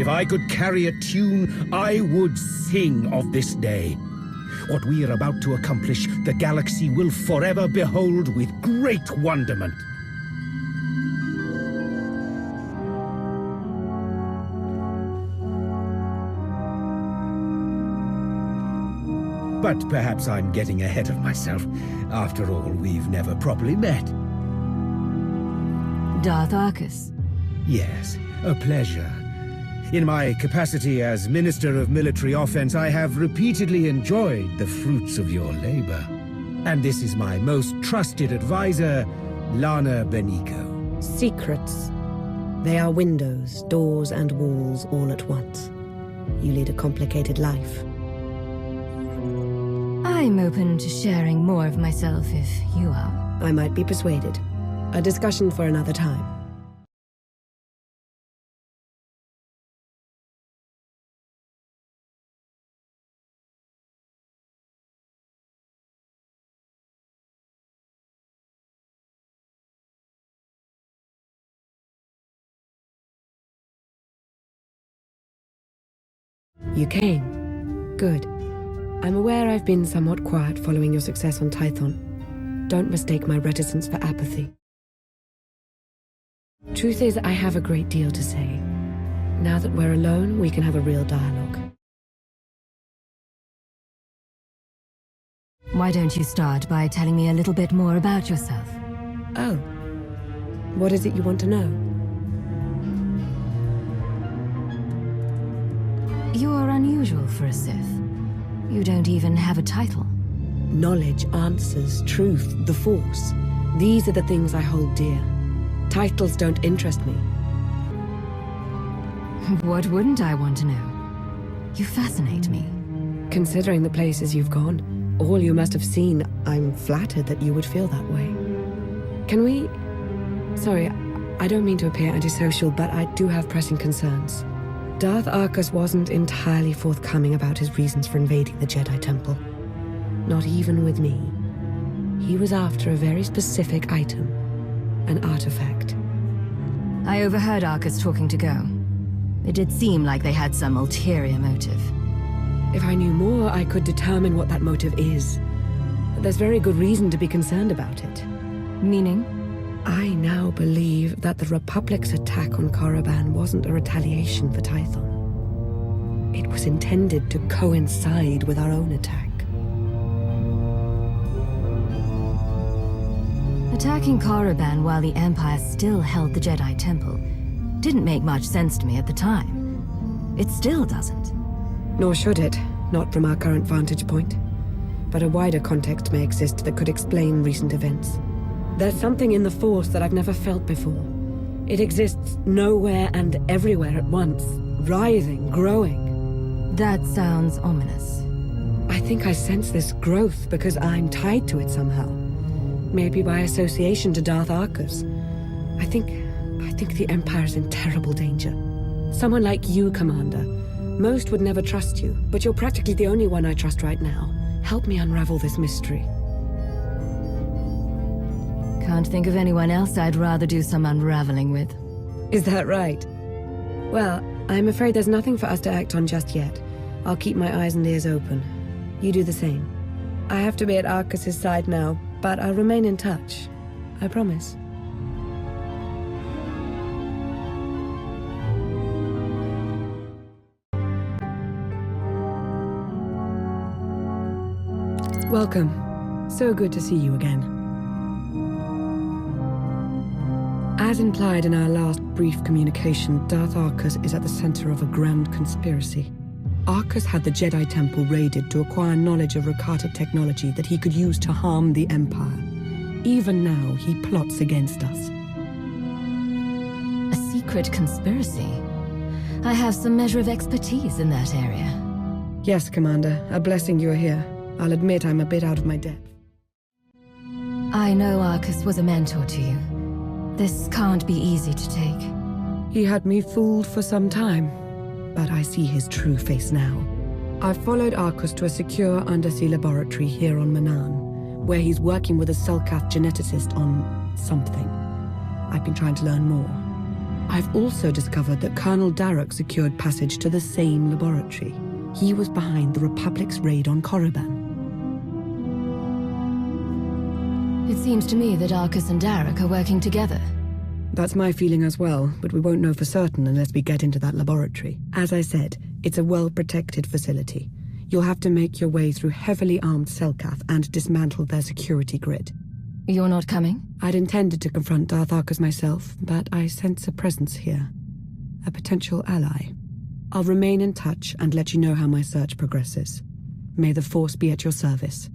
If I could carry a tune, I would sing of this day. What we are about to accomplish, the galaxy will forever behold with great wonderment. But perhaps I'm getting ahead of myself. After all, we've never properly met. Darth Arcus. Yes, a pleasure. In my capacity as Minister of Military Offense, I have repeatedly enjoyed the fruits of your labor. And this is my most trusted advisor, Lana Benico. Secrets. They are windows, doors, and walls all at once. You lead a complicated life. I'm open to sharing more of myself if you are. I might be persuaded. A discussion for another time. You came. Good. I'm aware I've been somewhat quiet following your success on Tython. Don't mistake my reticence for apathy. Truth is, I have a great deal to say. Now that we're alone, we can have a real dialogue. Why don't you start by telling me a little bit more about yourself? Oh. What is it you want to know? You're unusual for a Sith. You don't even have a title. Knowledge, answers, truth, the Force. These are the things I hold dear. Titles don't interest me. What wouldn't I want to know? You fascinate me. Considering the places you've gone, all you must have seen, I'm flattered that you would feel that way. Can we... Sorry, I don't mean to appear antisocial, but I do have pressing concerns. Darth Arcus wasn't entirely forthcoming about his reasons for invading the Jedi Temple. Not even with me. He was after a very specific item. An artifact. I overheard Arcus talking to Go. It did seem like they had some ulterior motive. If I knew more, I could determine what that motive is. But there's very good reason to be concerned about it. Meaning? I now believe that the Republic's attack on Korriban wasn't a retaliation for Tython. It was intended to coincide with our own attack. Attacking Korriban while the Empire still held the Jedi Temple didn't make much sense to me at the time. It still doesn't. Nor should it, not from our current vantage point. But a wider context may exist that could explain recent events. There's something in the Force that I've never felt before. It exists nowhere and everywhere at once, writhing, growing. That sounds ominous. I think I sense this growth because I'm tied to it somehow. Maybe by association to Darth Arcus. I think the Empire's in terrible danger. Someone like you, Commander. Most would never trust you, but you're practically the only one I trust right now. Help me unravel this mystery. Can't think of anyone else I'd rather do some unraveling with. Is that right? Well, I'm afraid there's nothing for us to act on just yet. I'll keep my eyes and ears open. You do the same. I have to be at Arcus's side now, but I'll remain in touch. I promise. Welcome. So good to see you again. As implied in our last brief communication, Darth Arcus is at the center of a grand conspiracy. Arcus had the Jedi Temple raided to acquire knowledge of Rakata technology that he could use to harm the Empire. Even now, he plots against us. A secret conspiracy? I have some measure of expertise in that area. Yes, Commander. A blessing you're here. I'll admit I'm a bit out of my depth. I know Arcus was a mentor to you. This can't be easy to take. He had me fooled for some time, but I see his true face now. I've followed Arcus to a secure undersea laboratory here on Manaan, where he's working with a Selkath geneticist on something. I've been trying to learn more. I've also discovered that Colonel Darroch secured passage to the same laboratory. He was behind the Republic's raid on Korriban. It seems to me that Arcus and Darroch are working together. That's my feeling as well, but we won't know for certain unless we get into that laboratory. As I said, it's a well-protected facility. You'll have to make your way through heavily armed Selkath and dismantle their security grid. You're not coming? I'd intended to confront Darth Arcus myself, but I sense a presence here. A potential ally. I'll remain in touch and let you know how my search progresses. May the Force be at your service.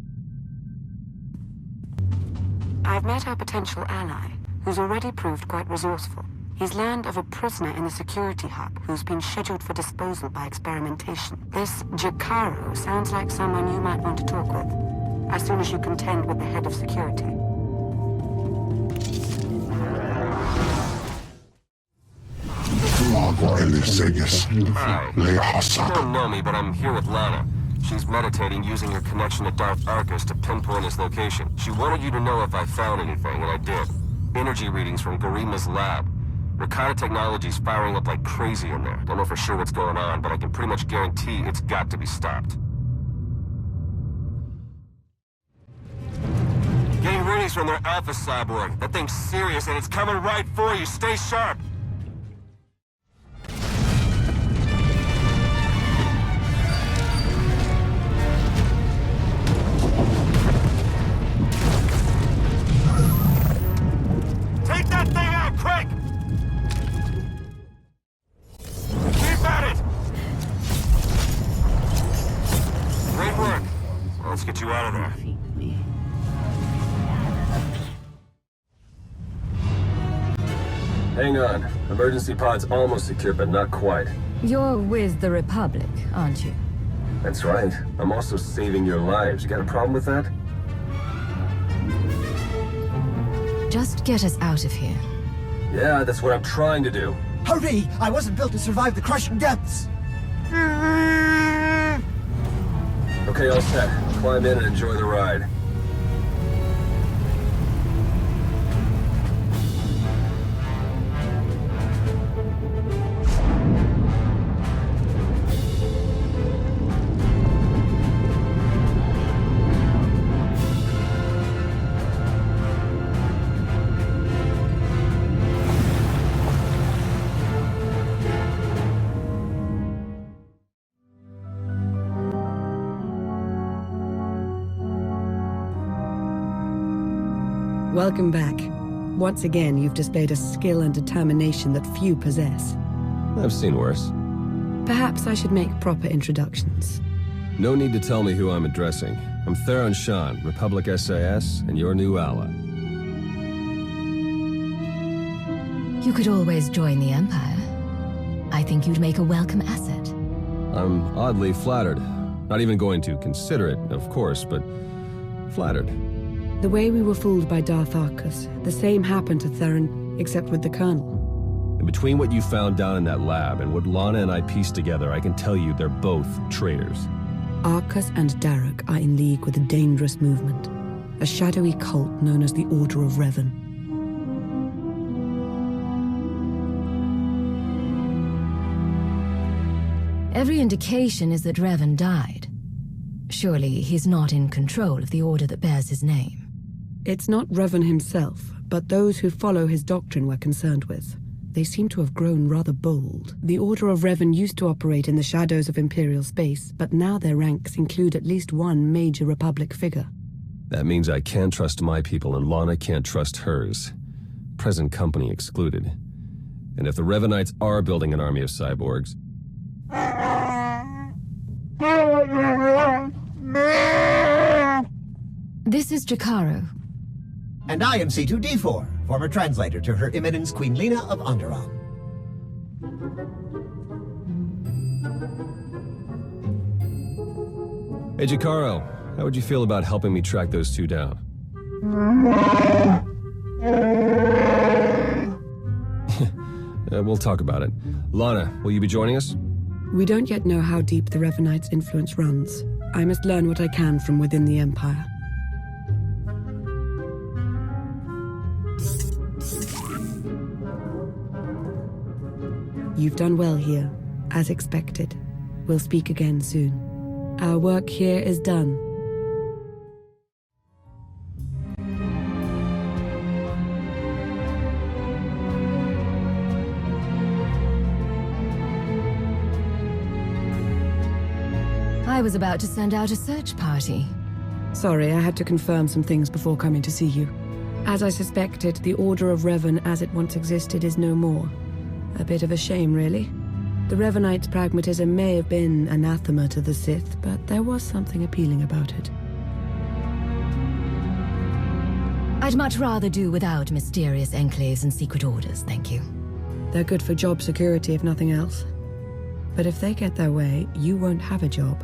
I've met our potential ally, who's already proved quite resourceful. He's learned of a prisoner in the security hub who's been scheduled for disposal by experimentation. This Jakaro sounds like someone you might want to talk with, as soon as you contend with the head of security. Hi. You don't know me, but I'm here with Lana. She's meditating using her connection to Darth Arcus to pinpoint his location. She wanted you to know if I found anything, and I did. Energy readings from Garima's lab. Rakata technology's firing up like crazy in there. Don't know for sure what's going on, but I can pretty much guarantee it's got to be stopped. Getting readies from their Alpha Cyborg. That thing's serious, and it's coming right for you. Stay sharp! Take that thing out, quick! Keep at it! Great work. Well, let's get you out of there. Hang on. Emergency pod's almost secure, but not quite. You're with the Republic, aren't you? That's right. I'm also saving your lives. You got a problem with that? Just get us out of here. Yeah, that's what I'm trying to do. Hurry! I wasn't built to survive the crushing depths! Okay, all set. Climb in and enjoy the ride. Welcome back. Once again, you've displayed a skill and determination that few possess. I've seen worse. Perhaps I should make proper introductions. No need to tell me who I'm addressing. I'm THERON SHAN, Republic SIS, and your new ally. You could always join the Empire. I think you'd make a welcome asset. I'm oddly flattered. Not even going to consider it, of course, but flattered. The way we were fooled by Darth Arcus, the same happened to Theron, except with the Colonel. And between what you found down in that lab and what Lana and I pieced together, I can tell you they're both traitors. Arcus and Darroch are in league with a dangerous movement, a shadowy cult known as the Order of Revan. Every indication is that Revan died. Surely he's not in control of the order that bears his name. It's not Revan himself, but those who follow his doctrine we're concerned with. They seem to have grown rather bold. The Order of Revan used to operate in the shadows of Imperial space, but now their ranks include at least one major Republic figure. That means I can't trust my people and Lana can't trust hers. Present company excluded. And if the Revanites are building an army of cyborgs... This is Jakaro. And I am C2D4, former translator to Her Eminence Queen Lena of Onderon. Hey, Jakaro, how would you feel about helping me track those two down? We'll talk about it. Lana, will you be joining us? We don't yet know how deep the Revanites' influence runs. I must learn what I can from within the Empire. You've done well here, as expected. We'll speak again soon. Our work here is done. I was about to send out a search party. Sorry, I had to confirm some things before coming to see you. As I suspected, the Order of Revan as it once existed is no more. A bit of a shame, really. The Revanites' pragmatism may have been anathema to the Sith, but there was something appealing about it. I'd much rather do without mysterious enclaves and secret orders, thank you. They're good for job security, if nothing else. But if they get their way, you won't have a job.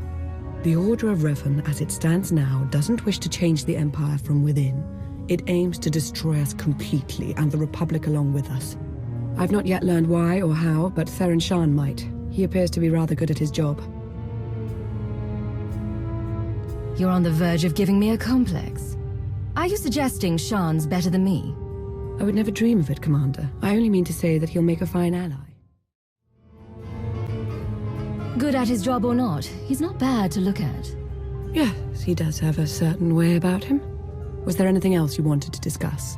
The Order of Revan, as it stands now, doesn't wish to change the Empire from within. It aims to destroy us completely, and the Republic along with us. I've not yet learned why or how, but THERON SHAN might. He appears to be rather good at his job. You're on the verge of giving me a complex. Are you suggesting Shan's better than me? I would never dream of it, Commander. I only mean to say that he'll make a fine ally. Good at his job or not, he's not bad to look at. Yes, he does have a certain way about him. Was there anything else you wanted to discuss?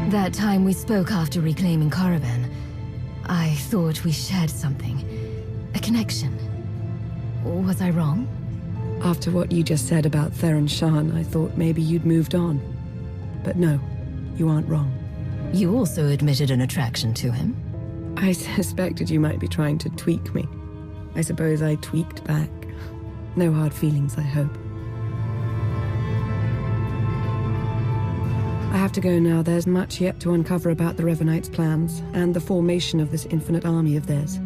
That time we spoke after reclaiming Caravan, I thought we shared something. A connection. Was I wrong? After what you just said about THERON SHAN, I thought maybe you'd moved on. But no, you aren't wrong. You also admitted an attraction to him. I suspected you might be trying to tweak me. I suppose I tweaked back. No hard feelings, I hope. I have to go now. There's much yet to uncover about the Revanites' plans, and the formation of this infinite army of theirs.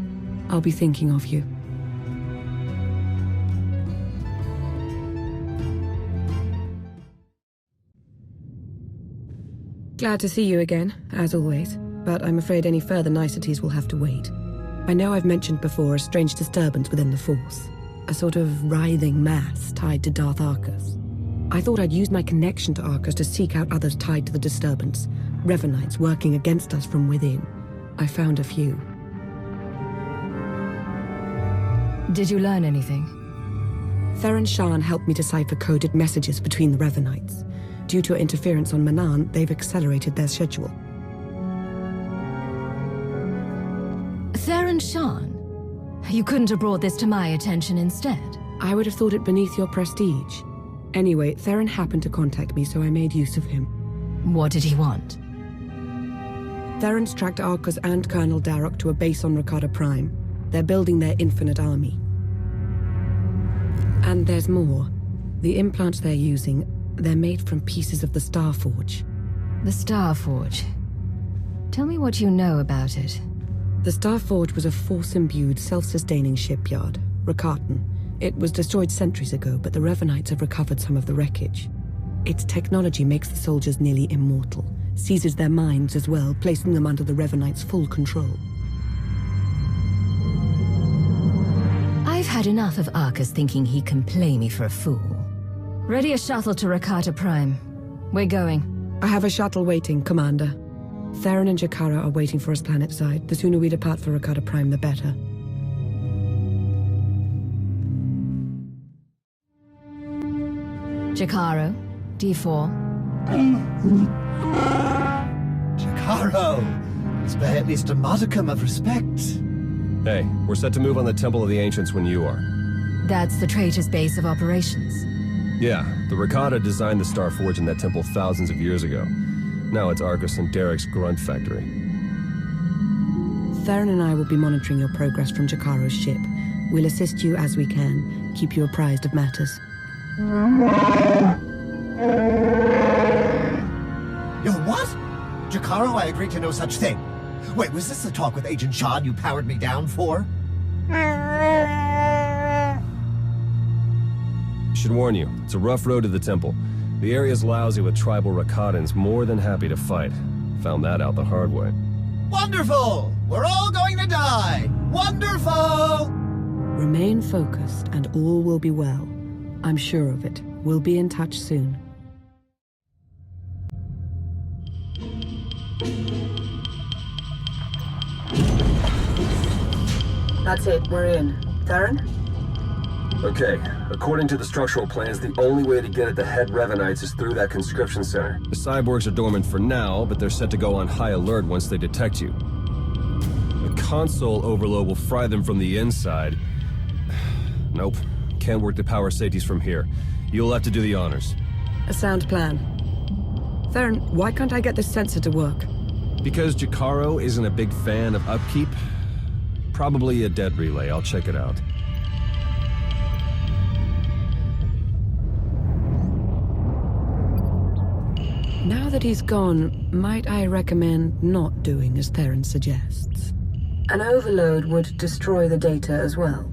I'll be thinking of you. Glad to see you again, as always, but I'm afraid any further niceties will have to wait. I know I've mentioned before a strange disturbance within the Force, a sort of writhing mass tied to Darth Arcus. I thought I'd use my connection to Arcus to seek out others tied to the disturbance, Revanites working against us from within. I found a few. Did you learn anything? THERON SHAN helped me decipher coded messages between the Revanites. Due to interference on Manaan, they've accelerated their schedule. THERON SHAN? You couldn't have brought this to my attention instead? I would have thought it beneath your prestige. Anyway, THERON happened to contact me, so I made use of him. What did he want? THERON's tracked Arcus and Colonel Darroch to a base on Rakata Prime. They're building their infinite army. And there's more. The implants they're using, they're made from pieces of the Starforge. The Starforge. Tell me what you know about it. The Starforge was a Force-imbued, self-sustaining shipyard, Rakatan. It was destroyed centuries ago, but the Revanites have recovered some of the wreckage. Its technology makes the soldiers nearly immortal, seizes their minds as well, placing them under the Revanites' full control. I've had enough of Arcus thinking he can play me for a fool. Ready a shuttle to Rakata Prime. We're going. I have a shuttle waiting, Commander. THERON and Jakara are waiting for us planetside. The sooner we depart for Rakata Prime, the better. Jakaro, D4. Jakaro! Spare at least a modicum of respect. Hey, we're set to move on the Temple of the Ancients when you are. That's the traitor's base of operations. Yeah, the Rakata designed the Starforge in that temple thousands of years ago. Now it's Arcus and Derek's grunt factory. THERON and I will be monitoring your progress from Jakaro's ship. We'll assist you as we can, keep you apprised of matters. Yo, what? Jakaro, I agreed to no such thing. Wait, was this the talk with Agent Shan you powered me down for? Should warn you, it's a rough road to the temple. The area's lousy with tribal Rakatans more than happy to fight. Found that out the hard way. Wonderful! We're all going to die! Wonderful! Remain focused and all will be well. I'm sure of it. We'll be in touch soon. That's it, we're in. Theron? Okay, according to the structural plans, the only way to get at the head Revanites is through that conscription center. The cyborgs are dormant for now, but they're set to go on high alert once they detect you. The console overload will fry them from the inside. Nope, can't work the power safeties from here. You'll have to do the honors. A sound plan. Theron, why can't I get this sensor to work? Because Jakaro isn't a big fan of upkeep? Probably a dead relay, I'll check it out. Now that he's gone, might I recommend not doing as Theron suggests? An overload would destroy the data as well.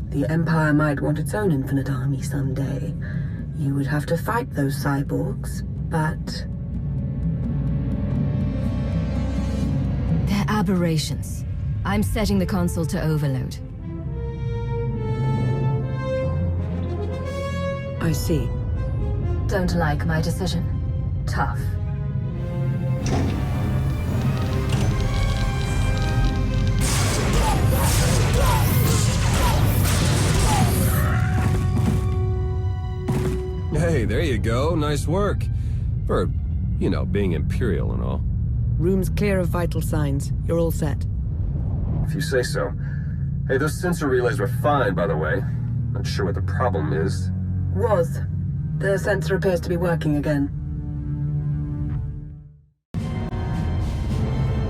The Empire might want its own infinite army someday. You would have to fight those cyborgs, but... They're aberrations. I'm setting the console to overload. I see. Don't like my decision? Tough. Hey, there you go. Nice work. For, you know, being Imperial and all. Room's clear of vital signs. You're all set. If you say so. Hey, those sensor relays were fine, by the way. Not sure what the problem is. Was. The sensor appears to be working again.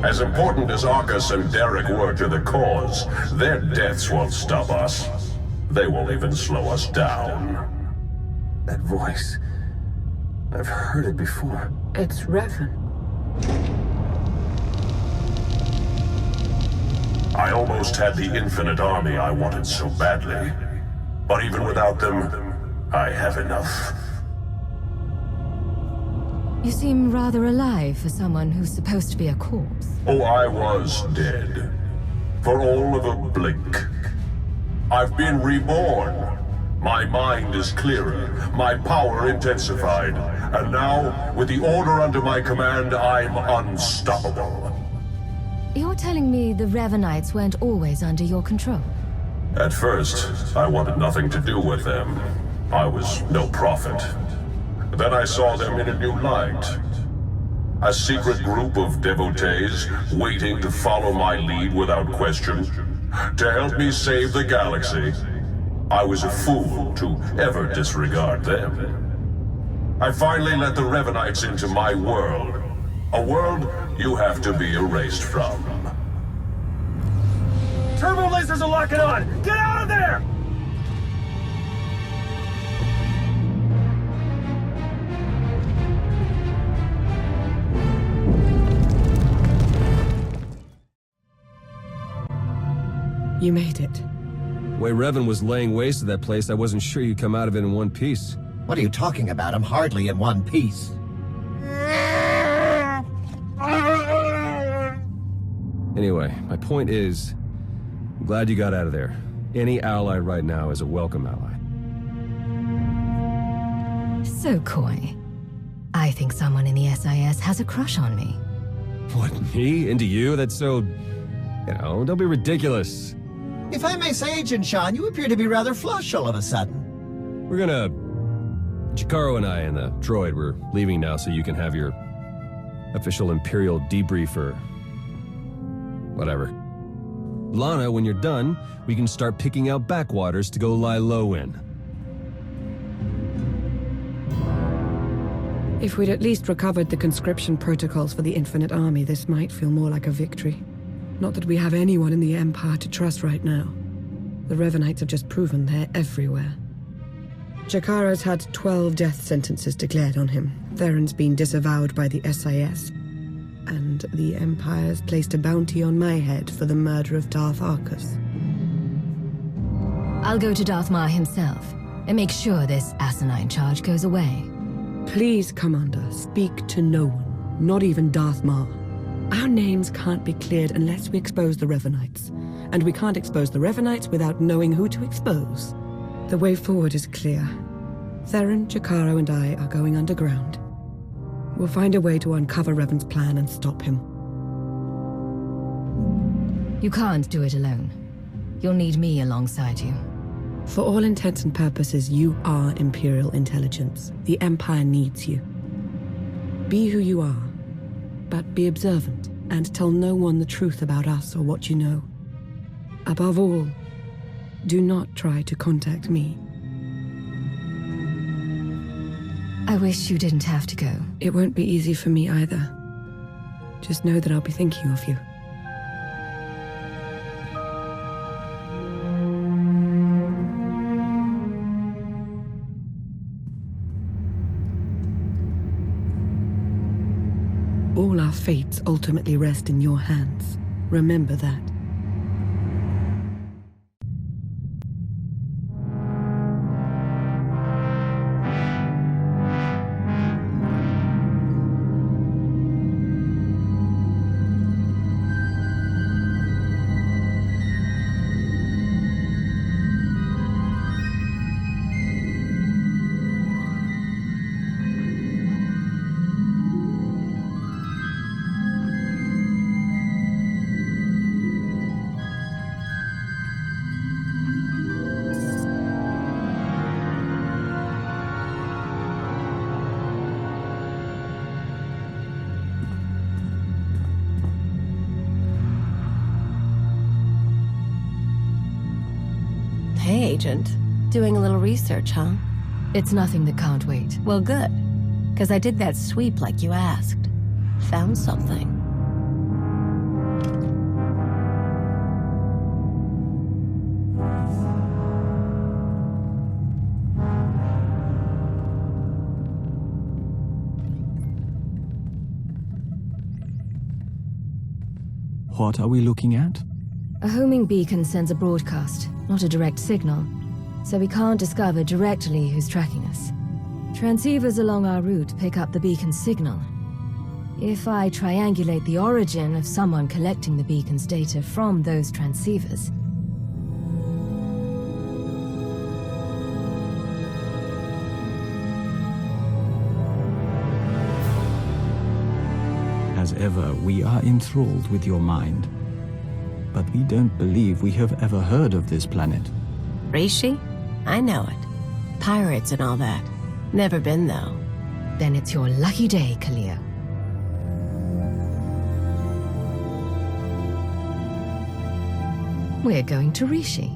As important as Arcus and Derek were to the cause, their deaths won't stop us. They won't even slow us down. That voice. I've heard it before. It's Revan. I almost had the infinite army I wanted so badly. But even without them, I have enough. You seem rather alive for someone who's supposed to be a corpse. Oh, I was dead. For all of a blink. I've been reborn. My mind is clearer, my power intensified, and now, with the order under my command, I'm unstoppable. You're telling me the Revanites weren't always under your control? At first, I wanted nothing to do with them. I was no prophet. Then I saw them in a new light. A secret group of devotees waiting to follow my lead without question, to help me save the galaxy. I was a fool to ever disregard them. I finally let the Revanites into my world. A world you have to be erased from. Turbo lasers are locking on! Get out of there! You made it. The way Revan was laying waste to that place, I wasn't sure you'd come out of it in one piece. What are you talking about? I'm hardly in one piece. Anyway, my point is, I'm glad you got out of there. Any ally right now is a welcome ally. So coy. I think someone in the SIS has a crush on me. What, me? Into you? That's so... You know, don't be ridiculous. If I may say, Agent Shan, you appear to be rather flush all of a sudden. We're gonna... Jakaro and I and the droid, we're leaving now so you can have your official Imperial debrief or... whatever. Lana, when you're done, we can start picking out backwaters to go lie low in. If we'd at least recovered the conscription protocols for the Infinite Army, this might feel more like a victory. Not that we have anyone in the Empire to trust right now. The Revanites have just proven they're everywhere. Jakaro's had 12 death sentences declared on him. Theron's been disavowed by the SIS. And the Empire's placed a bounty on my head for the murder of Darth Arcus. I'll go to Darth Mar himself and make sure this asinine charge goes away. Please, Commander, speak to no one, not even Darth Mar. Our names can't be cleared unless we expose the Revanites. And we can't expose the Revanites without knowing who to expose. The way forward is clear. Theron, Jakaro, and I are going underground. We'll find a way to uncover Revan's plan and stop him. You can't do it alone. You'll need me alongside you. For all intents and purposes, you are Imperial intelligence. The Empire needs you. Be who you are, but be observant and tell no one the truth about us or what you know. Above all, do not try to contact me. I wish you didn't have to go. It won't be easy for me either. Just know that I'll be thinking of you. All our fates ultimately rest in your hands. Remember that. Hey, Agent. Doing a little research, huh? It's nothing that can't wait. Well, good. Because I did that sweep like you asked. Found something. What are we looking at? A homing beacon sends a broadcast, not a direct signal, so we can't discover directly who's tracking us. Transceivers along our route pick up the beacon's signal. If I triangulate the origin of someone collecting the beacon's data from those transceivers... As ever, we are enthralled with your mind. But we don't believe we have ever heard of this planet. Rishi? I know it. Pirates and all that. Never been, though. Then it's your lucky day, Kalia. We're going to Rishi.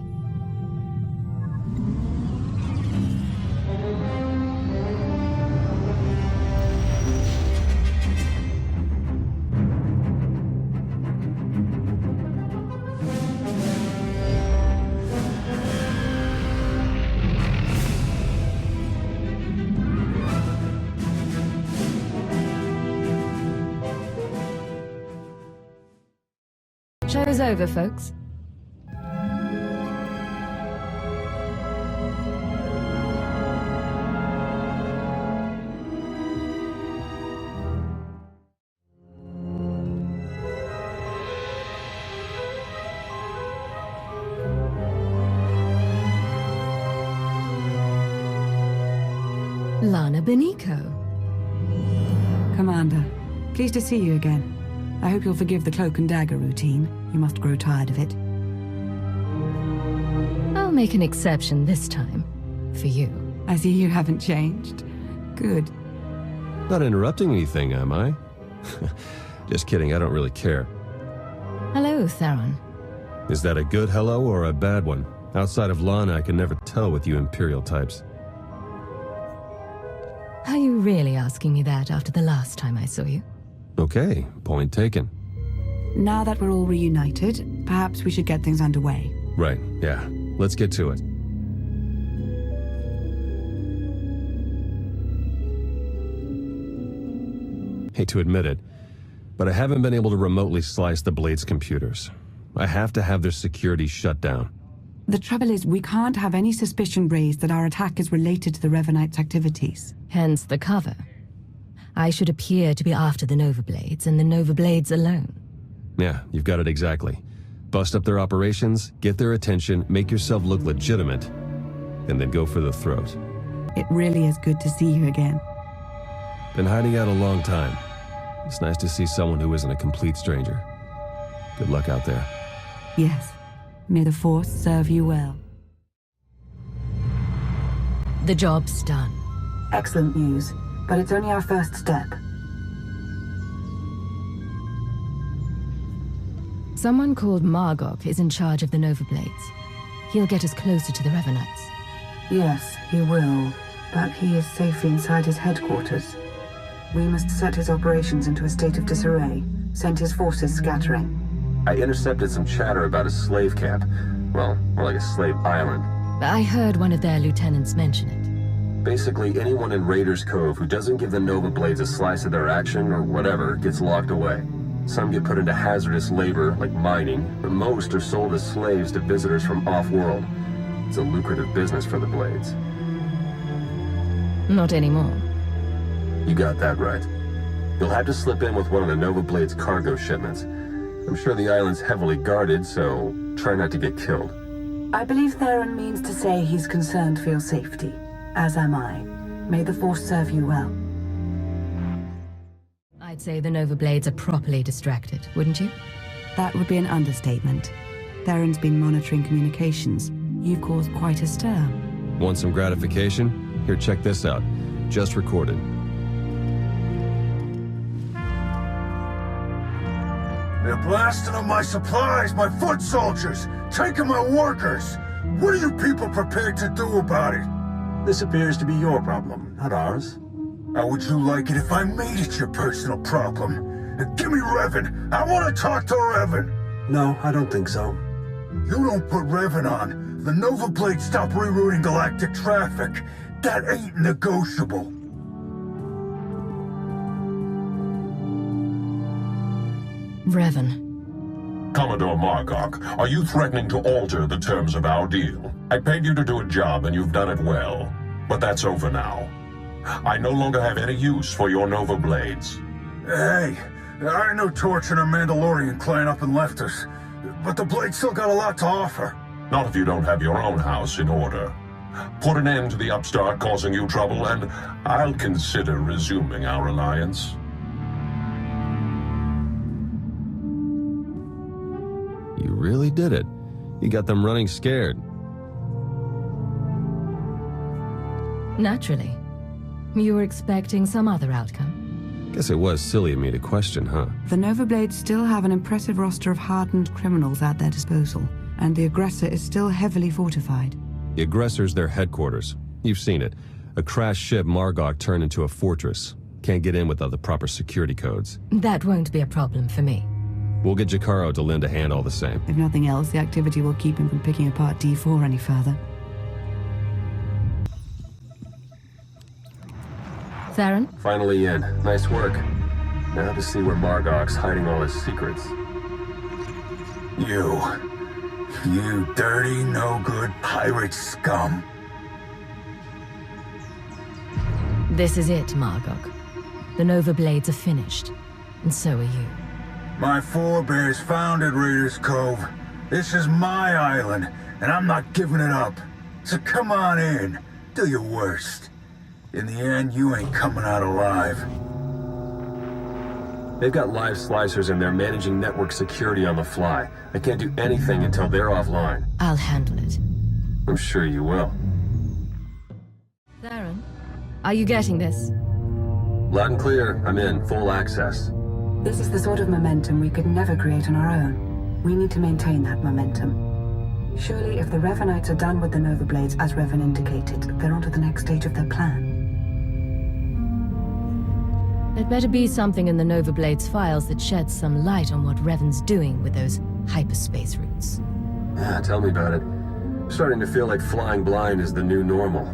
Show's over, folks. Lana Beniko. Commander, pleased to see you again. I hope you'll forgive the cloak and dagger routine. You must grow tired of it. I'll make an exception this time. For you. I see you haven't changed. Good. Not interrupting anything, am I? Just kidding, I don't really care. Hello, Theron. Is that a good hello or a bad one? Outside of Lana, I can never tell with you Imperial types. Are you really asking me that after the last time I saw you? Okay, point taken. Now that we're all reunited, perhaps we should get things underway. Right, yeah. Let's get to it. Hate to admit it, but I haven't been able to remotely slice the Blade's computers. I have to have their security shut down. The trouble is, we can't have any suspicion raised that our attack is related to the Revanites' activities. Hence the cover. I should appear to be after the Nova Blades, and the Nova Blades alone. Yeah, you've got it exactly. Bust up their operations, get their attention, make yourself look legitimate, and then go for the throat. It really is good to see you again. Been hiding out a long time. It's nice to see someone who isn't a complete stranger. Good luck out there. Yes. May the Force serve you well. The job's done. Excellent news, but it's only our first step. Someone called Margok is in charge of the Nova Blades. He'll get us closer to the Revanites. Yes, he will, but he is safely inside his headquarters. We must set his operations into a state of disarray, send his forces scattering. I intercepted some chatter about a slave camp. Well, more like a slave island. I heard one of their lieutenants mention it. Basically, anyone in Raiders Cove who doesn't give the Nova Blades a slice of their action or whatever gets locked away. Some get put into hazardous labor, like mining, but most are sold as slaves to visitors from off-world. It's a lucrative business for the Blades. Not anymore. You got that right. You'll have to slip in with one of the Nova Blades' cargo shipments. I'm sure the island's heavily guarded, so try not to get killed. I believe Theron means to say he's concerned for your safety, as am I. May the Force serve you well. I'd say the Nova Blades are properly distracted, wouldn't you? That would be an understatement. Theron's been monitoring communications. You've caused quite a stir. Want some gratification? Here, check this out. Just recorded. They're blasting on my supplies, my foot soldiers, taking my workers. What are you people prepared to do about it? This appears to be your problem, not ours. How would you like it if I made it your personal problem? Give me Revan. I want to talk to Revan. No, I don't think so. You don't put Revan on, the Nova Blades stop rerouting galactic traffic. That ain't negotiable. Revan. Commodore Margok, are you threatening to alter the terms of our deal? I paid you to do a job and you've done it well. But that's over now. I no longer have any use for your Nova Blades. Hey, I know Torch and her Mandalorian clan up and left us, but the Blades still got a lot to offer. Not if you don't have your own house in order. Put an end to the upstart causing you trouble, and I'll consider resuming our alliance. You really did it. You got them running scared. Naturally. You were expecting some other outcome. Guess it was silly of me to question, huh? The Nova Blades still have an impressive roster of hardened criminals at their disposal, and the aggressor is still heavily fortified. The aggressor's their headquarters. You've seen it. A crashed ship Margok turned into a fortress. Can't get in without the proper security codes. That won't be a problem for me. We'll get Jakaro to lend a hand all the same. If nothing else, the activity will keep him from picking apart D4 any further. Theron? Finally in. Nice work. Now to see where Margok's hiding all his secrets. You dirty, no-good pirate scum. This is it, Margok. The Nova Blades are finished, and so are you. My forebears founded Raiders Cove. This is my island, and I'm not giving it up. So come on in, do your worst. In the end, you ain't coming out alive. They've got live slicers and they're managing network security on the fly. I can't do anything until they're offline. I'll handle it. I'm sure you will. Theron, are you getting this? Loud and clear. I'm in. Full access. This is the sort of momentum we could never create on our own. We need to maintain that momentum. Surely if the Revanites are done with the Nova Blades, as Revan indicated, they're on to the next stage of their plan. There'd better be something in the Nova Blades files that sheds some light on what Revan's doing with those hyperspace routes. Tell me about it. I'm starting to feel like flying blind is the new normal.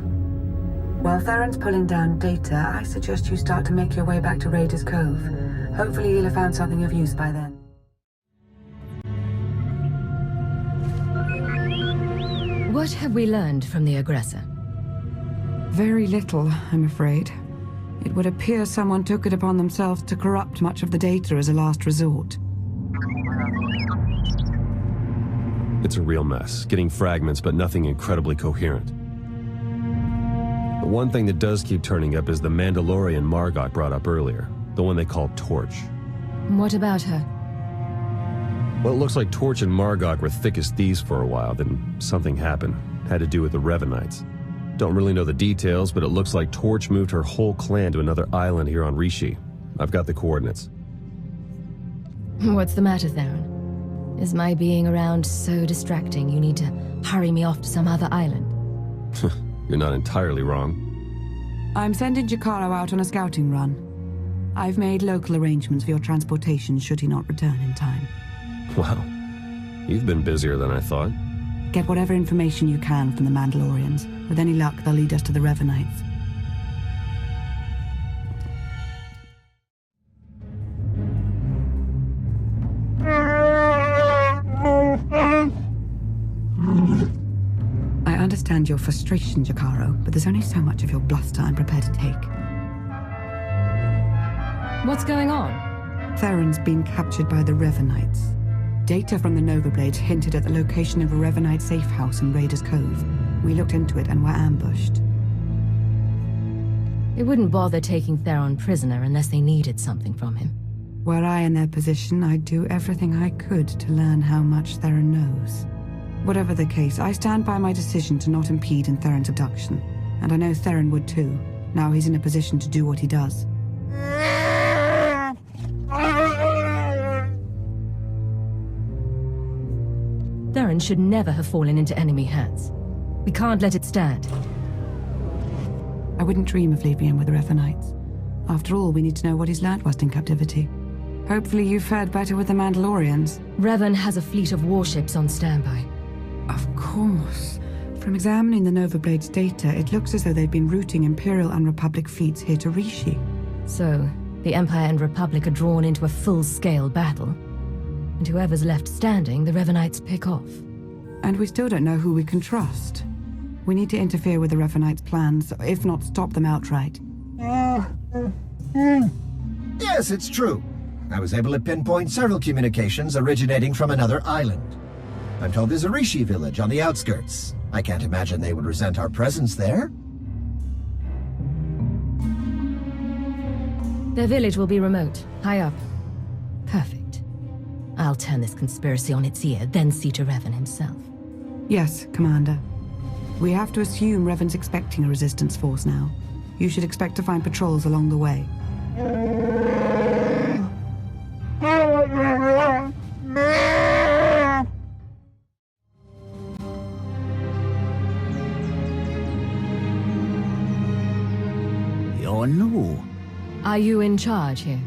While Theron's pulling down data, I suggest you start to make your way back to Raiders Cove. Hopefully you'll have found something of use by then. What have we learned from the aggressor? Very little, I'm afraid. It would appear someone took it upon themselves to corrupt much of the data as a last resort. It's a real mess, getting fragments but nothing incredibly coherent. The one thing that does keep turning up is the Mandalorian Margok brought up earlier, the one they call Torch. What about her? Well, it looks like Torch and Margok were thick as thieves for a while, then something happened. Had to do with the Revanites. Don't really know the details, but it looks like Torch moved her whole clan to another island here on Rishi. I've got the coordinates. What's the matter, Theron? Is my being around so distracting you need to hurry me off to some other island? You're not entirely wrong. I'm sending Jacaro out on a scouting run. I've made local arrangements for your transportation should he not return in time. Wow. You've been busier than I thought. Get whatever information you can from the Mandalorians. With any luck, they'll lead us to the Revanites. I understand your frustration, Jacaro, but there's only so much of your bluster I'm prepared to take. What's going on? Theron's been captured by the Revanites. Data from the Nova Blades hinted at the location of a Revanite safe house in Raiders Cove. We looked into it and were ambushed. They wouldn't bother taking Theron prisoner unless they needed something from him. Were I in their position, I'd do everything I could to learn how much Theron knows. Whatever the case, I stand by my decision to not impede in Theron's abduction. And I know Theron would too. Now he's in a position to do what he does. Theron should never have fallen into enemy hands. We can't let it stand. I wouldn't dream of leaving him with the Revanites. After all, we need to know what he's learnt whilst in captivity. Hopefully you've fared better with the Mandalorians. Revan has a fleet of warships on standby. Of course. From examining the Nova Blades data, it looks as though they've been routing Imperial and Republic fleets here to Rishi. So, the Empire and Republic are drawn into a full-scale battle. And whoever's left standing, the Revanites pick off. And we still don't know who we can trust. We need to interfere with the Revanites' plans, if not stop them outright. Yes, it's true. I was able to pinpoint several communications originating from another island. I'm told there's a Rishi village on the outskirts. I can't imagine they would resent our presence there. Their village will be remote, high up. Perfect. I'll turn this conspiracy on its ear, then see to Revan himself. Yes, Commander. We have to assume Revan's expecting a resistance force now. You should expect to find patrols along the way. You're new. Are you in charge here?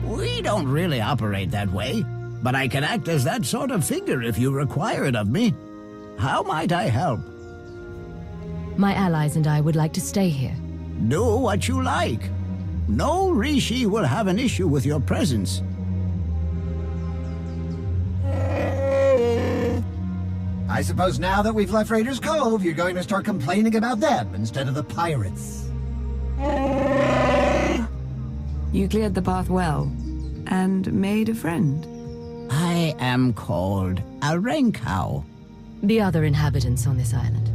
We don't really operate that way, but I can act as that sort of figure if you require it of me. How might I help? My allies and I would like to stay here. Do what you like. No Rishi will have an issue with your presence. I suppose now that we've left Raiders Cove, you're going to start complaining about them instead of the pirates. You cleared the path well, and made a friend. I am called a Renkau. The other inhabitants on this island.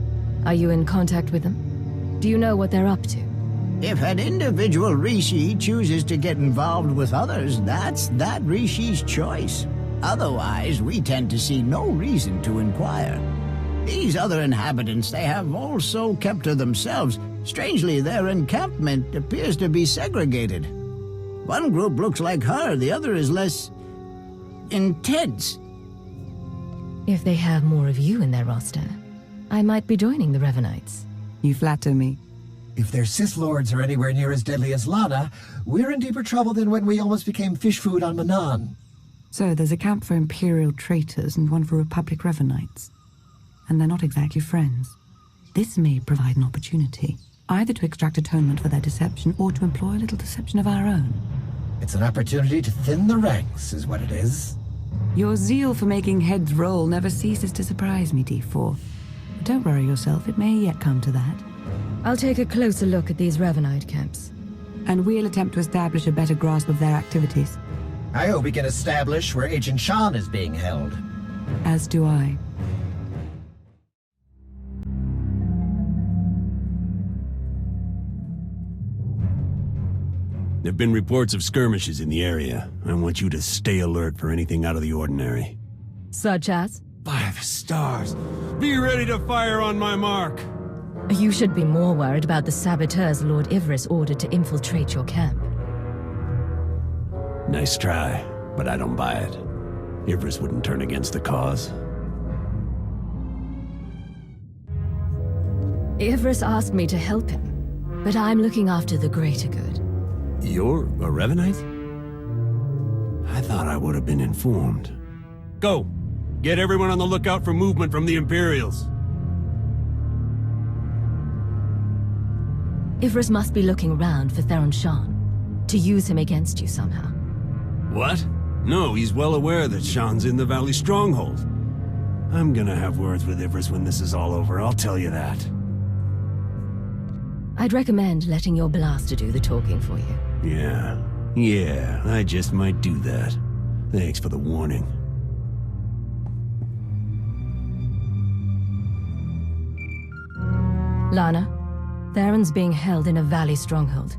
Are you in contact with them? Do you know what they're up to? If an individual Rishi chooses to get involved with others, that's that Rishi's choice. Otherwise, we tend to see no reason to inquire. These other inhabitants, they have also kept to themselves. Strangely, their encampment appears to be segregated. One group looks like her, the other is less intense. If they have more of you in their roster, I might be joining the Revanites. You flatter me. If their Sith Lords are anywhere near as deadly as Lana, we're in deeper trouble than when we almost became fish food on Manan. So there's a camp for Imperial traitors and one for Republic Revanites. And they're not exactly friends. This may provide an opportunity, either to extract atonement for their deception or to employ a little deception of our own. It's an opportunity to thin the ranks, is what it is. Your zeal for making heads roll never ceases to surprise me, D4. But don't worry yourself, it may yet come to that. I'll take a closer look at these Revanite camps. And we'll attempt to establish a better grasp of their activities. I hope we can establish where Agent Shan is being held. As do I. There've been reports of skirmishes in the area. I want you to stay alert for anything out of the ordinary. Such as? By the stars. Be ready to fire on my mark. You should be more worried about the saboteurs Lord Ivris ordered to infiltrate your camp. Nice try, but I don't buy it. Ivris wouldn't turn against the cause. Ivris asked me to help him, but I'm looking after the greater good. You're a Revanite? I thought I would have been informed. Go! Get everyone on the lookout for movement from the Imperials. Ivris must be looking around for THERON SHAN, to use him against you somehow. What? No, he's well aware that Shan's in the Valley Stronghold. I'm gonna have words with Ivris when this is all over, I'll tell you that. I'd recommend letting your blaster do the talking for you. Yeah, I just might do that. Thanks for the warning. Lana, Theron's being held in a Valley Stronghold.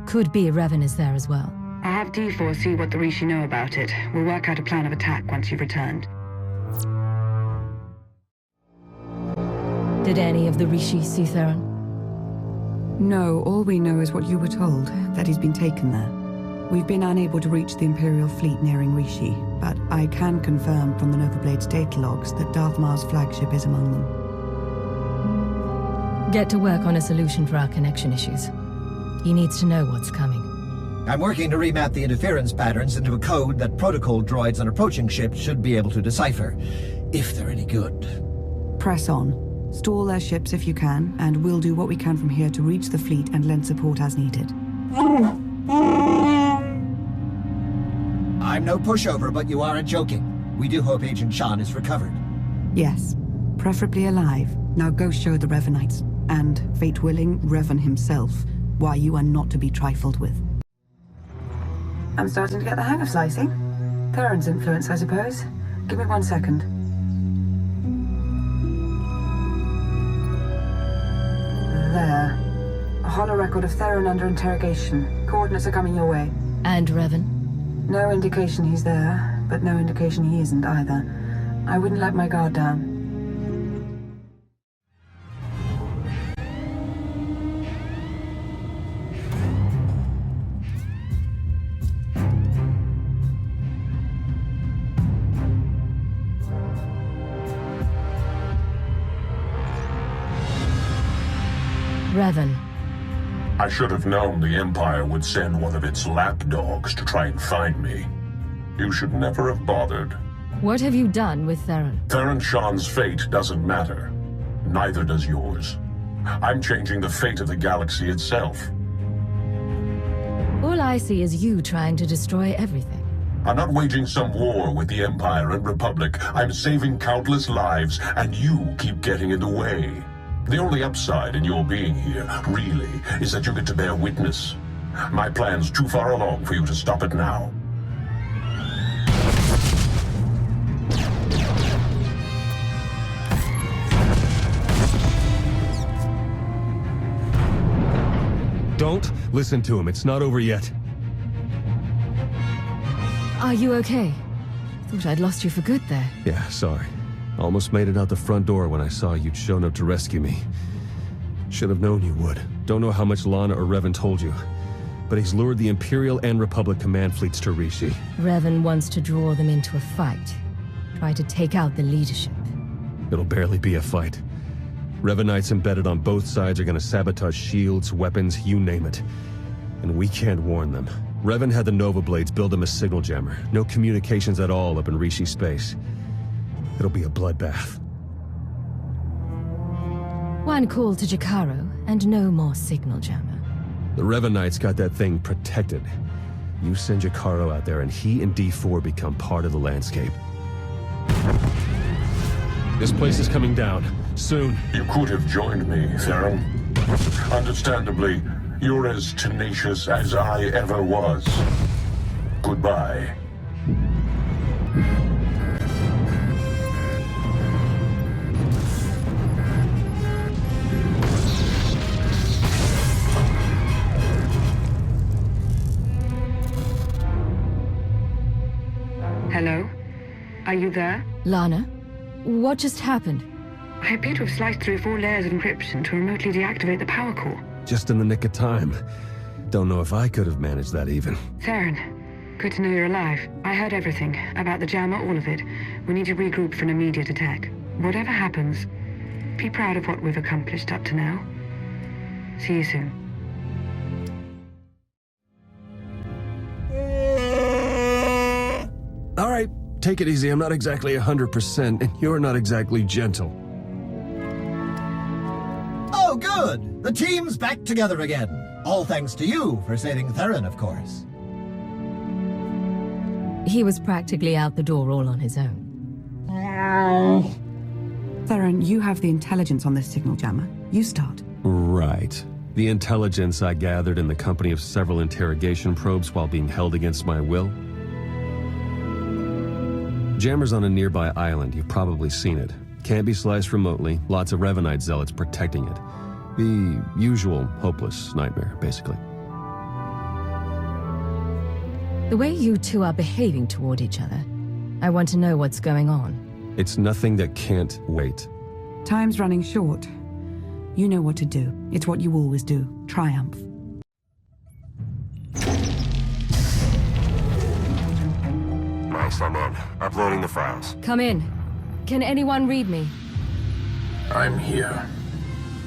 Could be Revan is there as well. I'll have D4 see what the Rishi know about it. We'll work out a plan of attack once you've returned. Did any of the Rishi see Theron? No, all we know is what you were told, that he's been taken there. We've been unable to reach the Imperial fleet nearing Rishi, but I can confirm from the Novablade's data logs that Darth Mar's flagship is among them. Get to work on a solution for our connection issues. He needs to know what's coming. I'm working to remap the interference patterns into a code that protocol droids on approaching ships should be able to decipher, if they're any good. Press on. Stall their ships if you can, and we'll do what we can from here to reach the fleet and lend support as needed. I'm no pushover, but you aren't joking. We do hope Agent Shan is recovered. Yes, preferably alive. Now go show the Revanites, and, fate willing, Revan himself, why you are not to be trifled with. I'm starting to get the hang of slicing. Theron's influence, I suppose. Give me 1 second. There. A holo record of Theron under interrogation. Coordinates are coming your way. And Revan? No indication he's there, but no indication he isn't either. I wouldn't let my guard down. Revan. I should have known the Empire would send one of its lapdogs to try and find me. You should never have bothered. What have you done with Theron? THERON SHAN's fate doesn't matter. Neither does yours. I'm changing the fate of the galaxy itself. All I see is you trying to destroy everything. I'm not waging some war with the Empire and Republic. I'm saving countless lives, and you keep getting in the way. The only upside in your being here, really, is that you get to bear witness. My plan's too far along for you to stop it now. Don't listen to him. It's not over yet. Are you okay? Thought I'd lost you for good there. Yeah, sorry. Almost made it out the front door when I saw you'd shown up to rescue me. Should have known you would. Don't know how much Lana or Revan told you, but he's lured the Imperial and Republic command fleets to Rishi. Revan wants to draw them into a fight. Try to take out the leadership. It'll barely be a fight. Revanites embedded on both sides are gonna sabotage shields, weapons, you name it. And we can't warn them. Revan had the Nova Blades build him a signal jammer. No communications at all up in Rishi space. It'll be a bloodbath. One call to Jakaro, and no more signal jammer. The Revanites got that thing protected. You send Jakaro out there and he and D4 become part of the landscape. This place is coming down. Soon. You could have joined me, Theron. Understandably, you're as tenacious as I ever was. Goodbye. Hello? Are you there? Lana? What just happened? I appear to have sliced through 4 layers of encryption to remotely deactivate the power core. Just in the nick of time. Don't know if I could have managed that even. Theron, good to know you're alive. I heard everything. About the jammer, all of it. We need to regroup for an immediate attack. Whatever happens, be proud of what we've accomplished up to now. See you soon. All right, take it easy. I'm not exactly 100%, and you're not exactly gentle. Oh, good! The team's back together again. All thanks to you for saving Theron, of course. He was practically out the door all on his own. Theron, you have the intelligence on this signal jammer. You start. Right. The intelligence I gathered in the company of several interrogation probes while being held against my will. Jammer's on a nearby island. You've probably seen it. Can't be sliced remotely. Lots of Revanite zealots protecting it. The usual hopeless nightmare, basically. The way you two are behaving toward each other, I want to know what's going on. It's nothing that can't wait. Time's running short. You know what to do. It's what you always do. Triumph. Nice, I'm in. Uploading the files. Come in. Can anyone read me? I'm here.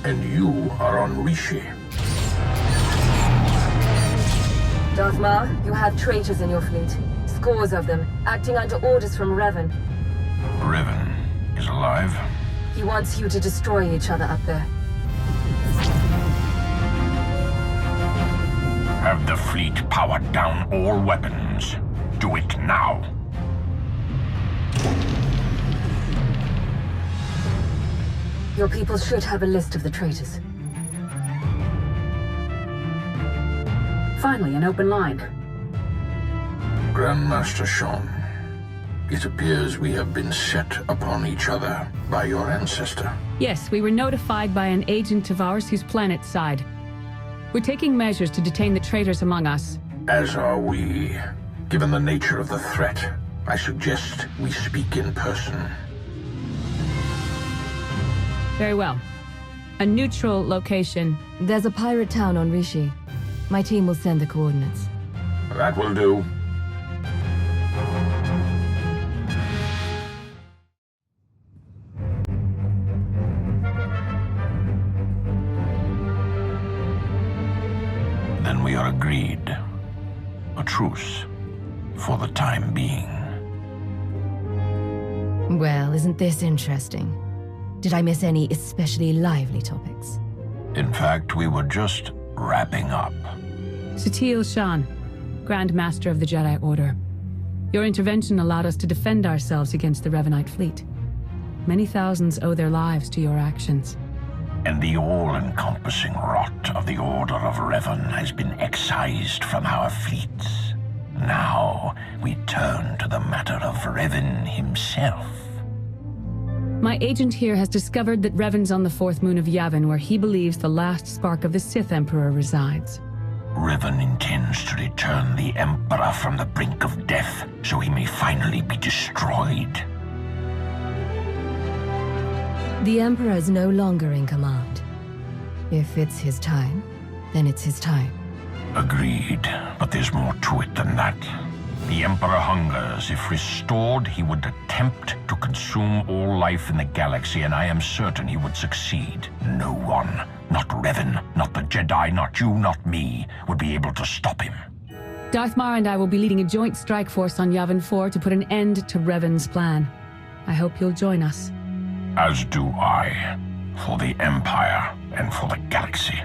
And you are on Rishi. Darthmar, you have traitors in your fleet. Scores of them, acting under orders from Revan. Revan is alive? He wants you to destroy each other up there. Have the fleet powered down all weapons. Do it now. Your people should have a list of the traitors. Finally, an open line. Grandmaster Shan, it appears we have been set upon each other by your ancestor. Yes, we were notified by an agent of ours whose planet's side. We're taking measures to detain the traitors among us. As are we. Given the nature of the threat, I suggest we speak in person. Very well. A neutral location. There's a pirate town on Rishi. My team will send the coordinates. That will do. Then we are agreed. A truce. For the time being. Well, isn't this interesting? Did I miss any especially lively topics? In fact, we were just wrapping up. ZIOST Shan, Grand Master of the Jedi Order. Your intervention allowed us to defend ourselves against the Revanite fleet. Many thousands owe their lives to your actions. And the all-encompassing rot of the Order of Revan has been excised from our fleets. Now, we turn to the matter of Revan himself. My agent here has discovered that Revan's on the 4th moon of Yavin, where he believes the last spark of the Sith Emperor resides. Revan intends to return the Emperor from the brink of death, so he may finally be destroyed. The Emperor is no longer in command. If it's his time, then it's his time. Agreed, but there's more to it than that. The Emperor hungers. If restored, he would attempt to consume all life in the galaxy, and I am certain he would succeed. No one, not Revan, not the Jedi, not you, not me, would be able to stop him. Darthmar and I will be leading a joint strike force on Yavin 4 to put an end to Revan's plan. I hope you'll join us. As do I, for the Empire and for the galaxy.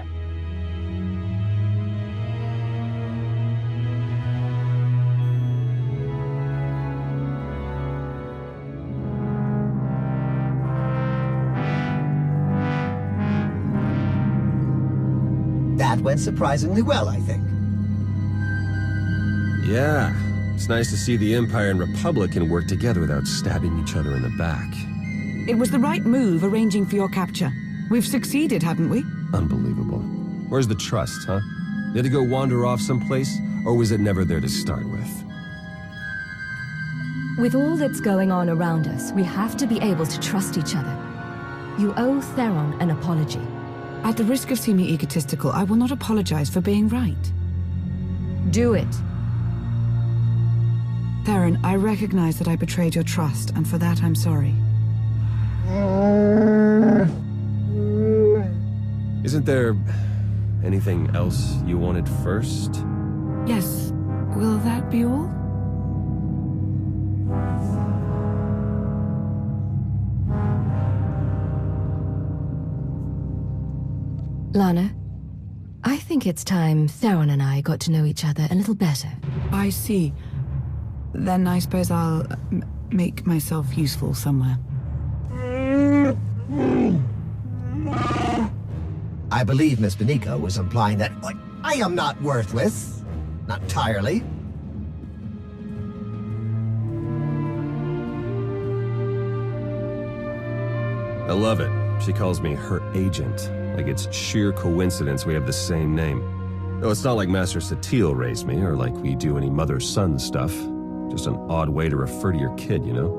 That went surprisingly well, I think. Yeah, it's nice to see the Empire and Republic can work together without stabbing each other in the back. It was the right move arranging for your capture. We've succeeded, haven't we? Unbelievable. Where's the trust, huh? Did it go wander off someplace, or was it never there to start with? With all that's going on around us, we have to be able to trust each other. You owe Theron an apology. At the risk of seeming egotistical, I will not apologize for being right. Do it. Theron, I recognize that I betrayed your trust, and for that I'm sorry. Isn't there anything else you wanted first? Yes. Will that be all? Lana, I think it's time Theron and I got to know each other a little better. I see. Then I suppose I'll make myself useful somewhere. I believe Miss Beniko was implying that, like, I am not worthless. Not entirely. I love it. She calls me her agent. Like it's sheer coincidence we have the same name. Though it's not like Master Satil raised me, or like we do any mother-son stuff. Just an odd way to refer to your kid, you know?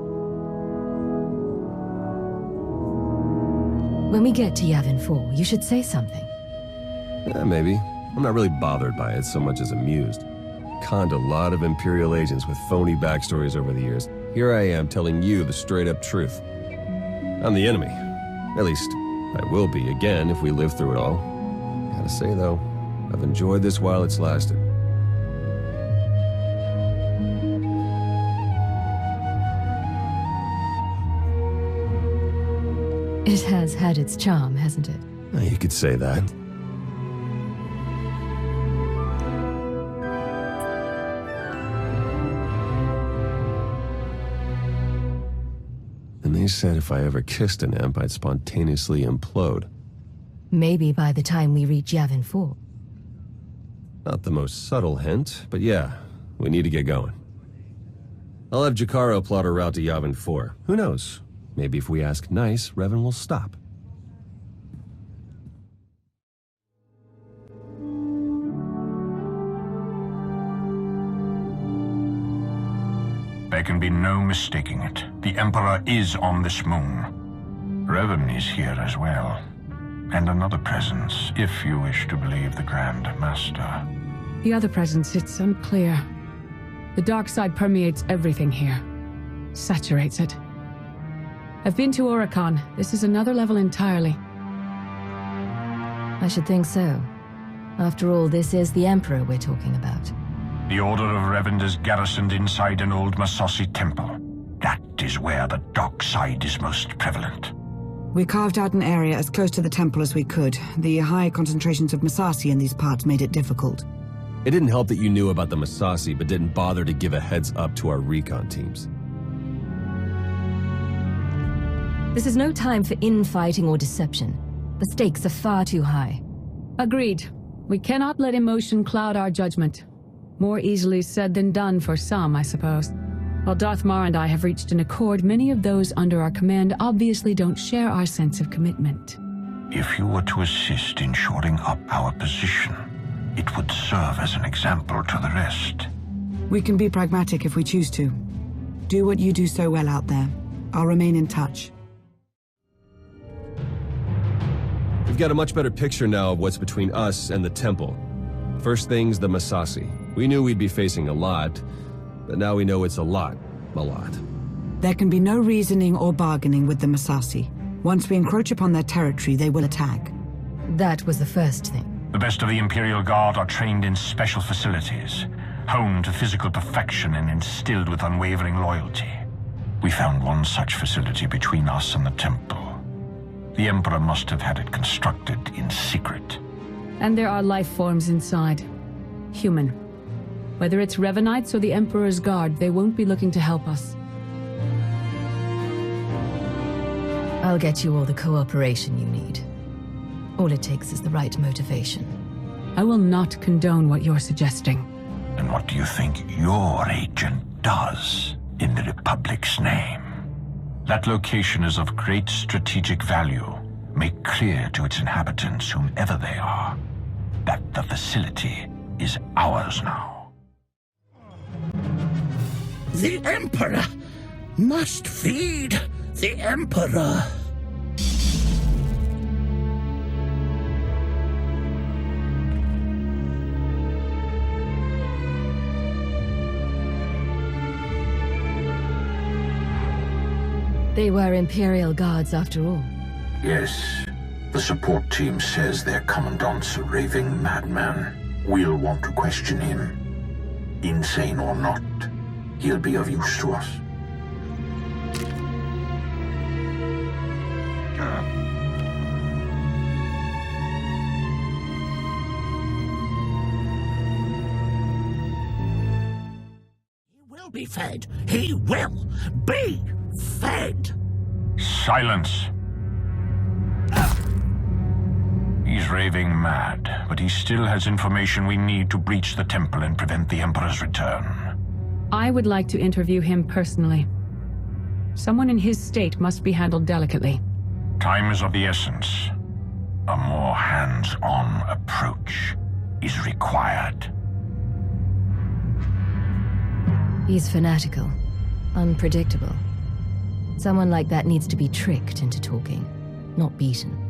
When we get to Yavin 4, you should say something. Yeah, maybe. I'm not really bothered by it so much as amused. Conned a lot of Imperial agents with phony backstories over the years. Here I am telling you the straight-up truth. I'm the enemy. At least, I will be again if we live through it all. Gotta say, though, I've enjoyed this while it's lasted. It has had its charm, hasn't it? You could say that. And they said if I ever kissed an imp, I'd spontaneously implode. Maybe by the time we reach Yavin 4. Not the most subtle hint, but yeah, we need to get going. I'll have Jakaro plot a route to Yavin 4. Who knows? Maybe if we ask nice, Revan will stop. There can be no mistaking it. The Emperor is on this moon. Revan is here as well. And another presence, if you wish to believe the Grand Master. The other presence, it's unclear. The dark side permeates everything here. Saturates it. I've been to Iokath. This is another level entirely. I should think so. After all, this is the Emperor we're talking about. The Order of Revan is garrisoned inside an old Masasi temple. That is where the dark side is most prevalent. We carved out an area as close to the temple as we could. The high concentrations of Masasi in these parts made it difficult. It didn't help that you knew about the Masasi, but didn't bother to give a heads up to our recon teams. This is no time for infighting or deception. The stakes are far too high. Agreed. We cannot let emotion cloud our judgment. More easily said than done for some, I suppose. While Darth Mar and I have reached an accord, many of those under our command obviously don't share our sense of commitment. If you were to assist in shoring up our position, it would serve as an example to the rest. We can be pragmatic if we choose to. Do what you do so well out there. I'll remain in touch. We've got a much better picture now of what's between us and the temple. First thing's the Masasi. We knew we'd be facing a lot, but now we know it's a lot. There can be no reasoning or bargaining with the Masasi. Once we encroach upon their territory, they will attack. That was the first thing. The best of the Imperial Guard are trained in special facilities, honed to physical perfection and instilled with unwavering loyalty. We found one such facility between us and the temple. The Emperor must have had it constructed in secret. And there are life forms inside. Human. Whether it's Revanites or the Emperor's Guard, they won't be looking to help us. I'll get you all the cooperation you need. All it takes is the right motivation. I will not condone what you're suggesting. And what do you think your agent does in the Republic's name? That location is of great strategic value. Make clear to its inhabitants, whomever they are, that the facility is ours now. The Emperor! must feed the Emperor. They were Imperial guards after all. Yes. The support team says their commandant's a raving madman. We'll want to question him. Insane or not, he'll be of use to us. He will be fed. He will be fed. Silence. He's raving mad, but he still has information we need to breach the temple and prevent the Emperor's return. I would like to interview him personally. Someone in his state must be handled delicately. Time is of the essence. A more hands-on approach is required. He's fanatical, unpredictable. Someone like that needs to be tricked into talking, not beaten.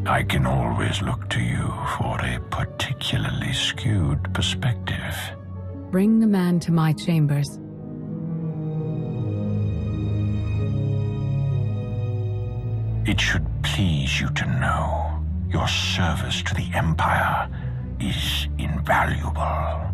I can always look to you for a particularly skewed perspective. Bring the man to my chambers. It should please you to know your service to the Empire is invaluable.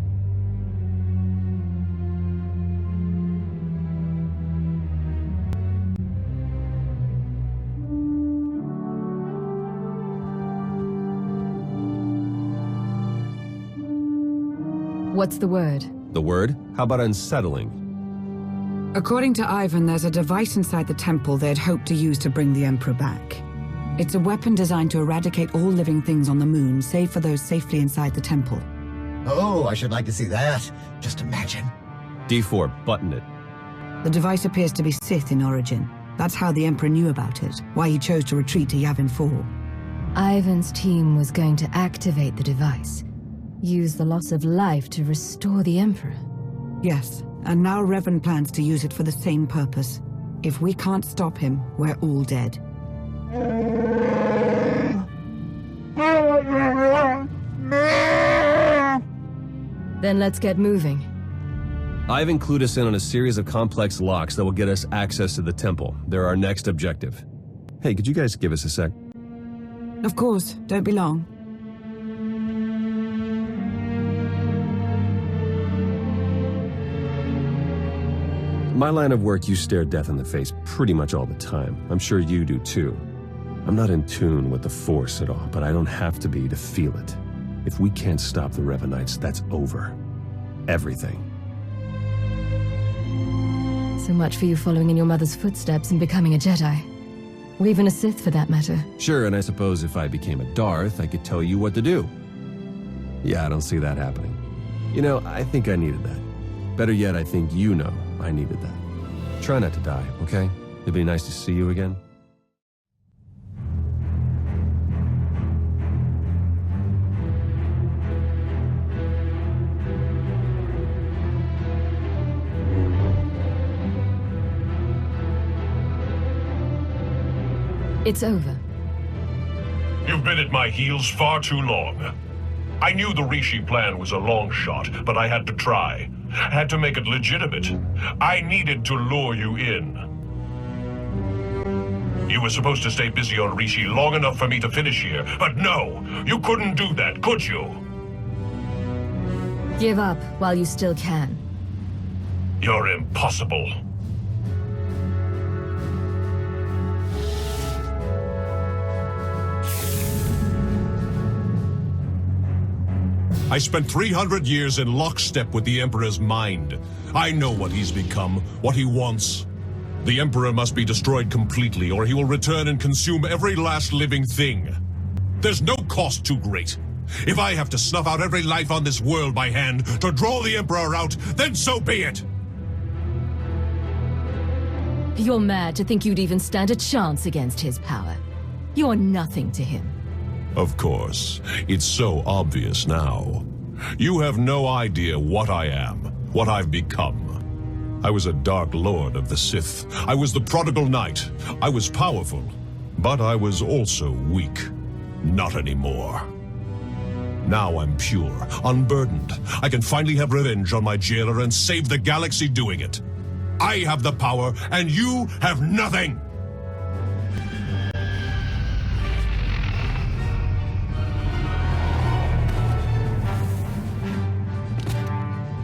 What's the word? The word? How about unsettling? According to Ivan, there's a device inside the temple they'd hoped to use to bring the Emperor back. It's a weapon designed to eradicate all living things on the moon, save for those safely inside the temple. Oh, I should like to see that. Just imagine. D4, button it. The device appears to be Sith in origin. That's how the Emperor knew about it, why he chose to retreat to Yavin 4. Ivan's team was going to activate the device. Use the loss of life to restore the Emperor. Yes, and now Revan plans to use it for the same purpose. If we can't stop him, we're all dead. Then let's get moving. Ivan clued us in on a series of complex locks that will get us access to the temple. They're our next objective. Hey, could you guys give us a sec? Of course, don't be long. My line of work, you stare death in the face pretty much all the time. I'm sure you do too. I'm not in tune with the Force at all, but I don't have to be to feel it. If we can't stop the Revanites, that's over. Everything. So much for you following in your mother's footsteps and becoming a Jedi. Or even a Sith for that matter. Sure, and I suppose if I became a Darth, I could tell you what to do. Yeah, I don't see that happening. You know, I think I needed that. Better yet, I think you know I needed that. Try not to die, okay? It'd be nice to see you again. It's over. You've been at my heels far too long. I knew the Rishi plan was a long shot, but I had to try. Had to make it legitimate. I needed to lure you in. You were supposed to stay busy on Rishi long enough for me to finish here, but no! You couldn't do that, could you? Give up while you still can. You're impossible. I spent 300 years in lockstep with the Emperor's mind. I know what he's become, what he wants. The Emperor must be destroyed completely, or he will return and consume every last living thing. There's no cost too great. If I have to snuff out every life on this world by hand to draw the Emperor out, then so be it! You're mad to think you'd even stand a chance against his power. You're nothing to him. Of course. It's so obvious now. You have no idea what I am, what I've become. I was a Dark Lord of the Sith. I was the prodigal knight. I was powerful, but I was also weak. Not anymore. Now I'm pure, unburdened. I can finally have revenge on my jailer and save the galaxy doing it. I have the power, and you have nothing!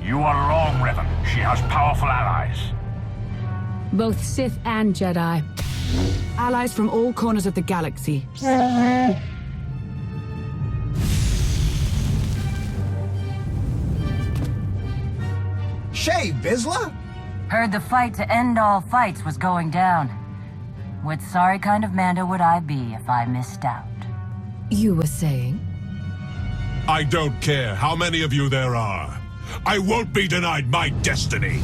You are wrong, Revan. She has powerful allies. Both Sith and Jedi. Allies from all corners of the galaxy. Shay, Vizsla? Heard the fight to end all fights was going down. What sorry kind of Mando would I be if I missed out? You were saying? I don't care how many of you there are. I won't be denied my destiny.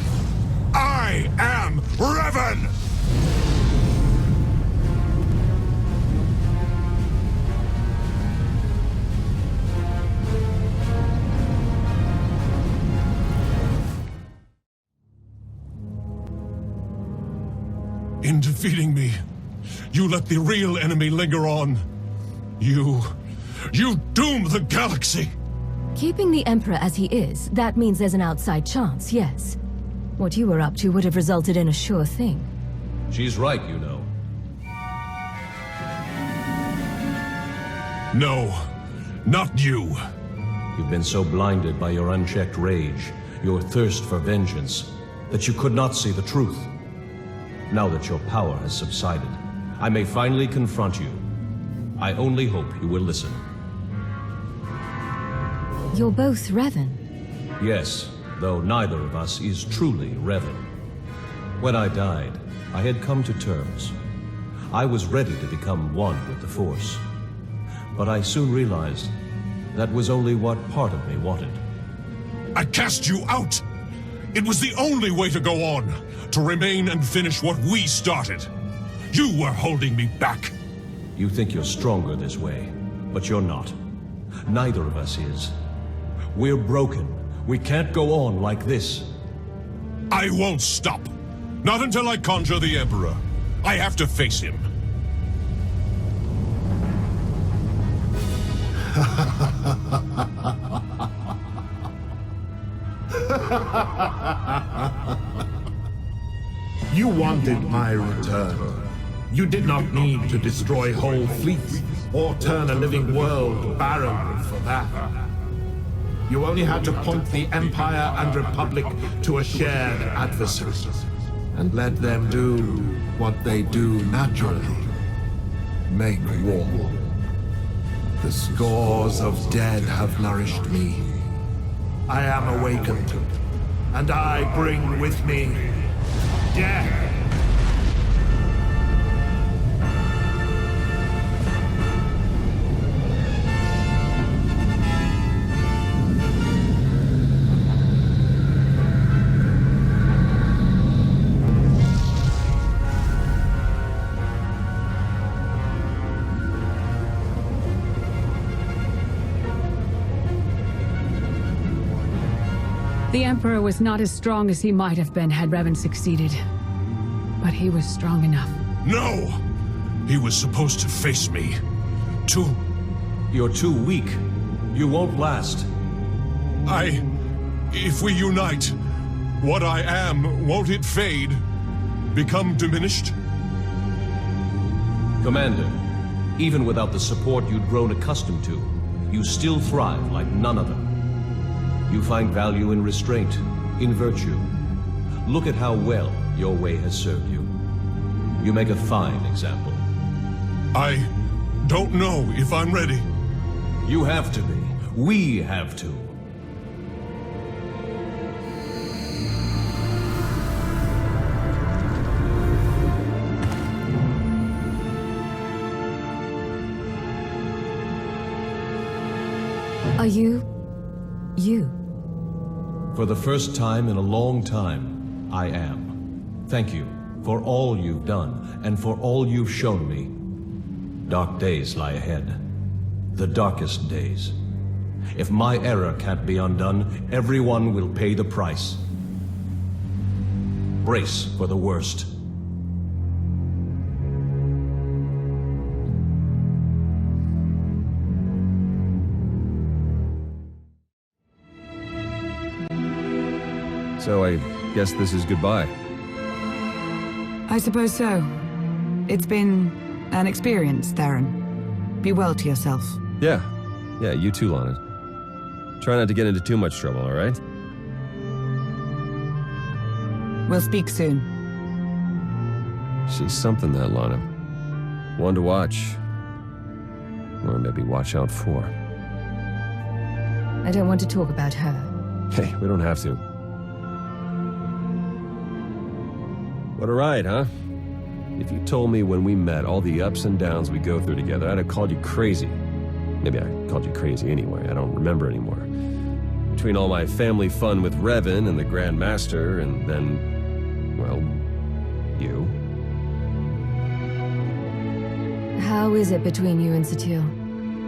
I am Revan! In defeating me, you let the real enemy linger on. You doom the galaxy! Keeping the Emperor as he is, that means there's an outside chance, yes. What you were up to would have resulted in a sure thing. She's right, you know. No, not you. You've been so blinded by your unchecked rage, your thirst for vengeance, that you could not see the truth. Now that your power has subsided, I may finally confront you. I only hope you will listen. You're both Revan. Yes, though neither of us is truly Revan. When I died, I had come to terms. I was ready to become one with the Force. But I soon realized that was only what part of me wanted. I cast you out! It was the only way to go on, to remain and finish what we started. You were holding me back. You think you're stronger this way, but you're not. Neither of us is. We're broken. We can't go on like this. I won't stop. Not until I conjure the Emperor. I have to face him. You wanted my return. You did not need to destroy whole fleets or turn a living world barren for that. You only had to point the Empire and Republic to a shared adversary and let them do what they do naturally. Make war. The scores of dead have nourished me. I am awakened, and I bring with me death. The Emperor was not as strong as he might have been had Revan succeeded. But he was strong enough. No! He was supposed to face me. You're too weak. You won't last. If we unite, what I am, won't it fade? Become diminished? Commander, even without the support you'd grown accustomed to, you still thrive like none other. You find value in restraint, in virtue. Look at how well your way has served you. You make a fine example. I don't know if I'm ready. You have to be. We have to. Are you... For the first time in a long time, I am. Thank you for all you've done and for all you've shown me. Dark days lie ahead. The darkest days. If my error can't be undone, everyone will pay the price. brace for the worst. So I guess this is goodbye. I suppose so. It's been an experience, Theron. Be well to yourself. Yeah, you too, Lana. Try not to get into too much trouble, all right? We'll speak soon. She's something, that Lana. One to watch. Or maybe watch out for. I don't want to talk about her. Hey, we don't have to. What a ride, huh? If you told me when we met all the ups and downs we go through together, I'd have called you crazy. Maybe I called you crazy anyway, I don't remember anymore. Between all my family fun with Revan and the Grand Master, and then, well, you. How is it between you and Satil?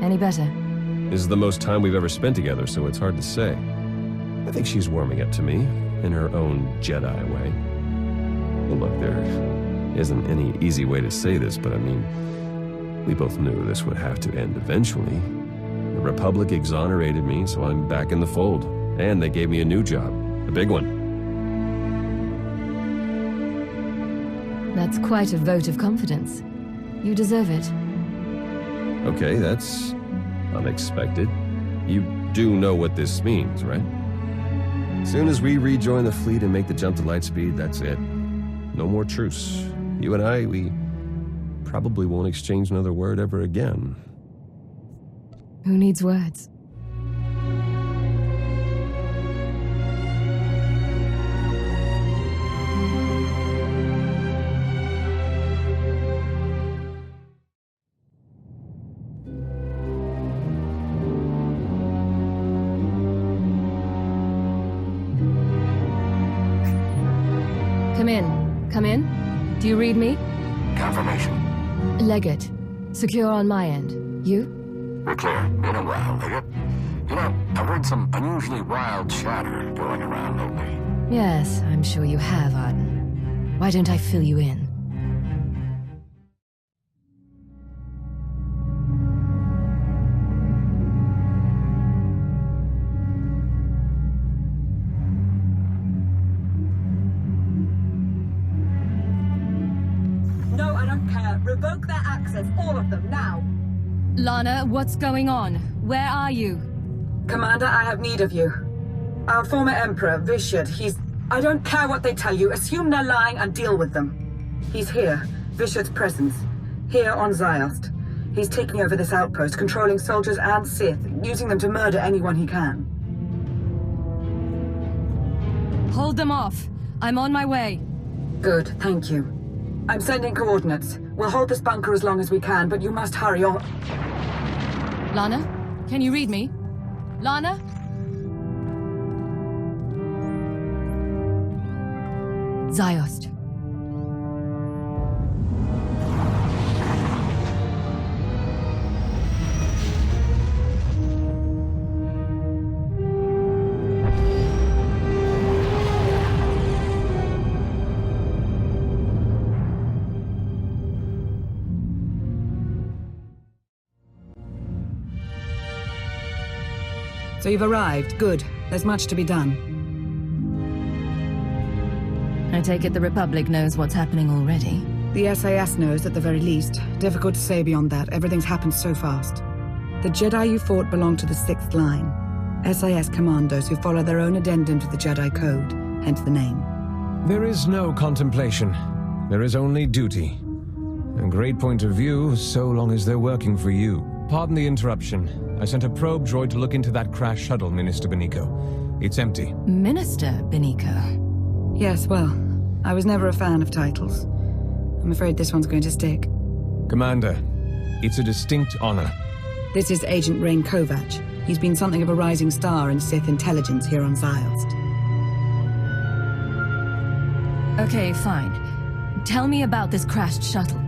Any better? This is the most time we've ever spent together, so it's hard to say. I think she's warming up to me, in her own Jedi way. Well, look, there isn't any easy way to say this, but I mean, we both knew this would have to end eventually. The Republic exonerated me, so I'm back in the fold. And they gave me a new job. A big one. That's quite a vote of confidence. You deserve it. Okay, that's unexpected. You do know what this means, right? As soon as we rejoin the fleet and make the jump to lightspeed, that's it. No more truce. You and I, we probably won't exchange another word ever again. Who needs words? Come in. Come in. Do you read me? Confirmation. Legate. Secure on my end. You? We're clear. Been a while, Legate. You know, I've heard some unusually wild chatter going around lately. Yes, I'm sure you have, Arden. Why don't I fill you in? No, I don't care. Revoke their access, all of them, now. Lana, what's going on? Where are you? Commander, I have need of you. Our former Emperor, Vishad, I don't care what they tell you. Assume they're lying and deal with them. He's here. Vishad's presence. Here on ZIOST. He's taking over this outpost, controlling soldiers and Sith, using them to murder anyone he can. Hold them off. I'm on my way. Good, thank you. I'm sending coordinates. We'll hold this bunker as long as we can, but you must hurry on. Lana, can you read me? Lana? ZIOST. So you've arrived. Good. There's much to be done. I take it the Republic knows what's happening already. The SIS knows at the very least. Difficult to say beyond that. Everything's happened so fast. The Jedi you fought belong to the 6th line. SIS commandos who follow their own addendum to the Jedi Code, hence the name. There is no contemplation. There is only duty. A great point of view, so long as they're working for you. Pardon the interruption. I sent a probe droid to look into that crash shuttle, Minister Benico. It's empty. Minister Benico? Yes, well, I was never a fan of titles. I'm afraid this one's going to stick. Commander, it's a distinct honor. This is Agent Rain Kovac. He's been something of a rising star in Sith intelligence here on ZIOST. Okay, fine. Tell me about this crashed shuttle.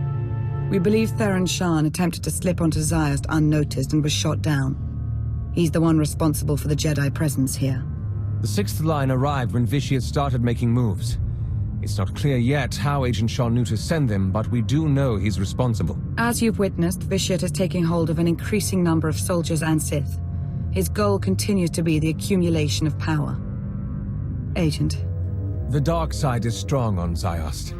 We believe THERON SHAN attempted to slip onto ZIOST unnoticed and was shot down. He's the one responsible for the Jedi presence here. The 6th line arrived when Vishad started making moves. It's not clear yet how Agent Shan knew to send them, but we do know he's responsible. As you've witnessed, Vitiate is taking hold of an increasing number of soldiers and Sith. His goal continues to be the accumulation of power. Agent. The dark side is strong on ZIOST.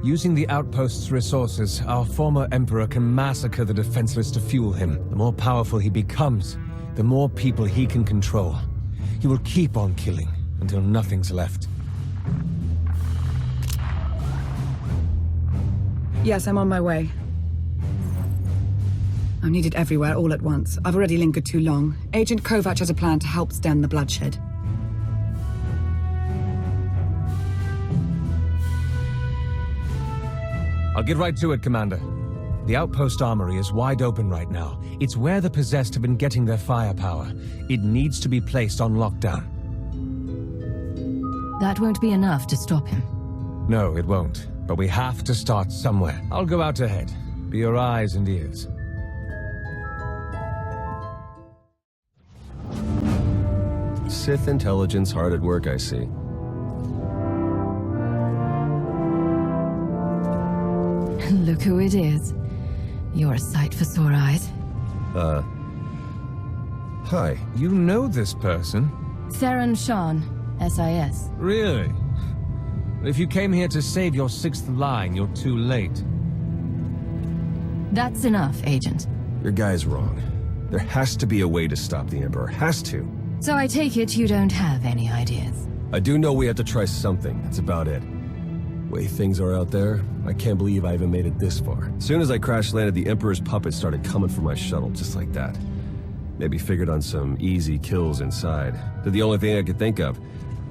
Using the outpost's resources, our former Emperor can massacre the defenseless to fuel him. The more powerful he becomes, the more people he can control. He will keep on killing until nothing's left. Yes, I'm on my way. I'm needed everywhere all at once. I've already lingered too long. Agent Kovac has a plan to help stem the bloodshed. I'll get right to it, Commander. The outpost armory is wide open right now. It's where the possessed have been getting their firepower. It needs to be placed on lockdown. That won't be enough to stop him. No, it won't. But we have to start somewhere. I'll go out ahead. Be your eyes and ears. Sith intelligence hard at work, I see. Look who it is. You're a sight for sore eyes. Hi. You know this person? THERON SHAN, SIS. Really? If you came here to save your sixth line, you're too late. That's enough, Agent. Your guy's wrong. There has to be a way to stop the Emperor. Has to. So I take it you don't have any ideas? I do know we have to try something. That's about it. Way things are out there, I can't believe I even made it this far. As soon as I crash-landed, the Emperor's puppets started coming for my shuttle, just like that. Maybe figured on some easy kills inside. Did the only thing I could think of.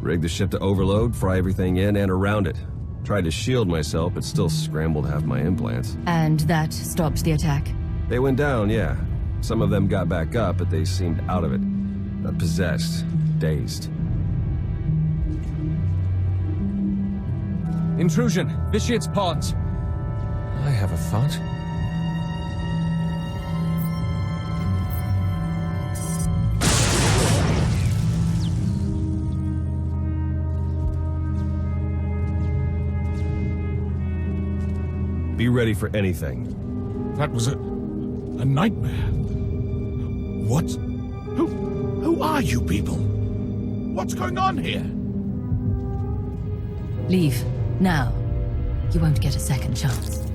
Rigged the ship to overload, fry everything in and around it. Tried to shield myself, but still scrambled half my implants. And that stopped the attack? They went down, yeah. Some of them got back up, but they seemed out of it. Not possessed. Dazed. Intrusion! Vitiate's pods! I have a thought. Be ready for anything. That was a nightmare. What? Who are you people? What's going on here? Leave. Now. You won't get a second chance.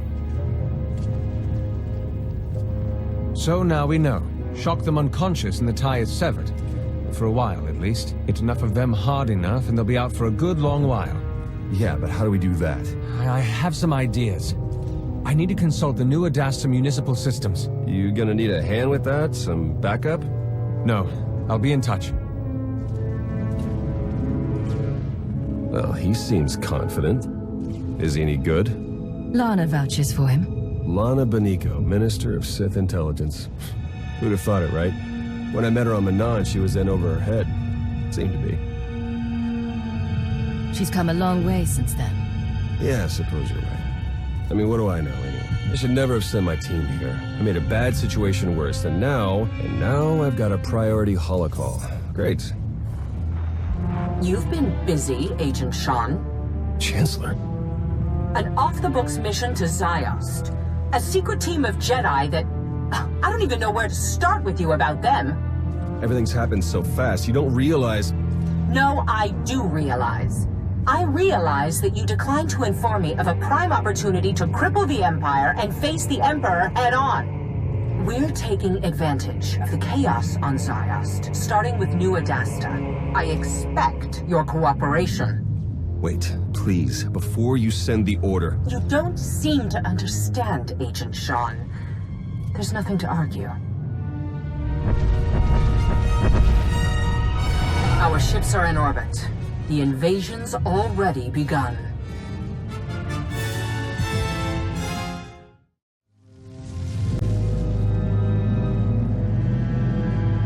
So now we know. Shock them unconscious and the tie is severed. For a while, at least. It's enough of them hard enough and they'll be out for a good long while. Yeah, but how do we do that? I have some ideas. I need to consult the new Adasta municipal systems. You gonna need a hand with that? Some backup? No. I'll be in touch. Well, he seems confident. Is he any good? Lana vouches for him. Lana Beniko, Minister of Sith Intelligence. Who'd have thought it, right? When I met her on Manon, she was in over her head. Seemed to be. She's come a long way since then. Yeah, I suppose you're right. I mean, what do I know, anyway? I should never have sent my team here. I made a bad situation worse, and now I've got a priority holocall. Great. You've been busy, Agent Shan. Chancellor? An off-the-books mission to ZIOST. A secret team of Jedi that... I don't even know where to start with you about them. Everything's happened so fast, you don't realize... No, I do realize. I realize that you declined to inform me of a prime opportunity to cripple the Empire and face the Emperor head-on. We're taking advantage of the chaos on ZIOST, starting with New Adasta. I expect your cooperation. Wait, please, before you send the order... You don't seem to understand, Agent Shan. There's nothing to argue. Our ships are in orbit. The invasion's already begun.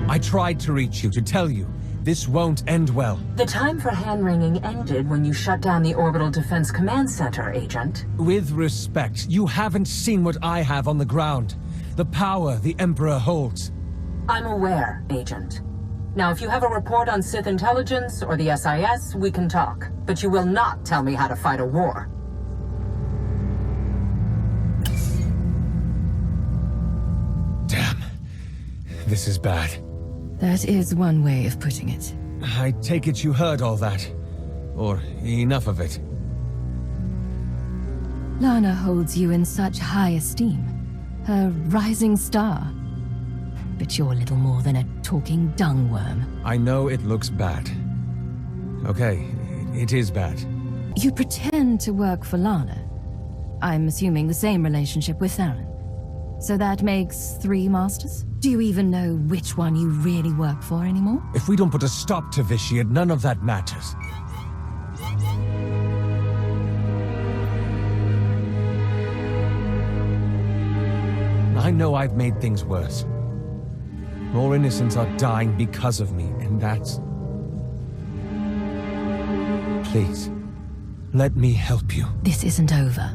I tried to reach you, to tell you. This won't end well. The time for hand-wringing ended when you shut down the Orbital Defense Command Center, Agent. With respect, you haven't seen what I have on the ground. The power the Emperor holds. I'm aware, Agent. Now, if you have a report on Sith intelligence or the SIS, we can talk. But you will not tell me how to fight a war. Damn. This is bad. That is one way of putting it. I take it you heard all that. Or enough of it. Lana holds you in such high esteem. Her rising star. But you're little more than a talking dung worm. I know it looks bad. Okay, it is bad. You pretend to work for Lana. I'm assuming the same relationship with Theron. So that makes 3 masters? Do you even know which one you really work for anymore? If we don't put a stop to Vitiate, none of that matters. I know I've made things worse. More innocents are dying because of me, and that's... Please, let me help you. This isn't over.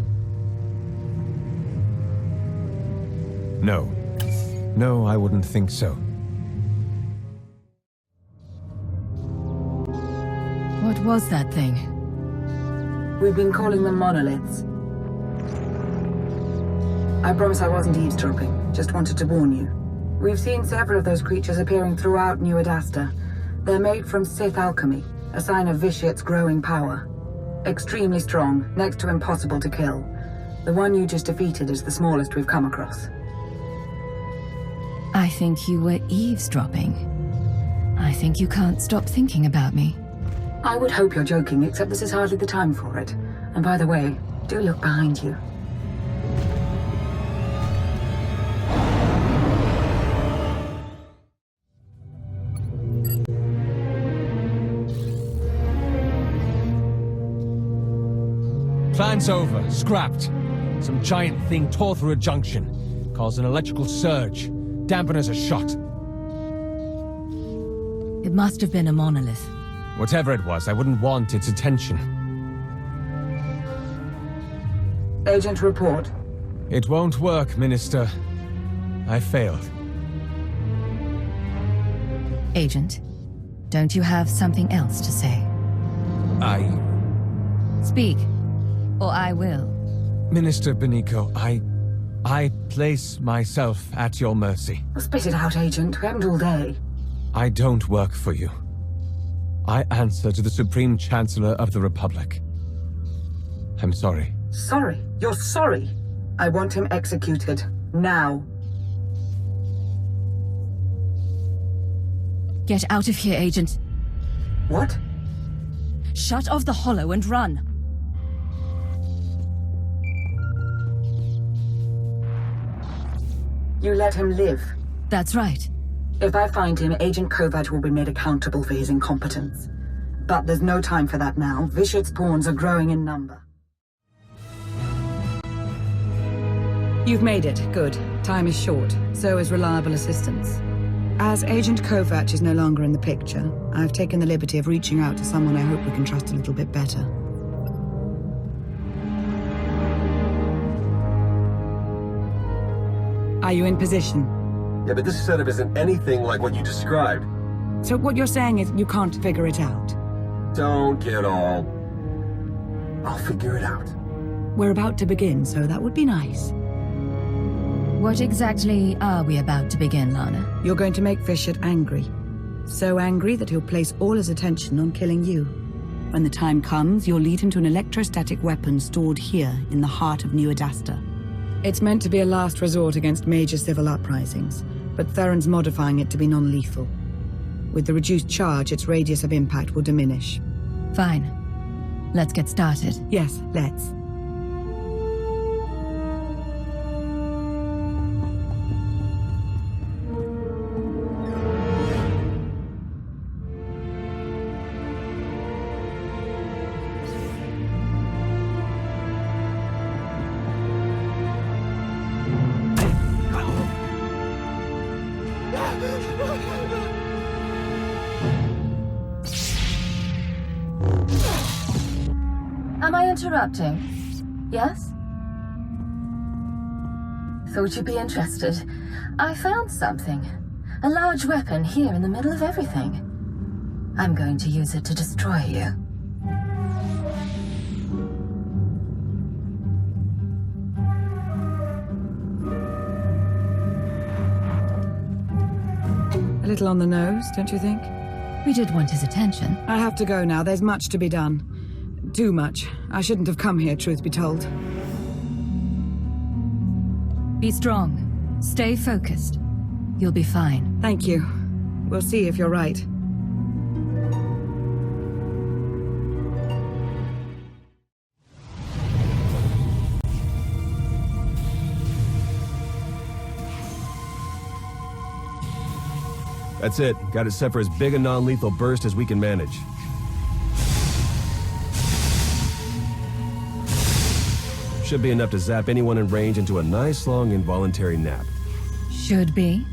No. No, I wouldn't think so. What was that thing? We've been calling them monoliths. I promise I wasn't eavesdropping, just wanted to warn you. We've seen several of those creatures appearing throughout New Adasta. They're made from Sith alchemy, a sign of Vitiate's growing power. Extremely strong, next to impossible to kill. The one you just defeated is the smallest we've come across. I think you were eavesdropping. I think you can't stop thinking about me. I would hope you're joking, except this is hardly the time for it. And by the way, do look behind you. Plan's over. Scrapped. Some giant thing tore through a junction. Caused an electrical surge. Dampeners are shot. It must have been a monolith. Whatever it was, I wouldn't want its attention. Agent, report. It won't work, Minister. I failed. Agent, don't you have something else to say? Speak, or I will. Minister Beniko, I place myself at your mercy. Spit it out, Agent. We haven't all day. I don't work for you. I answer to the Supreme Chancellor of the Republic. I'm sorry. Sorry? You're sorry? I want him executed. Now. Get out of here, Agent. What? Shut off the hollow and run. You let him live. That's right. If I find him, Agent KOTFE will be made accountable for his incompetence. But there's no time for that now. Vitiate's pawns are growing in number. You've made it. Good. Time is short. So is reliable assistance. As Agent KOTFE is no longer in the picture, I've taken the liberty of reaching out to someone I hope we can trust a little bit better. Are you in position? Yeah, but this setup isn't anything like what you described. So what you're saying is you can't figure it out? Don't get all... I'll figure it out. We're about to begin, so that would be nice. What exactly are we about to begin, Lana? You're going to make Vitiate angry. So angry that he'll place all his attention on killing you. When the time comes, you'll lead him to an electrostatic weapon stored here in the heart of New Adasta. It's meant to be a last resort against major civil uprisings, but Theron's modifying it to be non-lethal. With the reduced charge, its radius of impact will diminish. Fine. Let's get started. Yes, let's. Am I interrupting? Yes? Thought you'd be interested. I found something. A large weapon here in the middle of everything. I'm going to use it to destroy you. A little on the nose, don't you think? We did want his attention. I have to go now. There's much to be done. Too much. I shouldn't have come here, truth be told. Be strong. Stay focused. You'll be fine. Thank you. We'll see if you're right. That's it. Got it set for as big a non-lethal burst as we can manage. Should be enough to zap anyone in range into a nice long involuntary nap. Should be.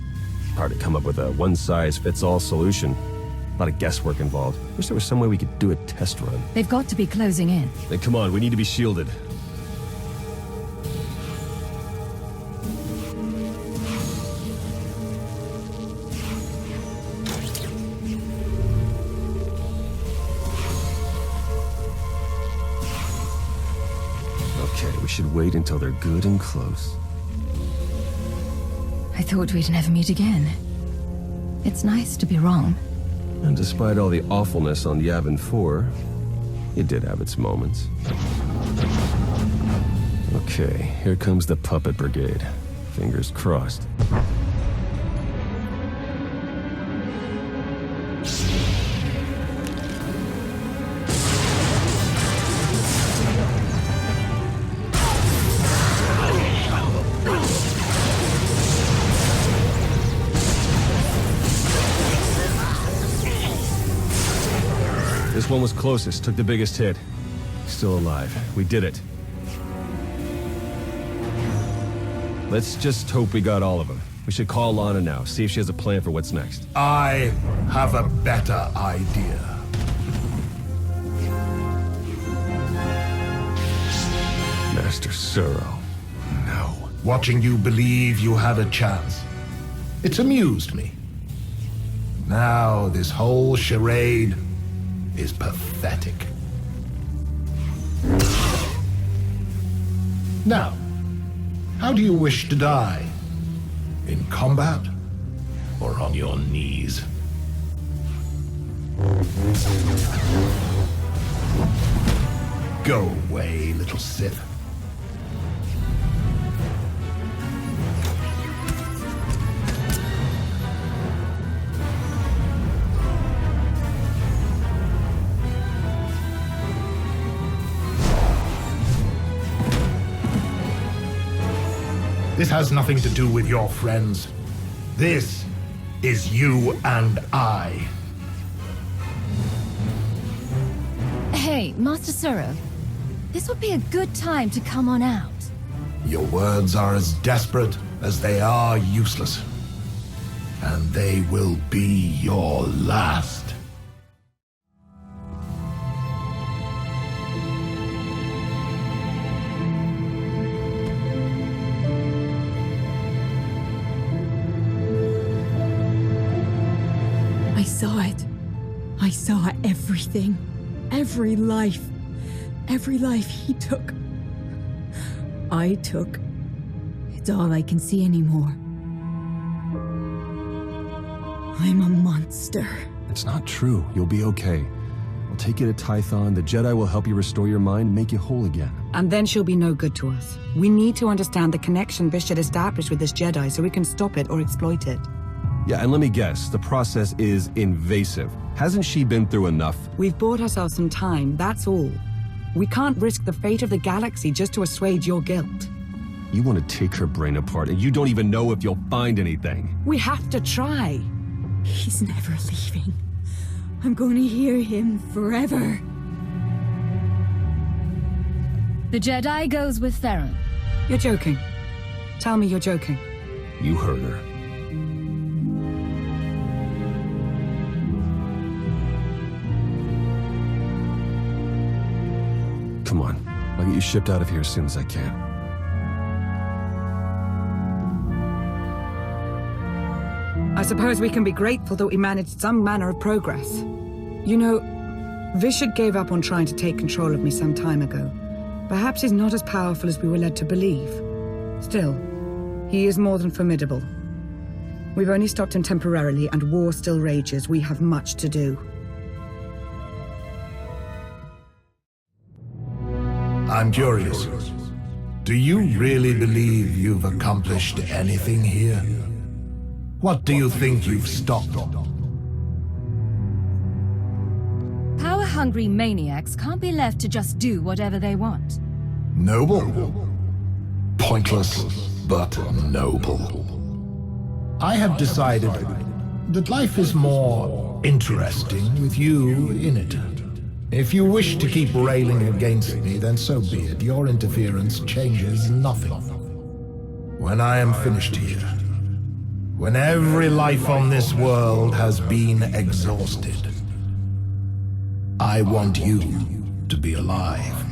Hard to come up with a one-size-fits-all solution. A lot of guesswork involved. Wish there was some way we could do a test run. They've got to be closing in. Then come on, we need to be shielded. Should wait until they're good and close. I thought we'd never meet again. It's nice to be wrong. And despite all the awfulness on Yavin 4, it did have its moments. Okay, here comes the Puppet Brigade. Fingers crossed. This one was closest, took the biggest hit. Still alive. We did it. Let's just hope we got all of them. We should call Lana now, see if she has a plan for what's next. I have a better idea. Master Sorrow. No. Watching you believe you had a chance. It's amused me. Now this whole charade is pathetic. Now, how do you wish to die? In combat or on your knees? Go away, little Sith. This has nothing to do with your friends. This is you and I. Hey, Master Sorrow. This would be a good time to come on out. Your words are as desperate as they are useless. And they will be your last. I saw it. I saw everything. Every life. Every life he took. I took. It's all I can see anymore. I'm a monster. It's not true. You'll be okay. I'll take you to Tython. The Jedi will help you restore your mind and make you whole again. And then she'll be no good to us. We need to understand the connection Bishop established with this Jedi so we can stop it or exploit it. Yeah, and let me guess, the process is invasive. Hasn't she been through enough? We've bought ourselves some time, that's all. We can't risk the fate of the galaxy just to assuage your guilt. You want to take her brain apart, and you don't even know if you'll find anything. We have to try. He's never leaving. I'm going to hear him forever. The Jedi goes with Theron. You're joking. Tell me you're joking. You heard her. Come on. I'll get you shipped out of here as soon as I can. I suppose we can be grateful that we managed some manner of progress. You know, Vishad gave up on trying to take control of me some time ago. Perhaps he's not as powerful as we were led to believe. Still, he is more than formidable. We've only stopped him temporarily, and war still rages. We have much to do. I'm curious. Do you really believe you've accomplished anything here? What do you think you've stopped? Power-hungry maniacs can't be left to just do whatever they want. Noble. Pointless, but noble. I have decided that life is more interesting with you in it. If you wish to keep railing against me, then so be it. Your interference changes nothing. When I am finished here, when every life on this world has been exhausted, I want you to be alive,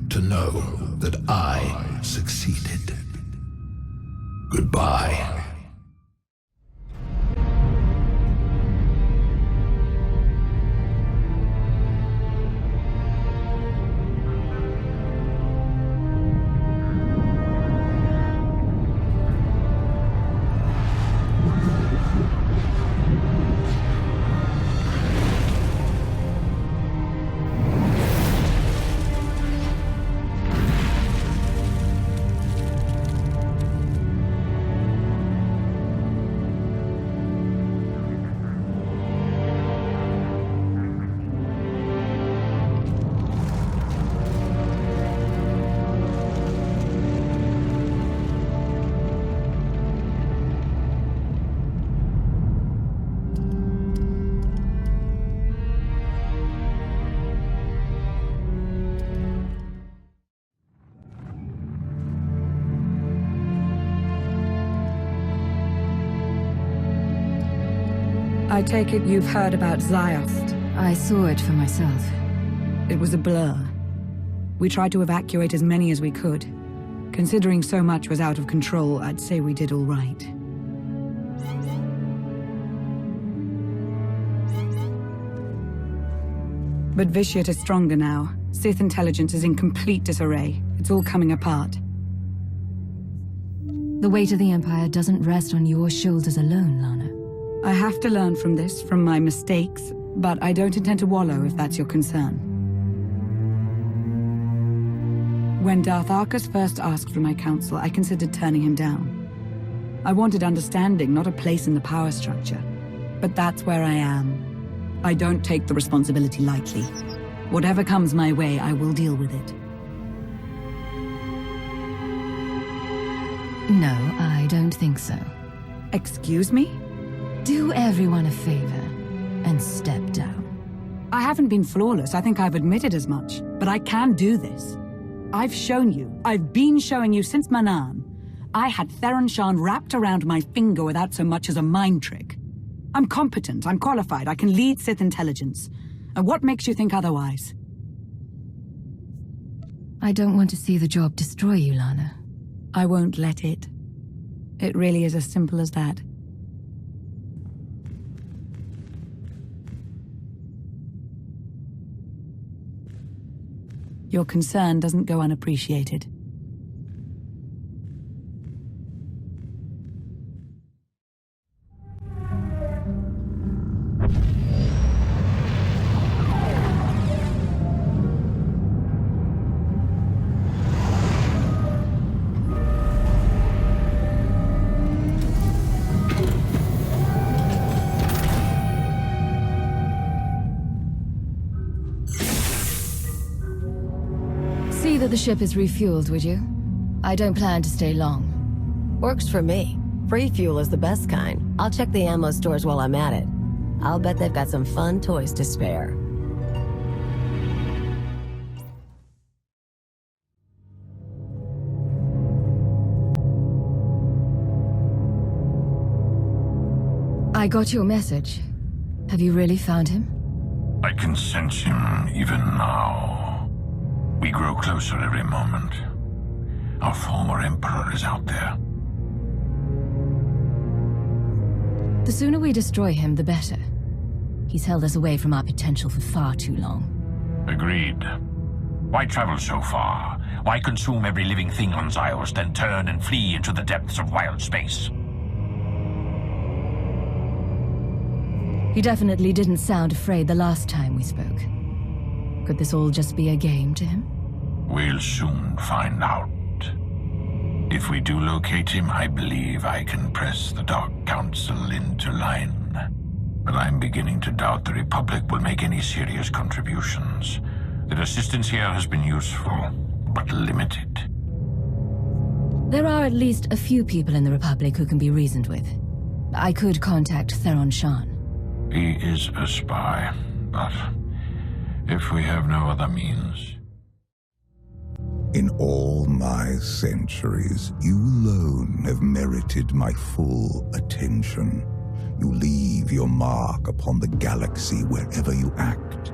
to know that I succeeded. Goodbye. I take it you've heard about ZIOST. I saw it for myself. It was a blur. We tried to evacuate as many as we could. Considering so much was out of control, I'd say we did all right. But Vishad is stronger now. Sith intelligence is in complete disarray. It's all coming apart. The weight of the Empire doesn't rest on your shoulders alone, Lana. I have to learn from this, from my mistakes, but I don't intend to wallow if that's your concern. When Darth Arcus first asked for my counsel, I considered turning him down. I wanted understanding, not a place in the power structure. But that's where I am. I don't take the responsibility lightly. Whatever comes my way, I will deal with it. No, I don't think so. Excuse me? Do everyone a favor and step down. I haven't been flawless. I think I've admitted as much. But I can do this. I've shown you. I've been showing you since Manan. I had THERON SHAN wrapped around my finger without so much as a mind trick. I'm competent. I'm qualified. I can lead Sith intelligence. And what makes you think otherwise? I don't want to see the job destroy you, Lana. I won't let it. It really is as simple as that. Your concern doesn't go unappreciated. See that the ship is refueled, would you? I don't plan to stay long. Works for me. Free fuel is the best kind. I'll check the ammo stores while I'm at it. I'll bet they've got some fun toys to spare. I got your message. Have you really found him? I can sense him even now. We grow closer every moment. Our former Emperor is out there. The sooner we destroy him, the better. He's held us away from our potential for far too long. Agreed. Why travel so far? Why consume every living thing on ZIOST, then turn and flee into the depths of wild space? He definitely didn't sound afraid the last time we spoke. Could this all just be a game to him? We'll soon find out. If we do locate him, I believe I can press the Dark Council into line. But I'm beginning to doubt the Republic will make any serious contributions. Their assistance here has been useful, but limited. There are at least a few people in the Republic who can be reasoned with. I could contact THERON SHAN. He is a spy, but if we have no other means... In all my centuries, you alone have merited my full attention. You leave your mark upon the galaxy wherever you act,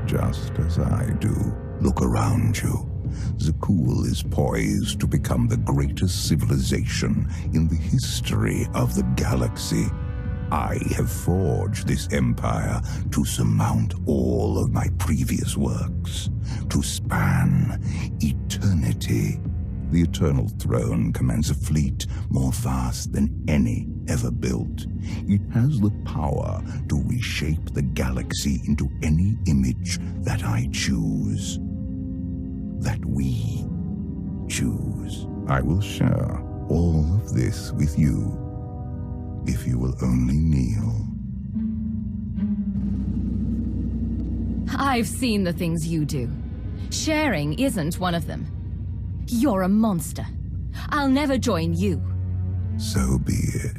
just as I do. Look around you. Zakul is poised to become the greatest civilization in the history of the galaxy. I have forged this empire to surmount all of my previous works, to span eternity. The Eternal Throne commands a fleet more vast than any ever built. It has the power to reshape the galaxy into any image that I choose. That we choose. I will share all of this with you, if you will only kneel. I've seen the things you do. Sharing isn't one of them. You're a monster. I'll never join you. So be it.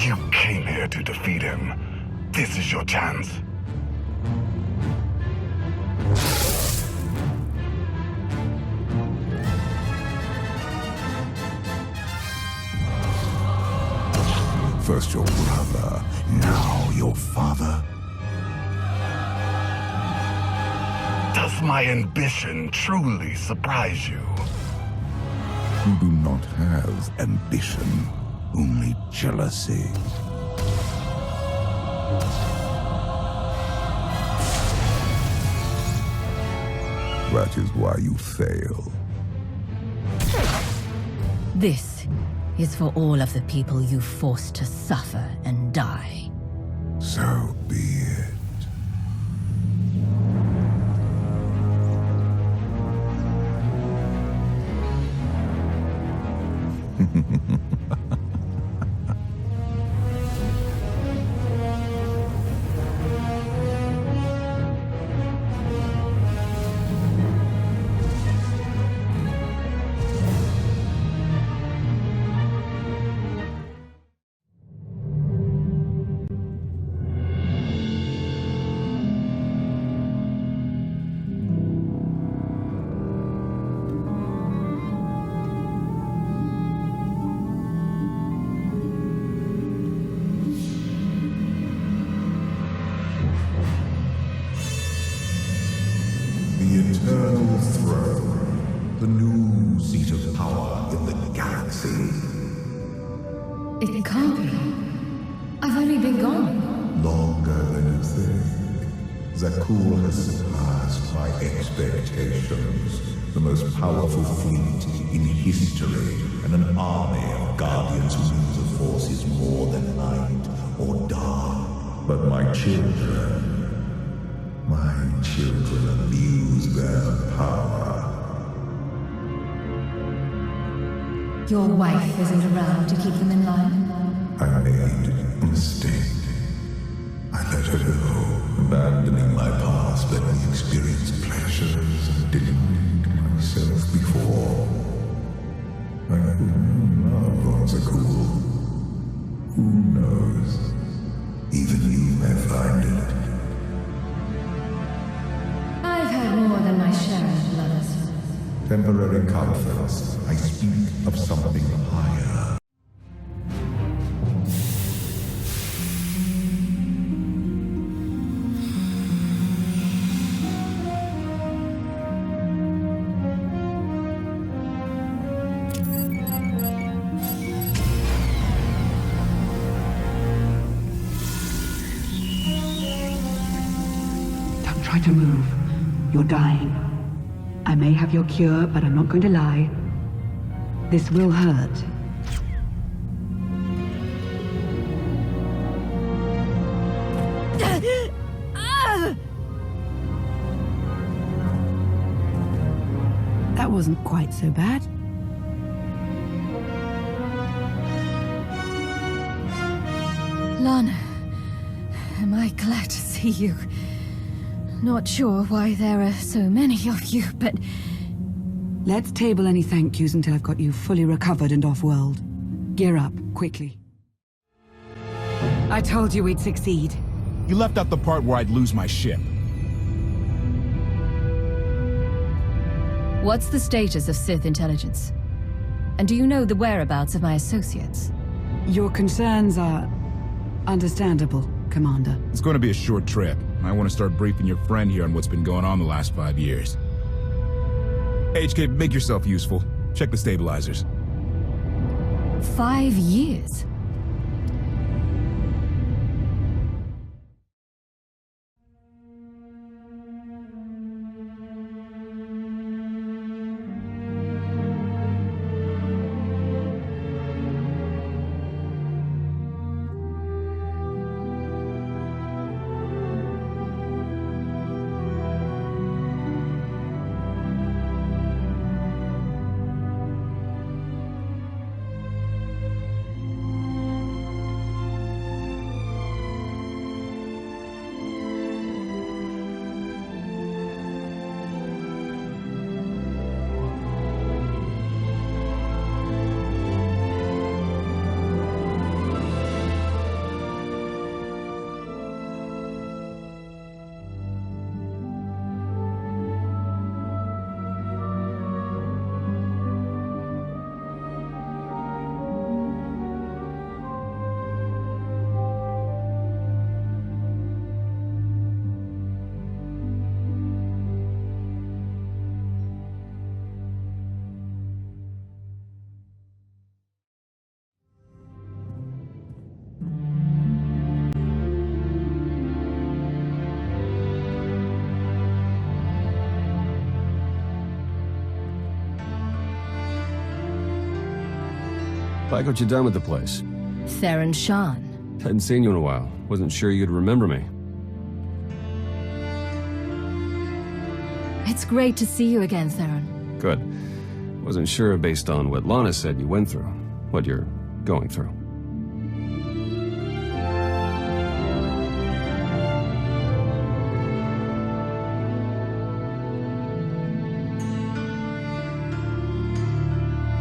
You came here to defeat him. This is your chance. First your brother, now your father. Does my ambition truly surprise you? You do not have ambition, only jealousy. That is why you fail. This is for all of the people you forced to suffer and die. So be it. Eternal Throne, the new seat of power in the galaxy. It can't be. I've only been gone. Longer than you think. Zakul has surpassed my expectations. The most powerful fleet in history, and an army of guardians who use the forces more than light or dark. But my children abuse their power. Your wife isn't around to keep them in line? I made a mistake. I let her go, abandoning my past, let me experience pleasures I didn't need myself before. I couldn't love on Zakul. Who knows? Even you may find it. I've had more than my share of lovers. Temporary comforts. I speak of something higher. Try to move. You're dying. I may have your cure, but I'm not going to lie. This will hurt. That wasn't quite so bad. Lana, am I glad to see you. Not sure why there are so many of you, but... Let's table any thank yous until I've got you fully recovered and off-world. Gear up, quickly. I told you we'd succeed. You left out the part where I'd lose my ship. What's the status of Sith intelligence? And do you know the whereabouts of my associates? Your concerns are understandable, Commander. It's going to be a short trip. I want to start briefing your friend here on what's been going on the last 5 years. HK, make yourself useful. Check the stabilizers. 5 years? Like what you done with the place? THERON SHAN. Hadn't seen you in a while. Wasn't sure you'd remember me. It's great to see you again, THERON. Good. Wasn't sure based on what Lana said you went through. What you're going through.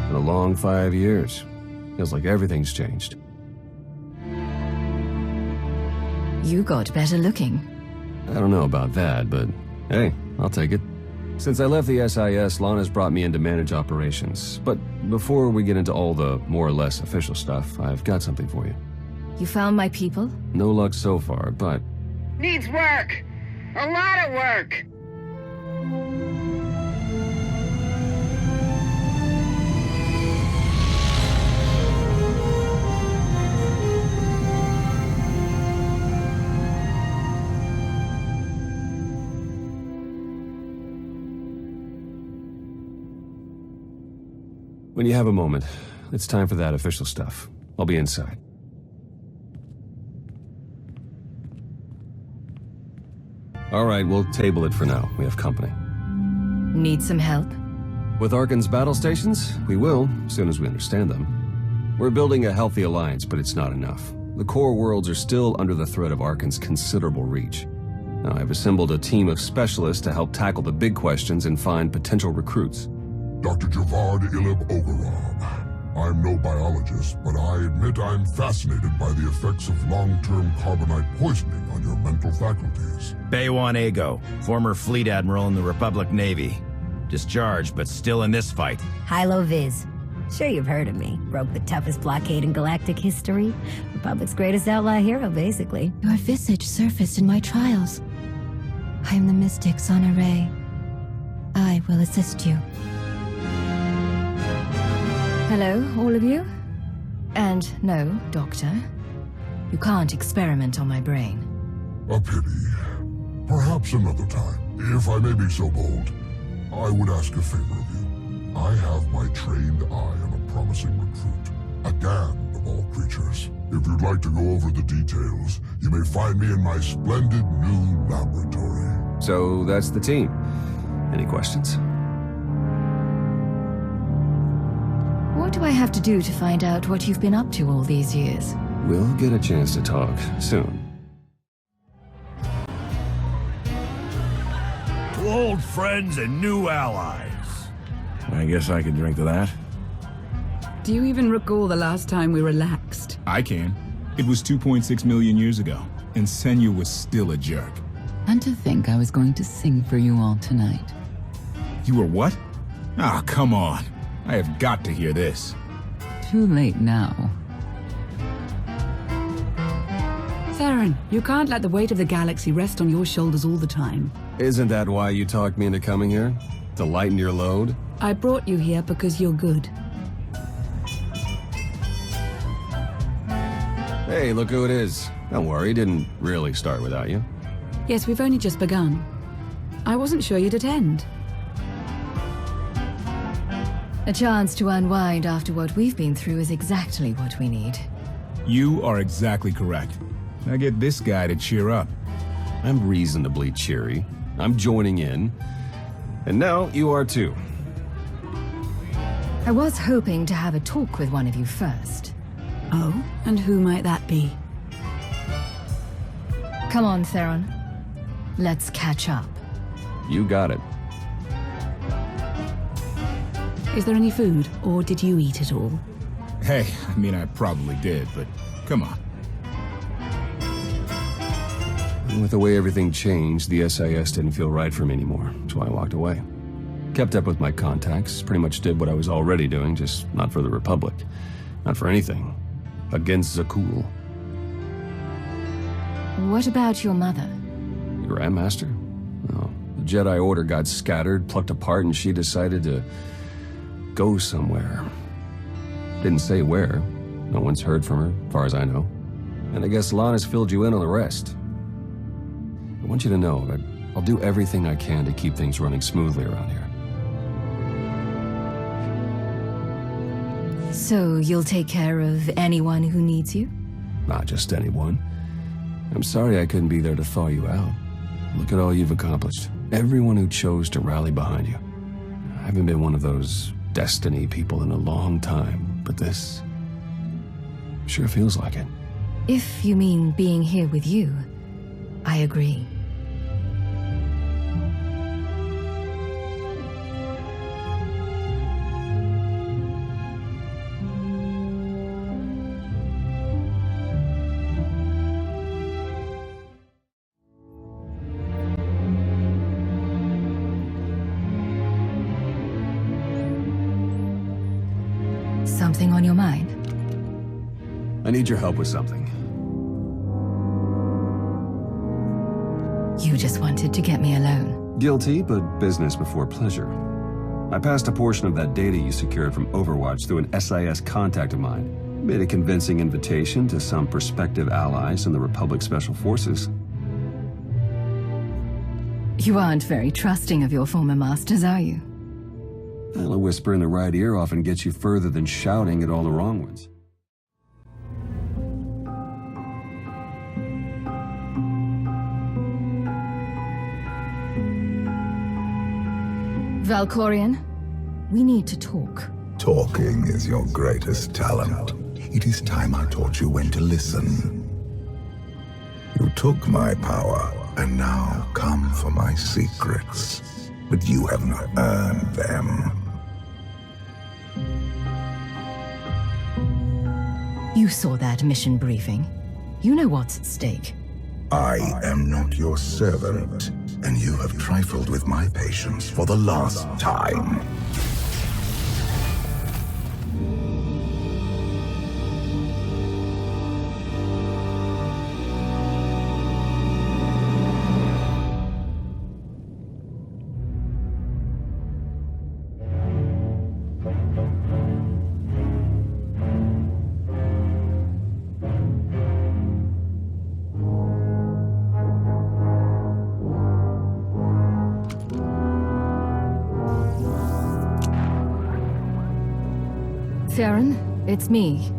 Been a long 5 years. Feels like everything's changed. You got better looking. I don't know about that, but hey, I'll take it. Since I left the SIS, Lana's brought me in to manage operations. But before we get into all the more or less official stuff, I've got something for you. You found my people? No luck so far, but... Needs work! A lot of work! When you have a moment, it's time for that official stuff. I'll be inside. All right, we'll table it for now. We have company. Need some help? With Arkan's battle stations? We will, as soon as we understand them. We're building a healthy alliance, but it's not enough. The core worlds are still under the threat of Arkan's considerable reach. Now, I've assembled a team of specialists to help tackle the big questions and find potential recruits. Dr. Javad Ilib Ogaram. I'm no biologist, but I admit I'm fascinated by the effects of long-term carbonite poisoning on your mental faculties. Baywan Ego, former fleet admiral in the Republic Navy. Discharged, but still in this fight. Hilo Viz. Sure you've heard of me. Broke the toughest blockade in galactic history. Republic's greatest outlaw hero, basically. Your visage surfaced in my trials. I am the mystic Sana Ray. I will assist you. Hello, all of you? And no, Doctor. You can't experiment on my brain. A pity. Perhaps another time. If I may be so bold, I would ask a favor of you. I have my trained eye on a promising recruit. A Gand of all creatures. If you'd like to go over the details, you may find me in my splendid new laboratory. So that's the team. Any questions? What do I have to do to find out what you've been up to all these years? We'll get a chance to talk soon. To old friends and new allies. I guess I can drink to that. Do you even recall the last time we relaxed? I can. It was 2.6 million years ago, and Senya was still a jerk. And to think I was going to sing for you all tonight. You were what? Ah, come on. I have got to hear this. Too late now. Theron, you can't let the weight of the galaxy rest on your shoulders all the time. Isn't that why you talked me into coming here? To lighten your load? I brought you here because you're good. Hey, look who it is. Don't worry, didn't really start without you. Yes, we've only just begun. I wasn't sure you'd attend. A chance to unwind after what we've been through is exactly what we need. You are exactly correct. Now get this guy to cheer up. I'm reasonably cheery. I'm joining in. And now you are too. I was hoping to have a talk with one of you first. Oh? And who might that be? Come on, Theron. Let's catch up. You got it. Is there any food, or did you eat it all? Hey, I mean, I probably did, but come on. With the way everything changed, the SIS didn't feel right for me anymore, so I walked away. Kept up with my contacts, pretty much did what I was already doing, just not for the Republic. Not for anything. Against Zakul. What about your mother? The Grandmaster? Oh, the Jedi Order got scattered, plucked apart, and she decided to go somewhere. Didn't say where. No one's heard from her, as far as I know. And I guess Lana's filled you in on the rest. I want you to know that I'll do everything I can to keep things running smoothly around here. So you'll take care of anyone who needs you? Not just anyone. I'm sorry I couldn't be there to thaw you out. Look at all you've accomplished. Everyone who chose to rally behind you. I haven't been one of those destiny people in a long time, but this sure feels like it. If you mean being here with you, I agree. Something on your mind? I need your help with something. You just wanted to get me alone. Guilty, but business before pleasure. I passed a portion of that data you secured from Overwatch through an SIS contact of mine. Made a convincing invitation to some prospective allies in the Republic Special Forces. You aren't very trusting of your former masters, are you? Well, a whisper in the right ear often gets you further than shouting at all the wrong ones. Valkorian, we need to talk. Talking is your greatest talent. It is time I taught you when to listen. You took my power, and now come for my secrets. But you have not earned them. You saw that mission briefing. You know what's at stake. I am not your servant, and you have trifled with my patience for the last time. THERON, it's me.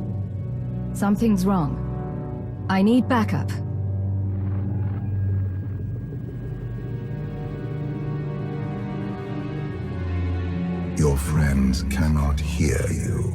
Something's wrong. I need backup. Your friends cannot hear you.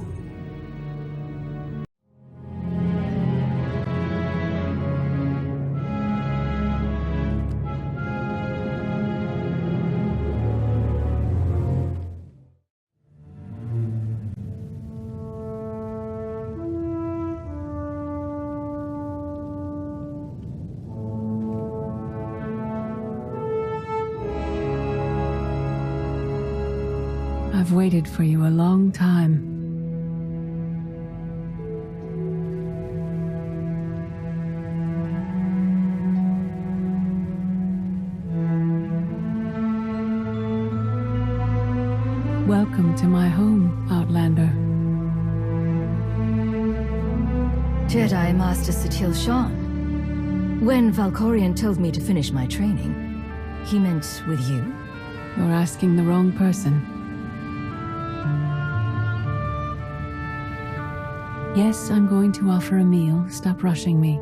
I've waited for you a long time. Welcome to my home, Outlander. Jedi Master ZIOST Shan. When Valkorion told me to finish my training, he meant with you? You're asking the wrong person. Yes, I'm going to offer a meal. Stop rushing me.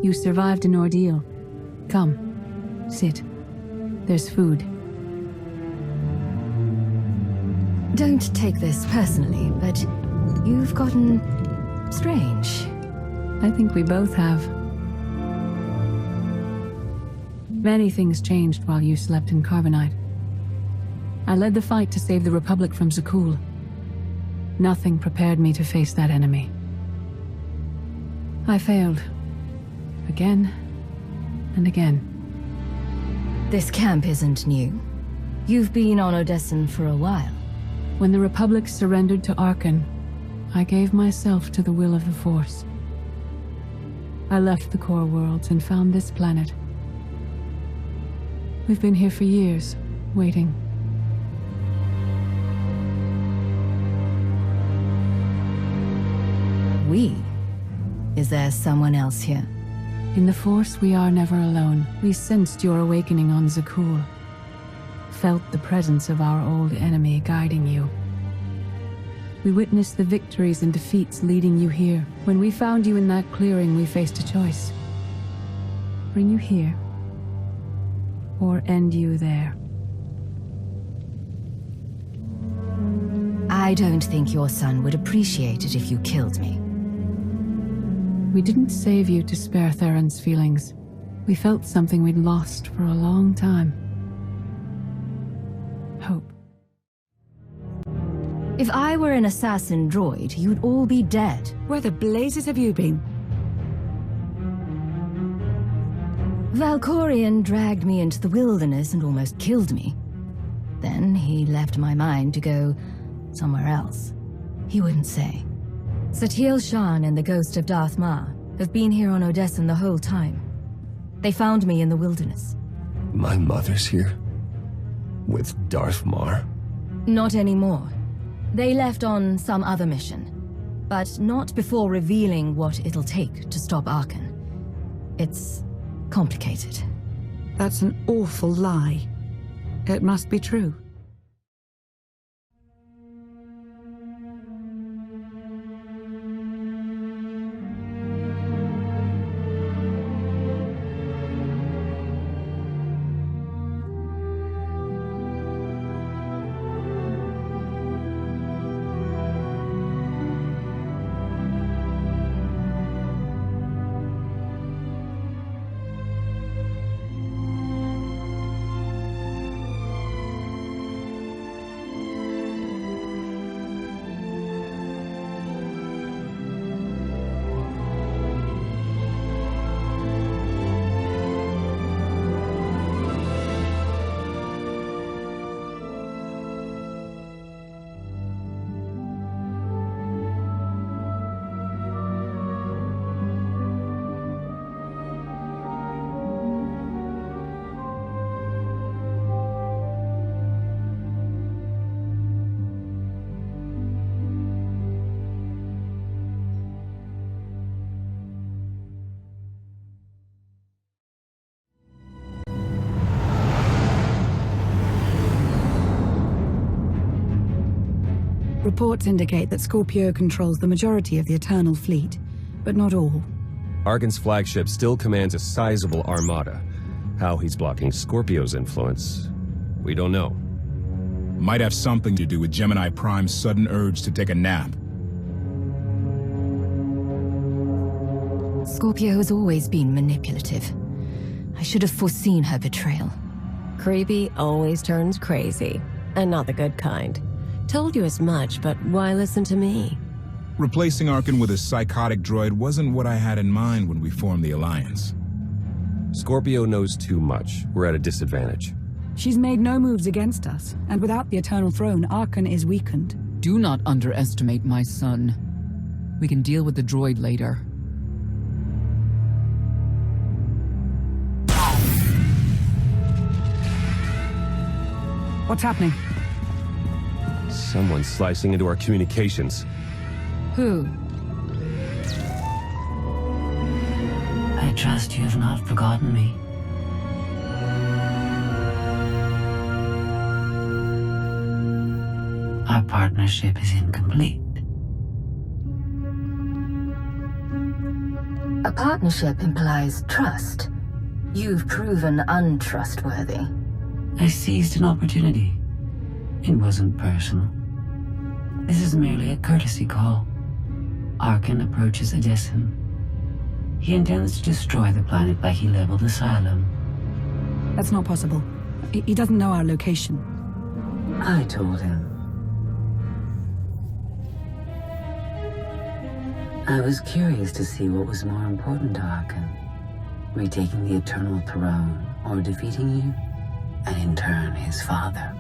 You survived an ordeal. Come, sit. There's food. Don't take this personally, but you've gotten strange. I think we both have. Many things changed while you slept in Carbonite. I led the fight to save the Republic from Zakul. Nothing prepared me to face that enemy. I failed. Again and again. This camp isn't new. You've been on Odessen for a while. When the Republic surrendered to Arkan, I gave myself to the will of the Force. I left the core worlds and found this planet. We've been here for years, waiting. We? Is there someone else here? In the Force, we are never alone. We sensed your awakening on Zakul. Felt the presence of our old enemy guiding you. We witnessed the victories and defeats leading you here. When we found you in that clearing, we faced a choice. Bring you here, or end you there. I don't think your son would appreciate it if you killed me. We didn't save you to spare Theron's feelings. We felt something we'd lost for a long time. Hope. If I were an assassin droid, you'd all be dead. Where the blazes have you been? Valkorion dragged me into the wilderness and almost killed me. Then he left my mind to go somewhere else. He wouldn't say. ZIOST Shan and the ghost of Darth Ma have been here on Odessen the whole time. They found me in the wilderness. My mother's here? With Darth Mar? Not anymore. They left on some other mission. But not before revealing what it'll take to stop Arkan. It's complicated. That's an awful lie. It must be true. Reports indicate that Scorpio controls the majority of the Eternal Fleet, but not all. Arkan's flagship still commands a sizable armada. How he's blocking Scorpio's influence, we don't know. Might have something to do with Gemini Prime's sudden urge to take a nap. Scorpio has always been manipulative. I should have foreseen her betrayal. Creepy always turns crazy, and not the good kind. Told you as much, but why listen to me? Replacing Arkan with a psychotic droid wasn't what I had in mind when we formed the Alliance. Scorpio knows too much. We're at a disadvantage. She's made no moves against us, and without the Eternal Throne, Arkan is weakened. Do not underestimate my son. We can deal with the droid later. What's happening? Someone's slicing into our communications. Who? I trust you have not forgotten me. Our partnership is incomplete. A partnership implies trust. You've proven untrustworthy. I seized an opportunity. It wasn't personal. This is merely a courtesy call. Arkan approaches Edessin. He intends to destroy the planet like he leveled Asylum. That's not possible. He doesn't know our location. I told him. I was curious to see what was more important to Arkan. Retaking the Eternal Throne or defeating you, and in turn his father.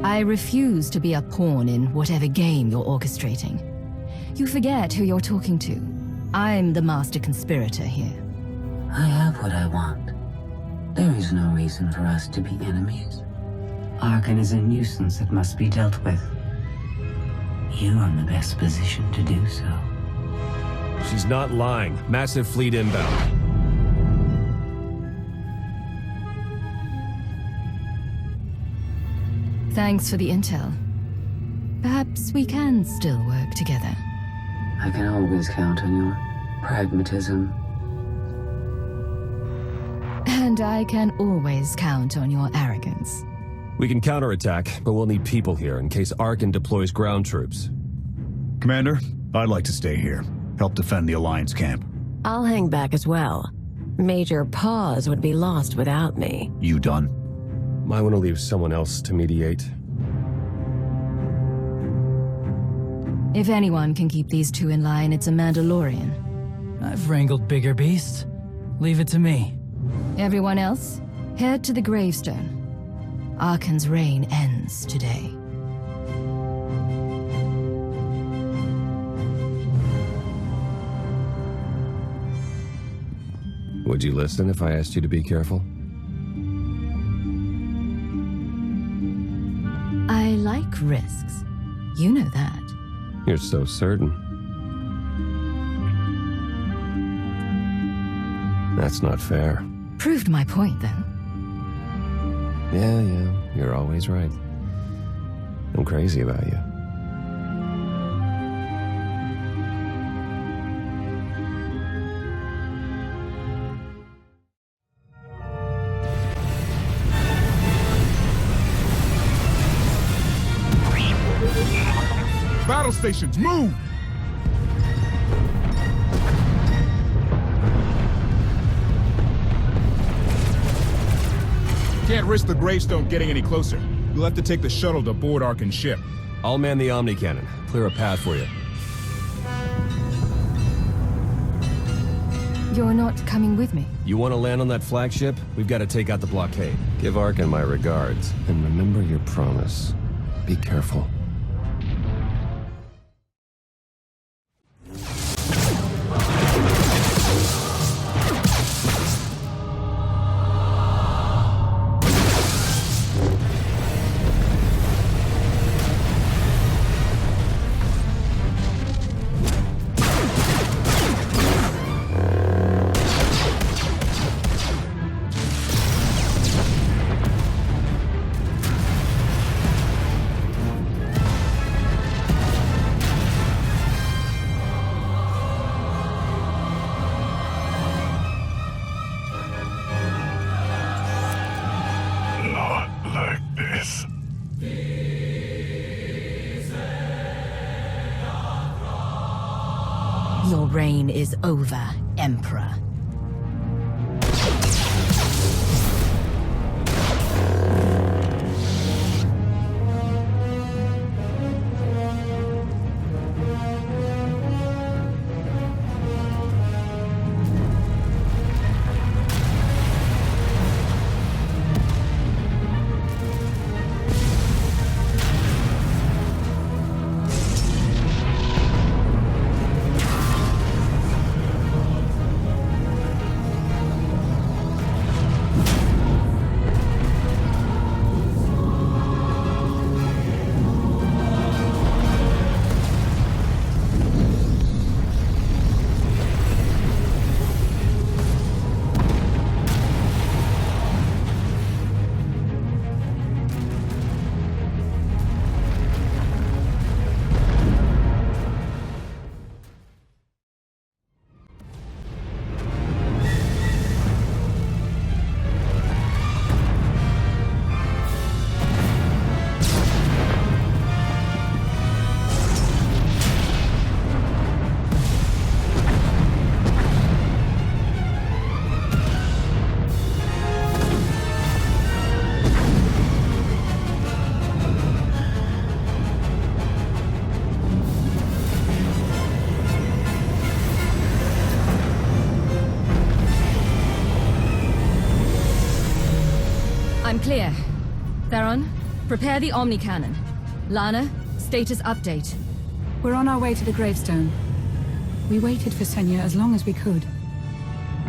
I refuse to be a pawn in whatever game you're orchestrating. You forget who you're talking to. I'm the master conspirator here. I have what I want. There is no reason for us to be enemies. Arkan is a nuisance that must be dealt with. You are in the best position to do so. She's not lying. Massive fleet inbound. Thanks for the intel. Perhaps we can still work together. I can always count on your pragmatism. And I can always count on your arrogance. We can counterattack, but we'll need people here in case Arkan deploys ground troops. Commander, I'd like to stay here. Help defend the Alliance camp. I'll hang back as well. Major Pause would be lost without me. You done? Might want to leave someone else to mediate. If anyone can keep these two in line, it's a Mandalorian. I've wrangled bigger beasts. Leave it to me. Everyone else, head to the gravestone. Arkan's reign ends today. Would you listen if I asked you to be careful? I like risks. You know that. You're so certain. That's not fair. Proved my point, though. Yeah, you're always right. I'm crazy about you. Battle stations, move! Can't risk the gravestone getting any closer. You'll have to take the shuttle to board Arkan's ship. I'll man the Omni Cannon. Clear a path for you. You're not coming with me? You want to land on that flagship? We've got to take out the blockade. Give Arkan my regards. And remember your promise. Be careful. reign is over, Emperor. I'm clear. Theron, prepare the Omni Cannon. Lana, status update. We're on our way to the gravestone. We waited for Senya as long as we could.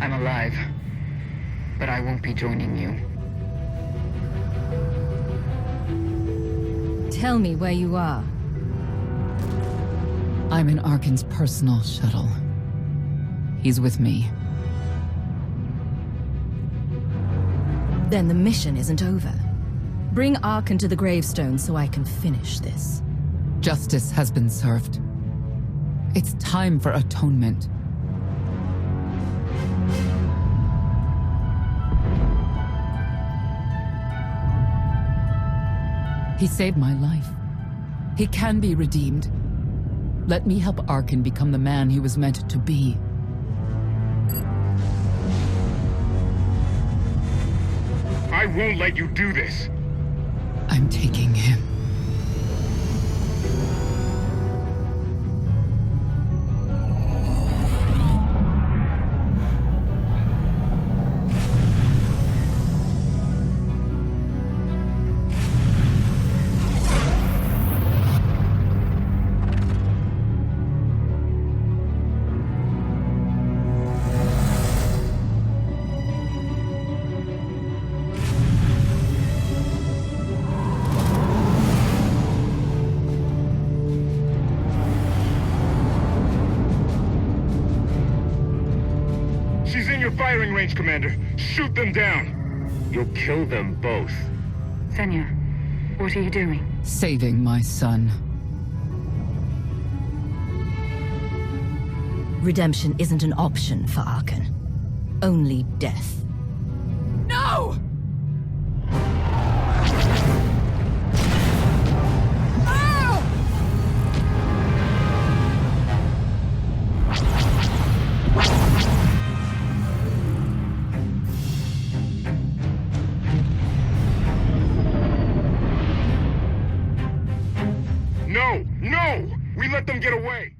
I'm alive, but I won't be joining you. Tell me where you are. I'm in Arkin's personal shuttle. He's with me. Then the mission isn't over. Bring Arkin to the gravestone so I can finish this. Justice has been served. It's time for atonement. He saved my life. He can be redeemed. Let me help Arkin become the man he was meant to be. I won't let you do this. I'm taking him. Firing range, Commander. Shoot them down. You'll kill them both. Senya, what are you doing? Saving my son. Redemption isn't an option for Arkin. Only death. No! No! We let them get away!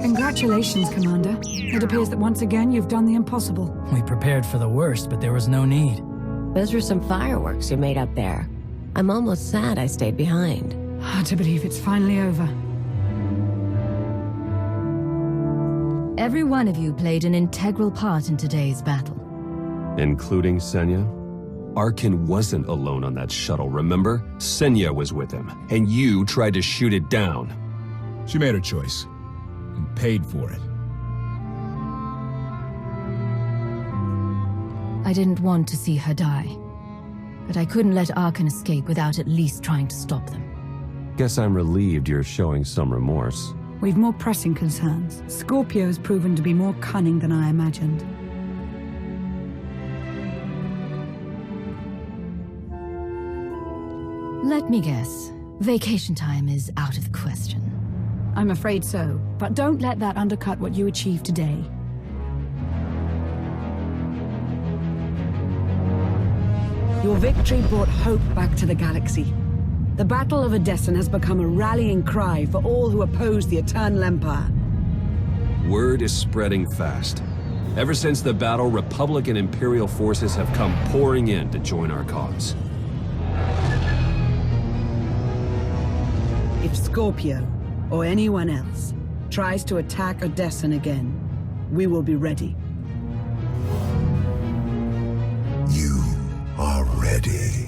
Congratulations, Commander. It appears that once again you've done the impossible. We prepared for the worst, but there was no need. Those were some fireworks you made up there. I'm almost sad I stayed behind. Hard to believe it's finally over. Every one of you played an integral part in today's battle. Including Senya? Arkin wasn't alone on that shuttle, remember? Senya was with him, and you tried to shoot it down. She made her choice, and paid for it. I didn't want to see her die, but I couldn't let Arkin escape without at least trying to stop them. Guess I'm relieved you're showing some remorse. We've more pressing concerns. Scorpio has proven to be more cunning than I imagined. Let me guess. Vacation time is out of the question. I'm afraid so, but don't let that undercut what you achieved today. Your victory brought hope back to the galaxy. The Battle of Odessen has become a rallying cry for all who oppose the Eternal Empire. Word is spreading fast. Ever since the battle, Republic and Imperial forces have come pouring in to join our cause. If Scorpio, or anyone else, tries to attack Odessen again, we will be ready. You are ready.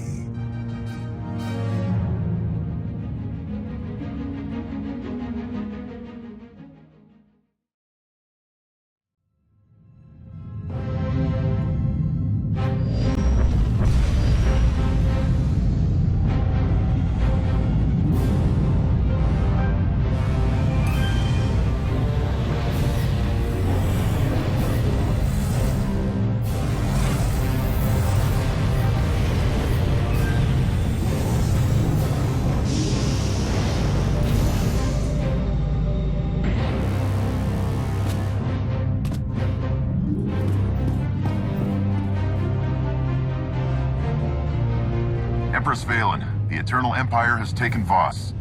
Empress Valen, the Eternal Empire has taken Voss.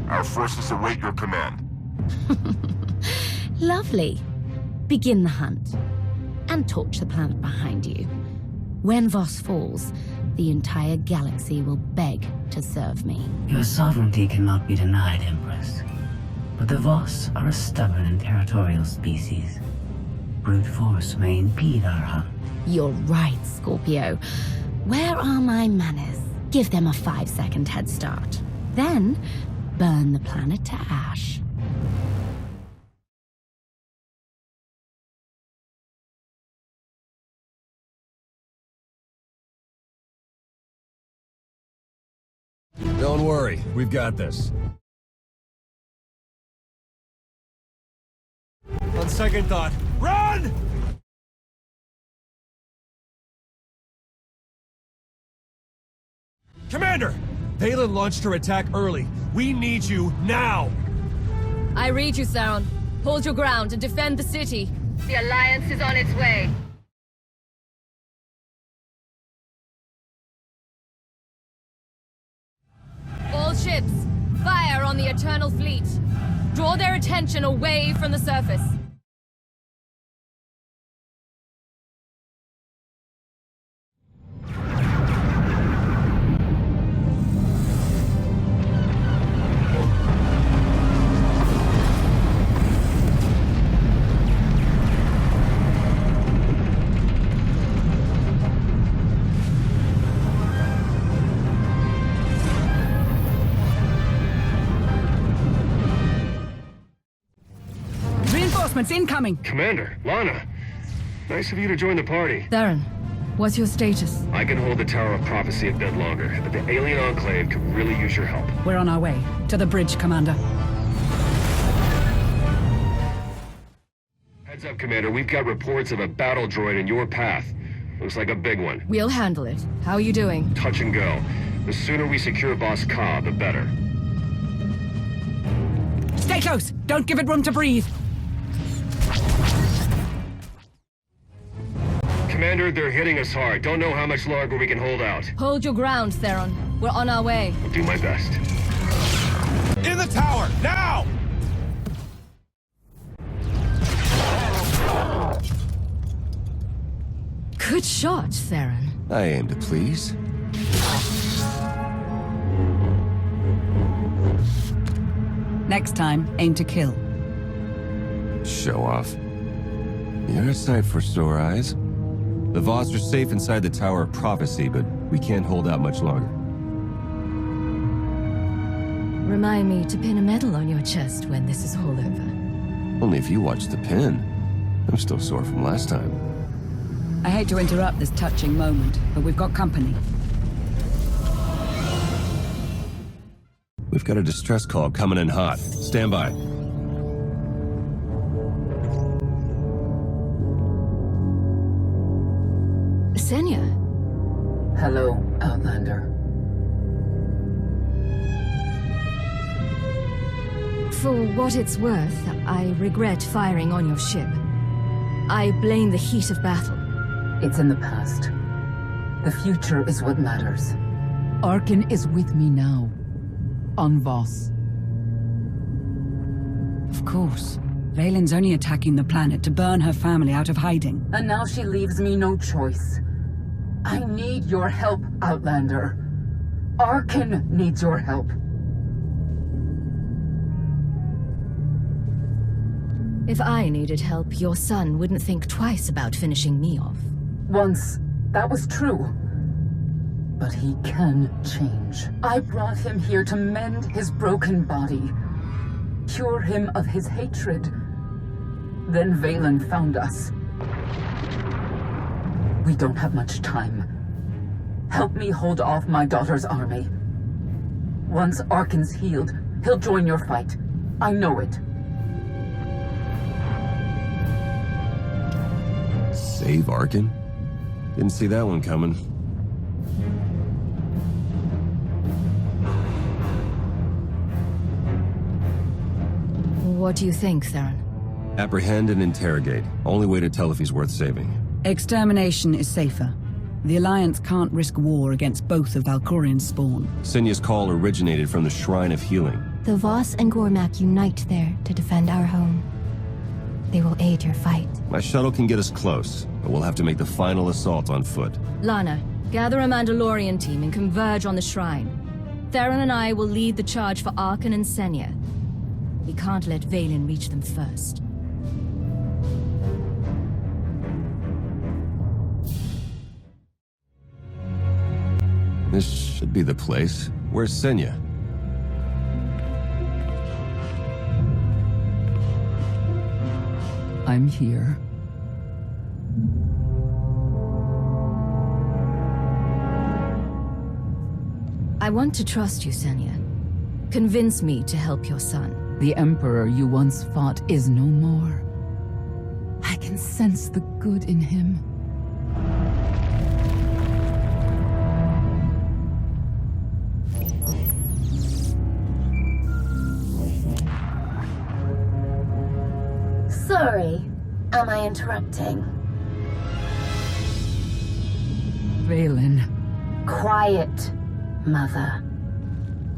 Our forces await your command. Lovely. Begin the hunt. And torch the planet behind you. When Voss falls, the entire galaxy will beg to serve me. Your sovereignty cannot be denied, Empress. But the Voss are a stubborn and territorial species. Brute force may impede our hunt. You're right, Scorpio. Where are my manners? Give them a 5-second head start. Then, burn the planet to ash. Don't worry, we've got this. On second thought, run! Commander! Valen launched her attack early. We need you now! I read you, Theron. Hold your ground and defend the city. The Alliance is on its way. All ships, fire on the Eternal Fleet. Draw their attention away from the surface. Incoming! Commander, Lana. Nice of you to join the party. Theron, what's your status? I can hold the Tower of Prophecy a bit longer, but the alien enclave could really use your help. We're on our way. To the bridge, Commander. Heads up, Commander. We've got reports of a battle droid in your path. Looks like a big one. We'll handle it. How are you doing? Touch and go. The sooner we secure Boss Ka, the better. Stay close! Don't give it room to breathe! Commander, they're hitting us hard. Don't know how much longer we can hold out. Hold your ground, Theron. We're on our way. I'll do my best. In the tower, now! Good shot, Theron. I aim to please. Next time, aim to kill. Show off. You're a sight for sore eyes. The Voss are safe inside the Tower of Prophecy, but we can't hold out much longer. Remind me to pin a medal on your chest when this is all over. Only if you watch the pin. I'm still sore from last time. I hate to interrupt this touching moment, but we've got company. We've got a distress call coming in hot. Stand by. Senya? Hello, Outlander. For what it's worth, I regret firing on your ship. I blame the heat of battle. It's in the past. The future is what matters. Arkin is with me now. On Voss. Of course. Vaylin's only attacking the planet to burn her family out of hiding. And now she leaves me no choice. I need your help, Outlander. Arkin needs your help. If I needed help, your son wouldn't think twice about finishing me off. Once, that was true. But he can change. I brought him here to mend his broken body. Cure him of his hatred. Then Vaylin found us. We don't have much time. Help me hold off my daughter's army. Once Arkin's healed, he'll join your fight. I know it. Save Arkin? Didn't see that one coming. What do you think, Theron? Apprehend and interrogate. Only way to tell if he's worth saving. Extermination is safer. The Alliance can't risk war against both of Valkorian's spawn. Senya's call originated from the Shrine of Healing. The Voss and Gormak unite there to defend our home. They will aid your fight. My shuttle can get us close, but we'll have to make the final assault on foot. Lana, gather a Mandalorian team and converge on the shrine. Theron and I will lead the charge for Arkin and Senya. We can't let Vaylin reach them first. This should be the place. Where's Senya? I'm here. I want to trust you, Senya. Convince me to help your son. The Emperor you once fought is no more. I can sense the good in him. Sorry, am I interrupting? Vaylin. Quiet, Mother.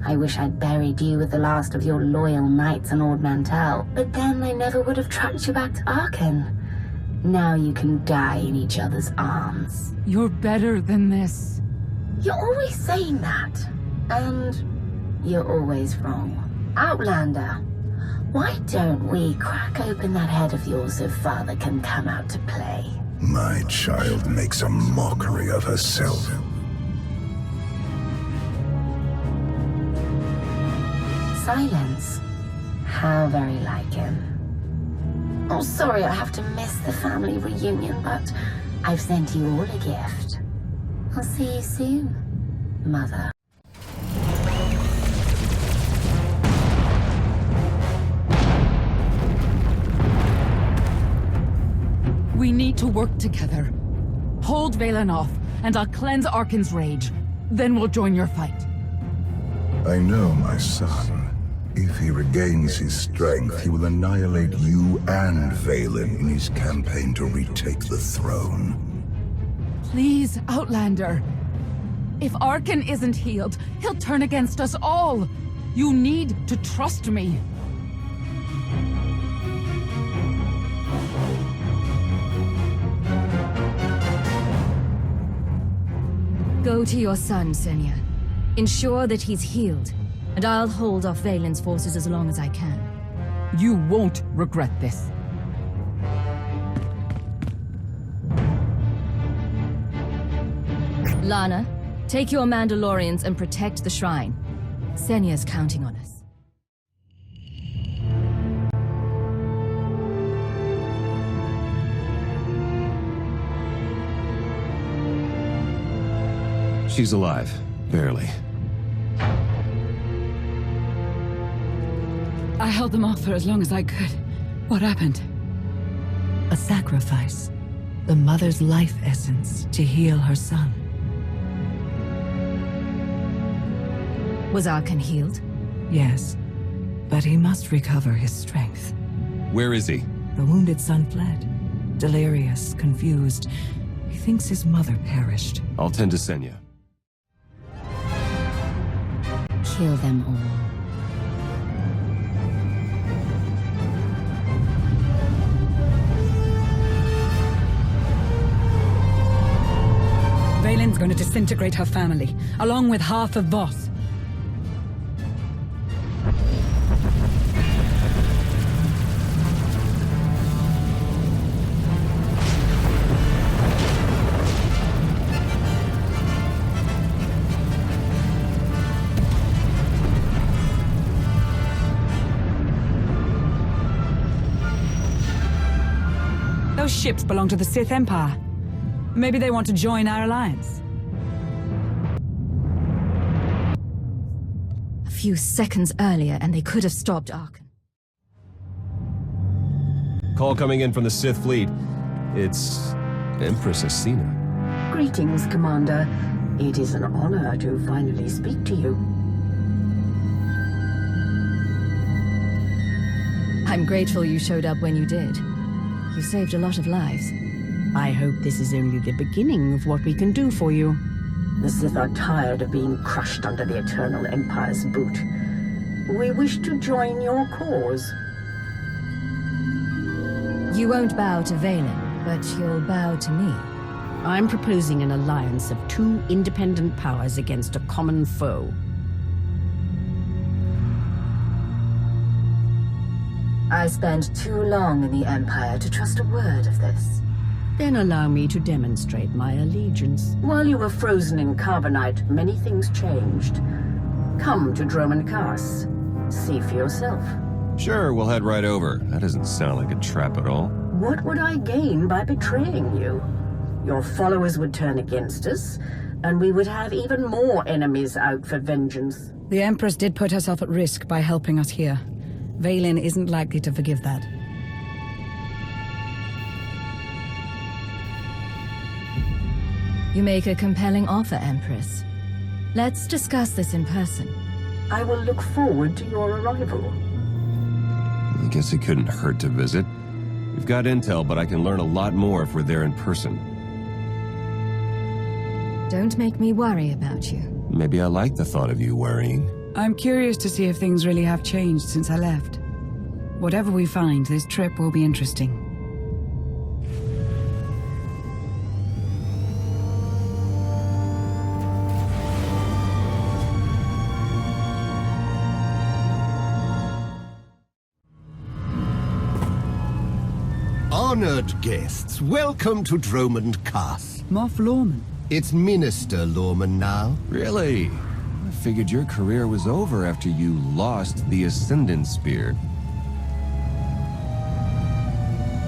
I wish I'd buried you with the last of your loyal knights on Ord Mantell, but then I never would have tracked you back to Arkin. Now you can die in each other's arms. You're better than this. You're always saying that, and you're always wrong. Outlander, why don't we crack open that head of yours so Father can come out to play? My child makes a mockery of herself. Silence. How very like him. Oh, sorry I have to miss the family reunion, but I've sent you all a gift. I'll see you soon, Mother. We need to work together. Hold Vaylin off, and I'll cleanse Arkin's rage. Then we'll join your fight. I know, my son. If he regains his strength, he will annihilate you and Vaylin in his campaign to retake the throne. Please, Outlander. If Arkin isn't healed, he'll turn against us all. You need to trust me. Go to your son, Senya. Ensure that he's healed, and I'll hold off Vaylin's forces as long as I can. You won't regret this. Lana, take your Mandalorians and protect the shrine. Senya's counting on us. She's alive. Barely. I held them off for as long as I could. What happened? A sacrifice. The mother's life essence to heal her son. Was Arkan healed? Yes, but he must recover his strength. Where is he? The wounded son fled. Delirious, confused. He thinks his mother perished. I'll tend to Senya. Kill them all. Valen's going to disintegrate her family, along with half of Voss. Those ships belong to the Sith Empire. Maybe they want to join our alliance. A few seconds earlier, and they could have stopped Arkan. Call coming in from the Sith fleet. It's Empress Asina. Greetings, Commander. It is an honor to finally speak to you. I'm grateful you showed up when you did. You saved a lot of lives. I hope this is only the beginning of what we can do for you. The Sith are tired of being crushed under the Eternal Empire's boot. We wish to join your cause. You won't bow to Valen, but you'll bow to me. I'm proposing an alliance of two independent powers against a common foe. I spent too long in the Empire to trust a word of this. Then allow me to demonstrate my allegiance. While you were frozen in carbonite, many things changed. Come to Droman Kaas. See for yourself. Sure, we'll head right over. That doesn't sound like a trap at all. What would I gain by betraying you? Your followers would turn against us, and we would have even more enemies out for vengeance. The Empress did put herself at risk by helping us here. Valen isn't likely to forgive that. You make a compelling offer, Empress. Let's discuss this in person. I will look forward to your arrival. I guess it couldn't hurt to visit. We've got intel, but I can learn a lot more if we're there in person. Don't make me worry about you. Maybe I like the thought of you worrying. I'm curious to see if things really have changed since I left. Whatever we find, this trip will be interesting. Honored guests, welcome to Droman Kaas. Moff Lorman. It's Minister Lorman now. Really? I figured your career was over after you lost the Ascendant Spear.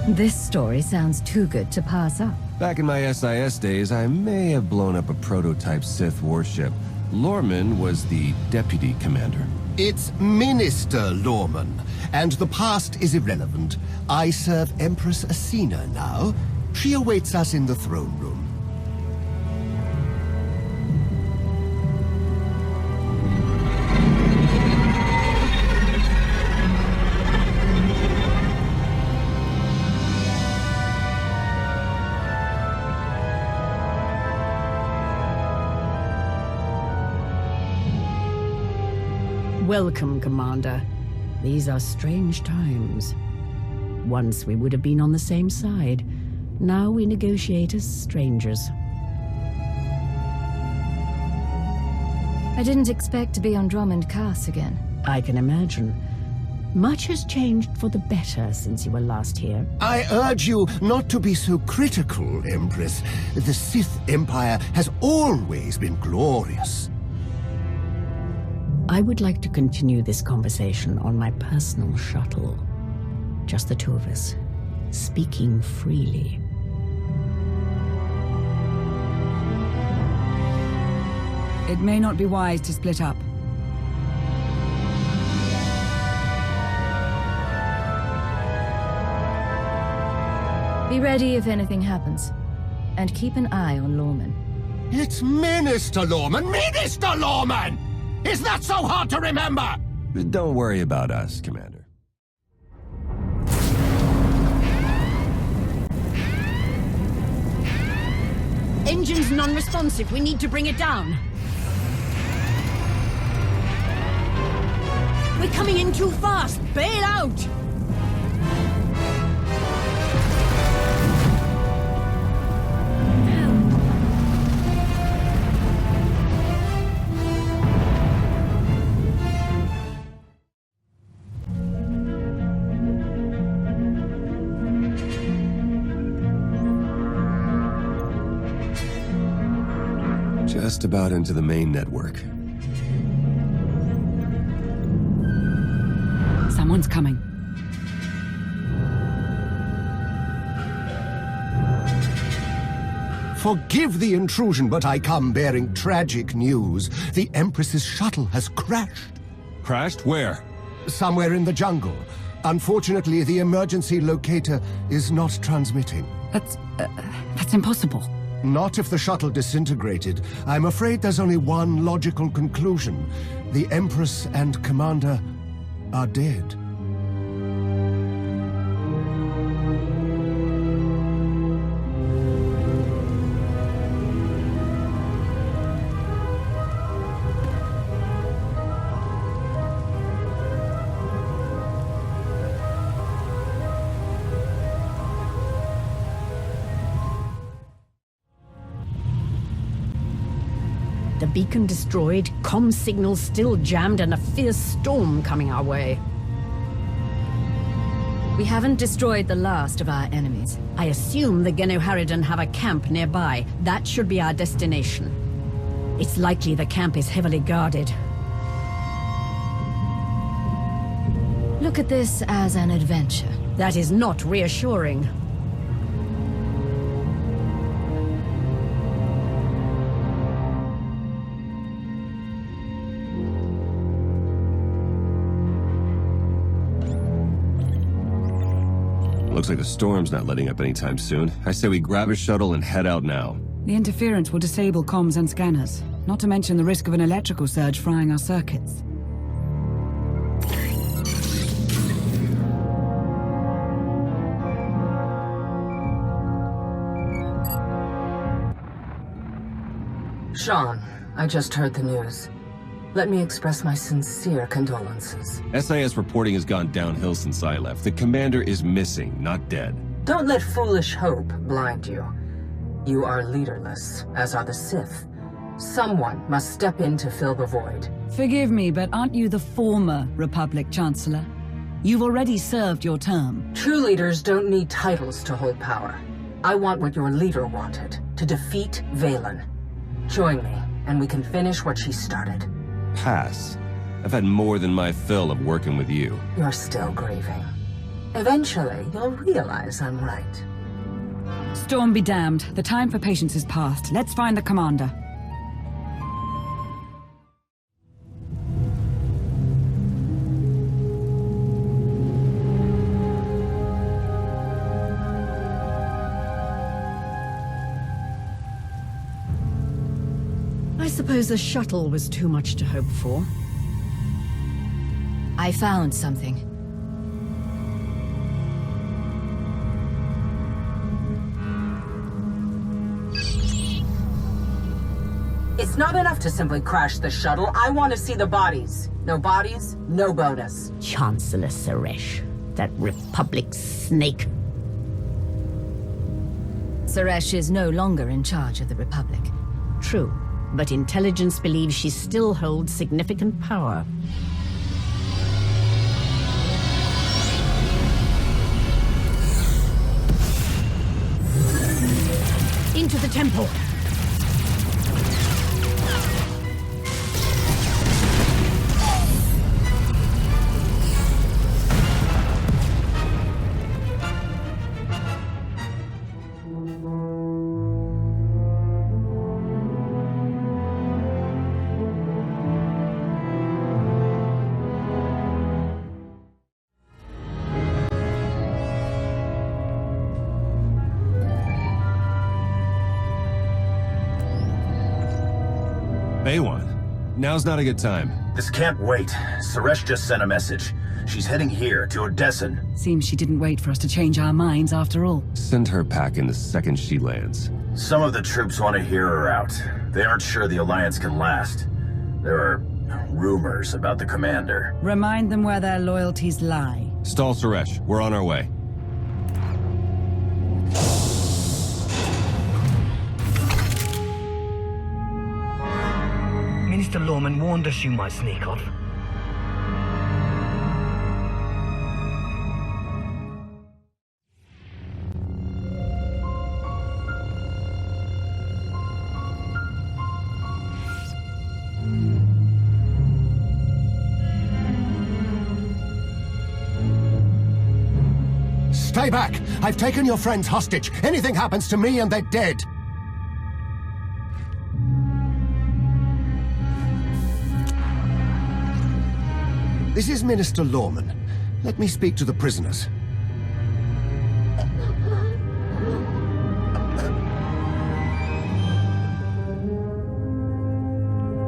This story sounds too good to pass up. Back in my SIS days, I may have blown up a prototype Sith warship. Lorman was the deputy commander. It's Minister Lorman, and the past is irrelevant. I serve Empress Asina now. She awaits us in the throne room. Welcome, Commander. These are strange times. Once we would have been on the same side. Now we negotiate as strangers. I didn't expect to be on Droman Kaas again. I can imagine. Much has changed for the better since you were last here. I urge you not to be so critical, Empress. The Sith Empire has always been glorious. I would like to continue this conversation on my personal shuttle. Just the two of us, speaking freely. It may not be wise to split up. Be ready if anything happens. And keep an eye on Lawman. It's Minister Lawman! Minister Lawman! Is that so hard to remember? Don't worry about us, Commander. Engine's non-responsive. We need to bring it down. We're coming in too fast. Bail out! Just about into the main network. Someone's coming. Forgive the intrusion, but I come bearing tragic news. The Empress's shuttle has crashed. Crashed? Where? Somewhere in the jungle. Unfortunately, the emergency locator is not transmitting. That's impossible. Not if the shuttle disintegrated. I'm afraid there's only one logical conclusion. The Empress and Commander are dead. The beacon destroyed, comm signals still jammed, and a fierce storm coming our way. We haven't destroyed the last of our enemies. I assume the Genoharidon have a camp nearby. That should be our destination. It's likely the camp is heavily guarded. Look at this as an adventure. That is not reassuring. Looks like the storm's not letting up anytime soon. I say we grab a shuttle and head out now. The interference will disable comms and scanners, not to mention the risk of an electrical surge frying our circuits. Shan, I just heard the news. Let me express my sincere condolences. SIS reporting has gone downhill since I left. The commander is missing, not dead. Don't let foolish hope blind you. You are leaderless, as are the Sith. Someone must step in to fill the void. Forgive me, but aren't you the former Republic Chancellor? You've already served your term. True leaders don't need titles to hold power. I want what your leader wanted, to defeat Valen. Join me, and we can finish what she started. Pass. I've had more than my fill of working with you. You're still grieving. Eventually, you'll realize I'm right. Storm be damned. The time for patience is past. Let's find the commander. I suppose the shuttle was too much to hope for. I found something. It's not enough to simply crash the shuttle. I want to see the bodies. No bodies, no bonus. Chancellor Suresh, that Republic snake. Suresh is no longer in charge of the Republic. True, but intelligence believes she still holds significant power. Into the temple! Baywan, now's not a good time. This can't wait. Suresh just sent a message. She's heading here, to Odessen. Seems she didn't wait for us to change our minds after all. Send her packing the second she lands. Some of the troops want to hear her out. They aren't sure the Alliance can last. There are rumors about the commander. Remind them where their loyalties lie. Stall Suresh, we're on our way. Minister Lorman warned us you might sneak off. Stay back! I've taken your friends hostage. Anything happens to me and they're dead. This is Minister Lorman. Let me speak to the prisoners.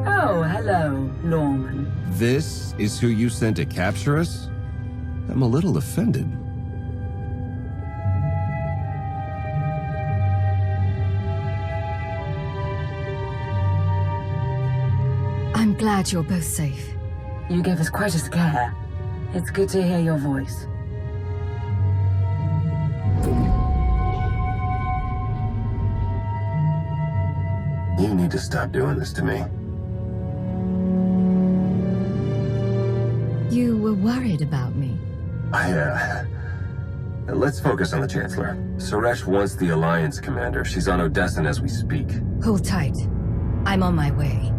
Oh, hello, Lorman. This is who you sent to capture us? I'm a little offended. I'm glad you're both safe. You gave us quite a scare. It's good to hear your voice. You need to stop doing this to me. You were worried about me. Let's focus on the Chancellor. Suresh wants the Alliance commander. She's on Odessen as we speak. Hold tight. I'm on my way.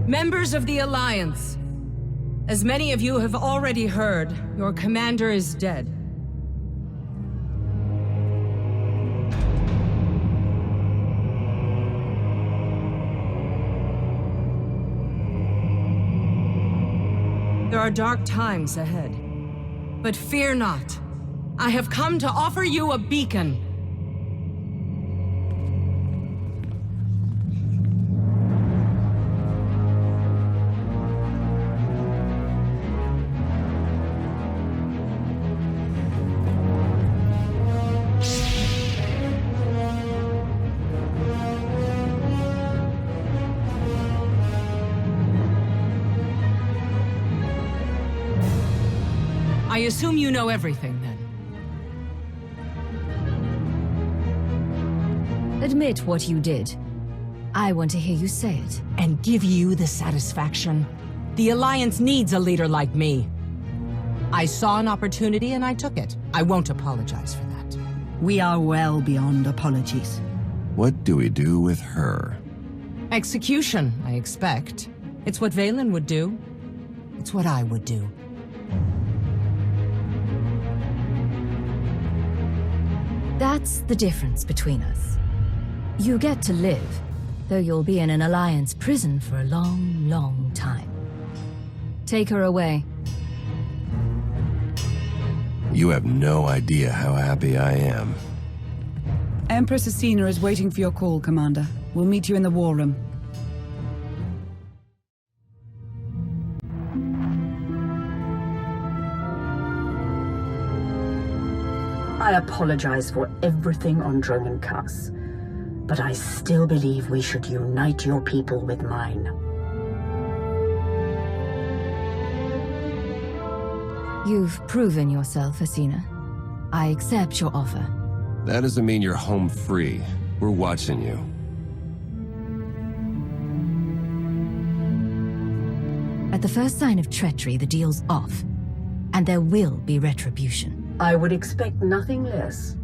Members of the Alliance, as many of you have already heard, your commander is dead. There are dark times ahead, but fear not. I have come to offer you a beacon. I assume you know everything, then. Admit what you did. I want to hear you say it. And give you the satisfaction. The Alliance needs a leader like me. I saw an opportunity and I took it. I won't apologize for that. We are well beyond apologies. What do we do with her? Execution, I expect. It's what Valen would do. It's what I would do. That's the difference between us. You get to live, though you'll be in an Alliance prison for a long, long time. Take her away. You have no idea how happy I am. Empress Asina is waiting for your call, Commander. We'll meet you in the war room. I apologize for everything on Droman Cuss, but I still believe we should unite your people with mine. You've proven yourself, Asina. I accept your offer. That doesn't mean you're home free. We're watching you. At the first sign of treachery, the deal's off. And there will be retribution. I would expect nothing less.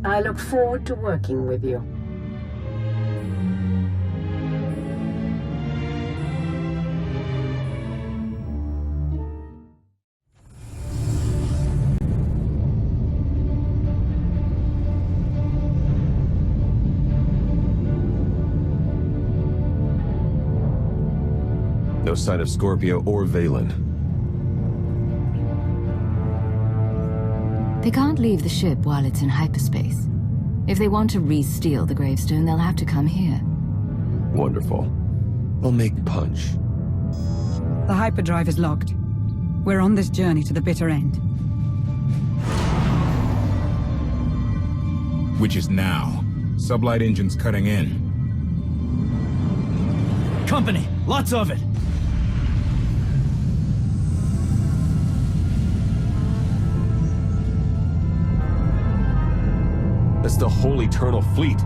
I look forward to working with you. no sign of Scorpio or Valen. They can't leave the ship while it's in hyperspace. If they want to re-steal the gravestone, they'll have to come here. Wonderful. I'll make punch. The hyperdrive is locked. We're on this journey to the bitter end. Which is now. Sublight engines cutting in. Company! Lots of it! That's the whole Eternal Fleet.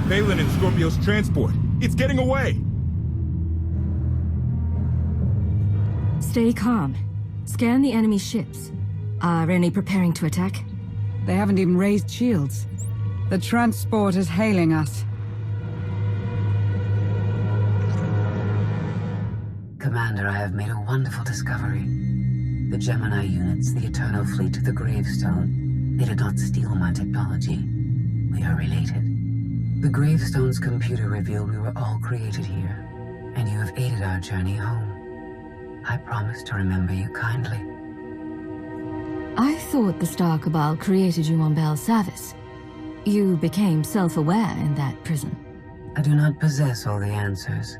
Valen and Scorpio's transport. It's getting away! Stay calm. Scan the enemy ships. Are any preparing to attack? They haven't even raised shields. The transport is hailing us. Commander, I have made a wonderful discovery. The Gemini units, the Eternal Fleet, the Gravestone, they did not steal my technology. We are related. The Gravestone's computer revealed we were all created here, and you have aided our journey home. I promise to remember you kindly. I thought the Star Cabal created you on Bel Savis. You became self-aware in that prison. I do not possess all the answers,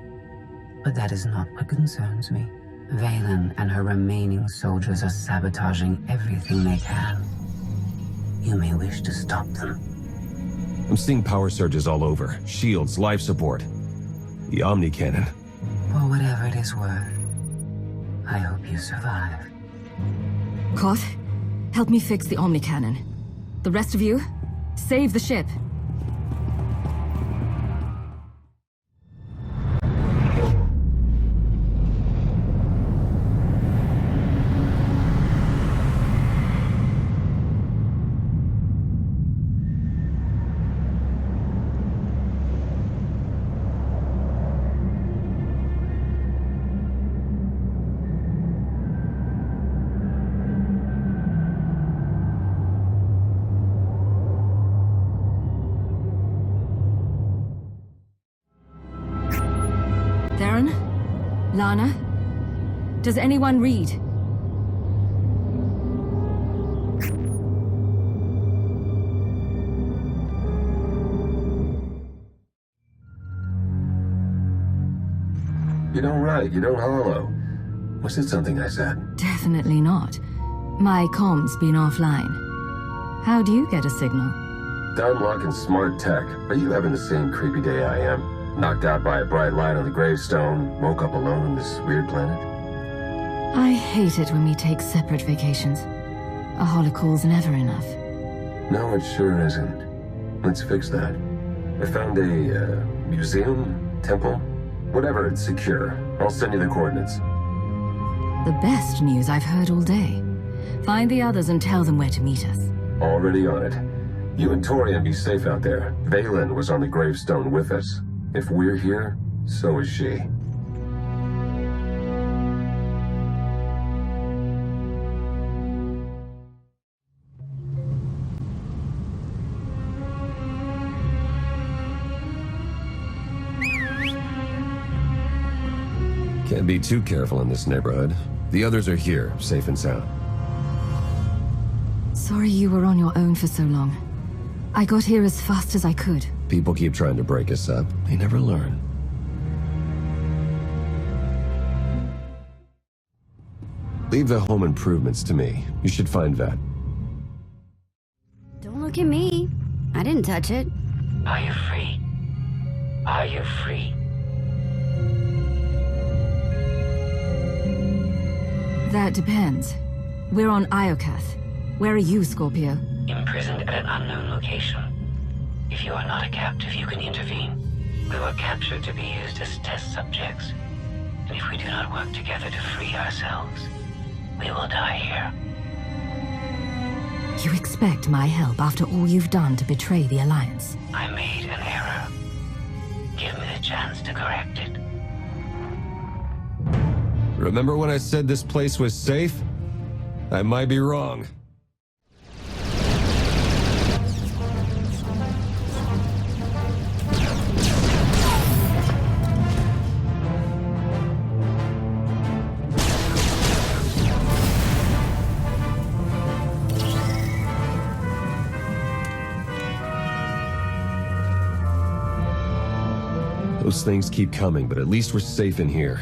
but that is not what concerns me. Valen and her remaining soldiers are sabotaging everything they can. You may wish to stop them. I'm seeing power surges all over. Shields, life support. The Omni Cannon. For whatever it is worth, I hope you survive. Koth, help me fix the Omni Cannon. The rest of you, save the ship. Theron? Lana? Does anyone read? You don't write, you don't hollow. Was it something I said? Definitely not. My comm's been offline. How do you get a signal? Downlock and smart tech. Are you having the same creepy day I am? Knocked out by a bright light on the gravestone, woke up alone on this weird planet? I hate it when we take separate vacations. A holocall's never enough. No, it sure isn't. Let's fix that. I found a, museum, temple, whatever, it's secure. I'll send you the coordinates. The best news I've heard all day. Find the others and tell them where to meet us. Already on it. You and Torian be safe out there. Valen was on the gravestone with us. If we're here, so is she. Can't be too careful in this neighborhood. The others are here, safe and sound. Sorry you were on your own for so long. I got here as fast as I could. People keep trying to break us up. They never learn. Leave the home improvements to me. You should find Vet. Don't look at me. I didn't touch it. Are you free? Are you free? That depends. We're on Iokath. Where are you, Scorpio? Imprisoned at an unknown location. If you are not a captive, you can intervene. We were captured to be used as test subjects. And if we do not work together to free ourselves, we will die here. You expect my help after all you've done to betray the Alliance? I made an error. Give me the chance to correct it. Remember when I said this place was safe? I might be wrong. Those things keep coming, but at least we're safe in here.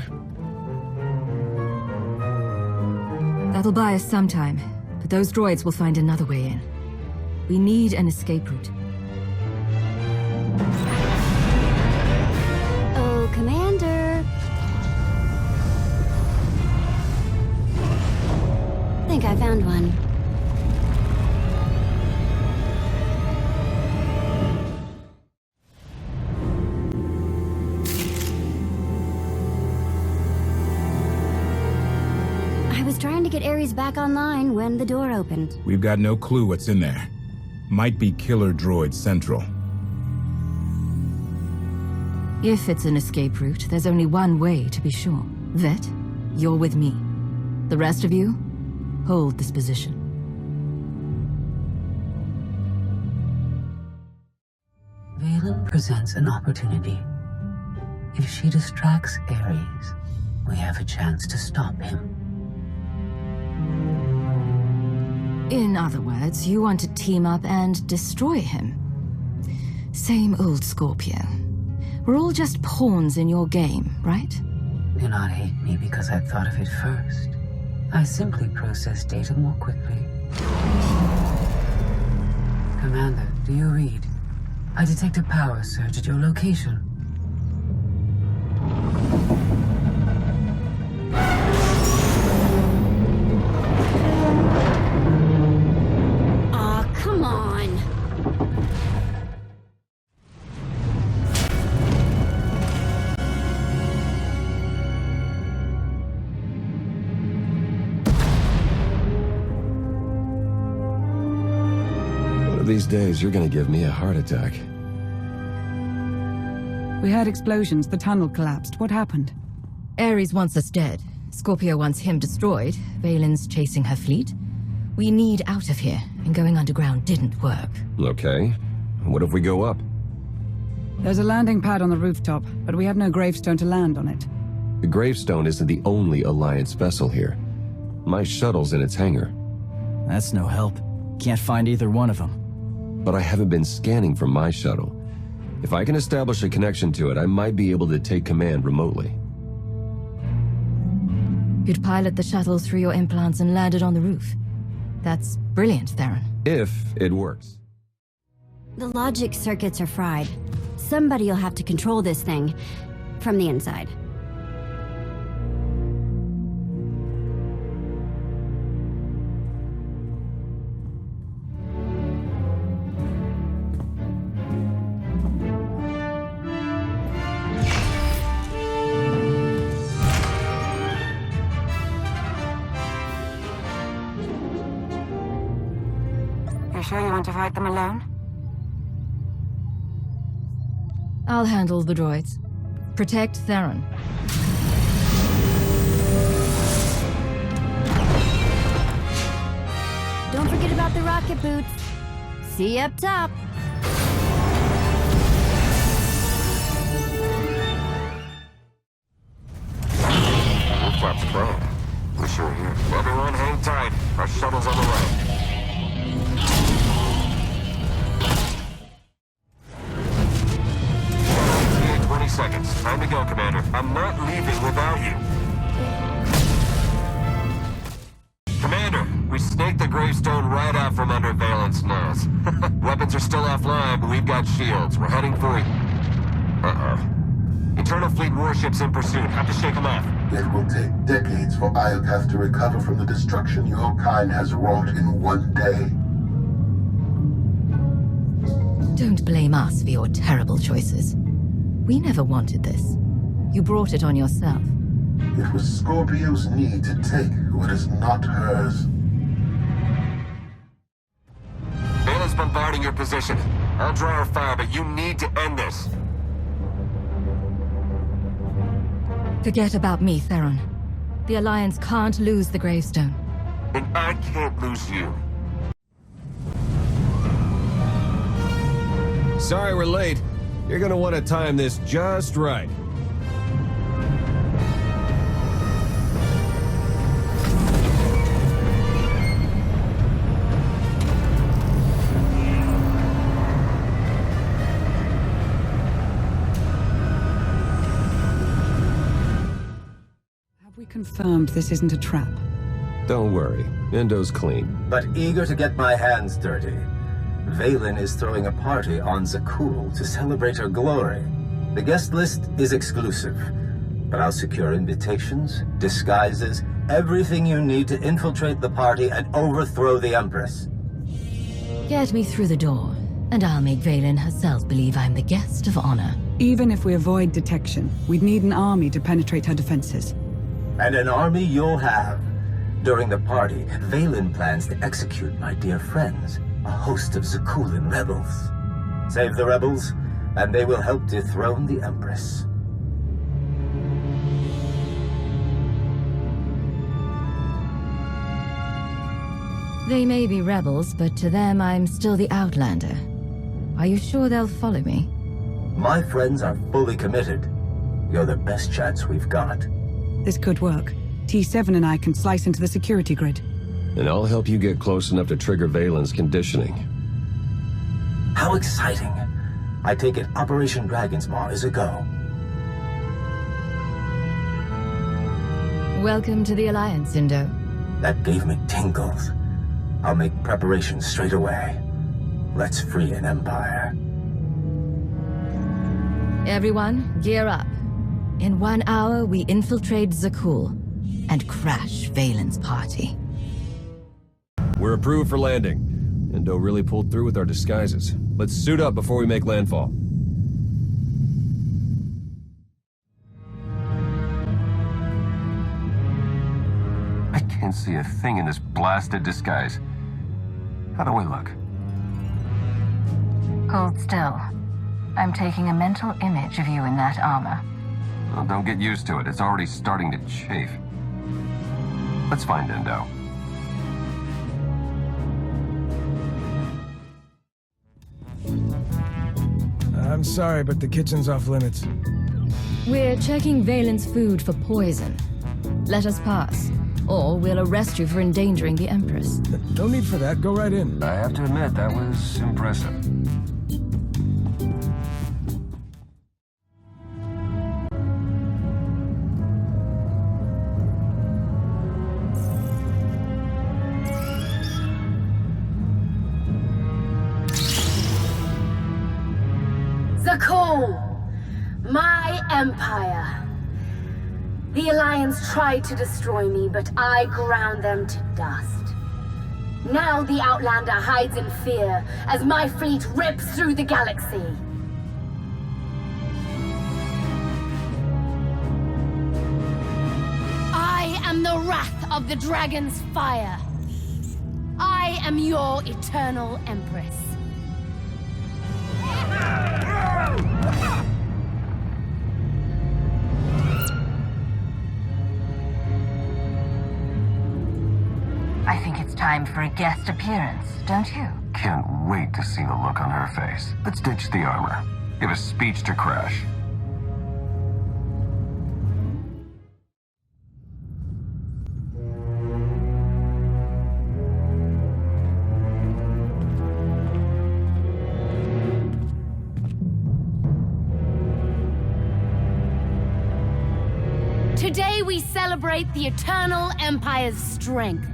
That'll buy us some time, but those droids will find another way in. We need an escape route. Oh, Commander. I think I found one. I was trying to get Ares back online when the door opened. We've got no clue what's in there. Might be killer droid central. If it's an escape route, there's only one way to be sure. Vet, you're with me. The rest of you, hold this position. Valen presents an opportunity. If she distracts Ares, we have a chance to stop him. In other words, you want to team up and destroy him. Same old Scorpio. We're all just pawns in your game, right? Do not hate me because I thought of it first. I simply process data more quickly. Commander, do you read? I detect a power surge at your location. Aw, come on. These days, you're gonna give me a heart attack. We heard explosions. The tunnel collapsed. What happened? Ares wants us dead. Scorpio wants him destroyed. Valen's chasing her fleet. We need out of here, and going underground didn't work. Okay. What if we go up? There's a landing pad on the rooftop, but we have no gravestone to land on it. The gravestone isn't the only Alliance vessel here. My shuttle's in its hangar. That's no help. Can't find either one of them. But I haven't been scanning from my shuttle. If I can establish a connection to it, I might be able to take command remotely. You'd pilot the shuttle through your implants and land it on the roof. That's brilliant, Theron. If it works. The logic circuits are fried. Somebody'll have to control this thing from the inside. Sure you want to fight them alone? I'll handle the droids. Protect Theron. Don't forget about the rocket boots. See you up top. Flaps prone. Wish you were here. Everyone hang tight. Our shuttle's on the right. 20 seconds. Time to go, Commander. I'm not leaving without you. Commander, we staked the gravestone right out from under Valen's nose. Weapons are still offline, but we've got shields. We're heading for you. Uh-oh. Eternal Fleet warships in pursuit. Have to shake them off. It will take decades for Iokath to recover from the destruction your kind has wrought in one day. Don't blame us for your terrible choices. We never wanted this. You brought it on yourself. It was Scorpio's need to take what is not hers. Valen's bombarding your position. I'll draw our fire, but you need to end this. Forget about me, Theron. The Alliance can't lose the gravestone. And I can't lose you. Sorry we're late. You're gonna want to time this just right. Have we confirmed this isn't a trap? Don't worry, Endo's clean. But eager to get my hands dirty. Valen is throwing a party on Zakul to celebrate her glory. The guest list is exclusive, but I'll secure invitations, disguises, everything you need to infiltrate the party and overthrow the Empress. Get me through the door, and I'll make Valen herself believe I'm the guest of honor. Even if we avoid detection, we'd need an army to penetrate her defenses. And an army you'll have. During the party, Valen plans to execute my dear friends, a host of Zakulan rebels. Save the rebels, and they will help dethrone the Empress. They may be rebels, but to them I'm still the Outlander. Are you sure they'll follow me? My friends are fully committed. You're the best chance we've got. This could work. T7 and I can slice into the security grid. And I'll help you get close enough to trigger Valen's conditioning. How exciting! I take it Operation Dragon's Maw is a go. Welcome to the Alliance, Indo. That gave me tingles. I'll make preparations straight away. Let's free an empire. Everyone, gear up. In 1 hour, we infiltrate Zakul and crash Valen's party. We're approved for landing. Endo really pulled through with our disguises. Let's suit up before we make landfall. I can't see a thing in this blasted disguise. How do I look? Hold still. I'm taking a mental image of you in that armor. Well, don't get used to it. It's already starting to chafe. Let's find Endo. I'm sorry, but the kitchen's off limits. We're checking Valen's food for poison. Let us pass, or we'll arrest you for endangering the Empress. No need for that. Go right in. I have to admit, that was impressive. Zakul! My empire. The Alliance tried to destroy me, but I ground them to dust. Now the Outlander hides in fear as my fleet rips through the galaxy. I am the wrath of the dragon's fire. I am your eternal empress. I think it's time for a guest appearance, don't you? Can't wait to see the look on her face. Let's ditch the armor. Give a speech to Crash. Today we celebrate the Eternal Empire's strength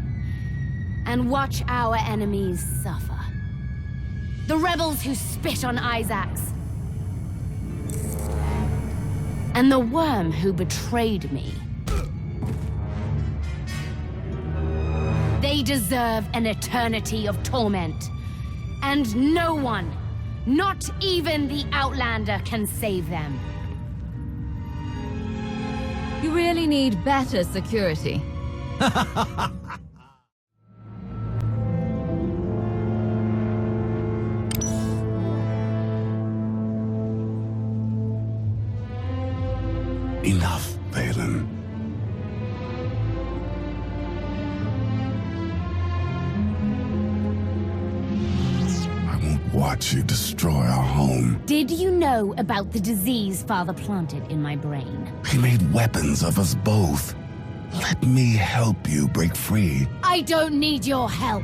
and watch our enemies suffer. The rebels who spit on Isaacs, and the worm who betrayed me. They deserve an eternity of torment, and no one, not even the Outlander, can save them. You really need better security. Enough, Valen. I won't watch you destroy our home. Did you know about the disease Father planted in my brain? He made weapons of us both. Let me help you break free. I don't need your help.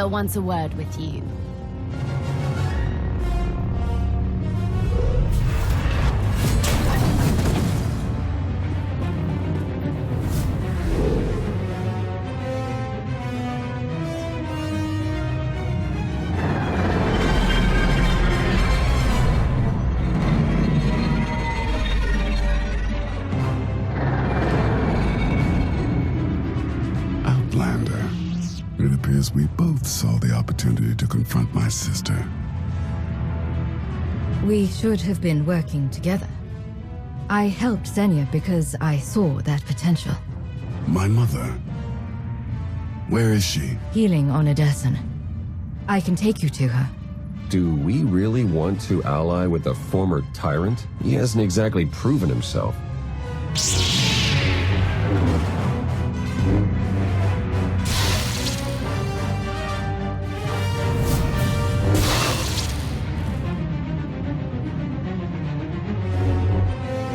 Commander wants a word with you. It appears we both saw the opportunity to confront my sister. We should have been working together. I helped Xenia because I saw that potential. My mother? Where is she? Healing on Odessen. I can take you to her. Do we really want to ally with a former tyrant? He hasn't exactly proven himself.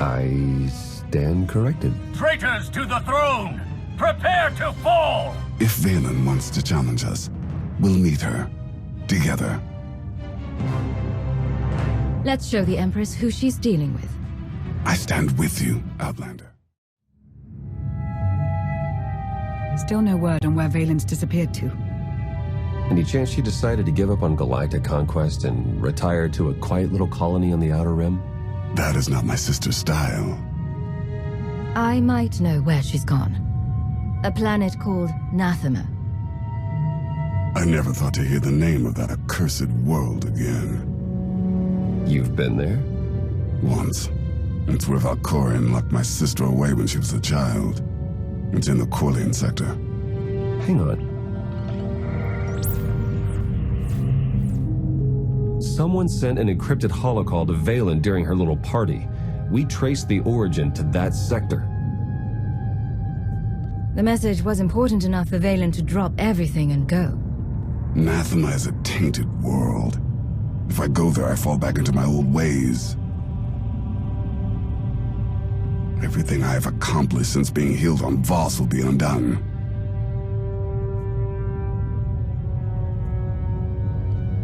I stand corrected. Traitors to the throne! Prepare to fall! If Valen wants to challenge us, we'll meet her. Together. Let's show the Empress who she's dealing with. I stand with you, Outlander. Still no word on where Valen's disappeared to. Any chance she decided to give up on galactic conquest and retire to a quiet little colony on the Outer Rim? That is not my sister's style. I might know where she's gone. A planet called Nathema. I never thought to hear the name of that accursed world again. You've been there? Once. It's where Valkorion locked my sister away when she was a child. It's in the Corlean sector. Hang on. Someone sent an encrypted holocall to Valen during her little party. We traced the origin to that sector. The message was important enough for Valen to drop everything and go. Nathema is a tainted world. If I go there, I fall back into my old ways. Everything I have accomplished since being healed on Voss will be undone.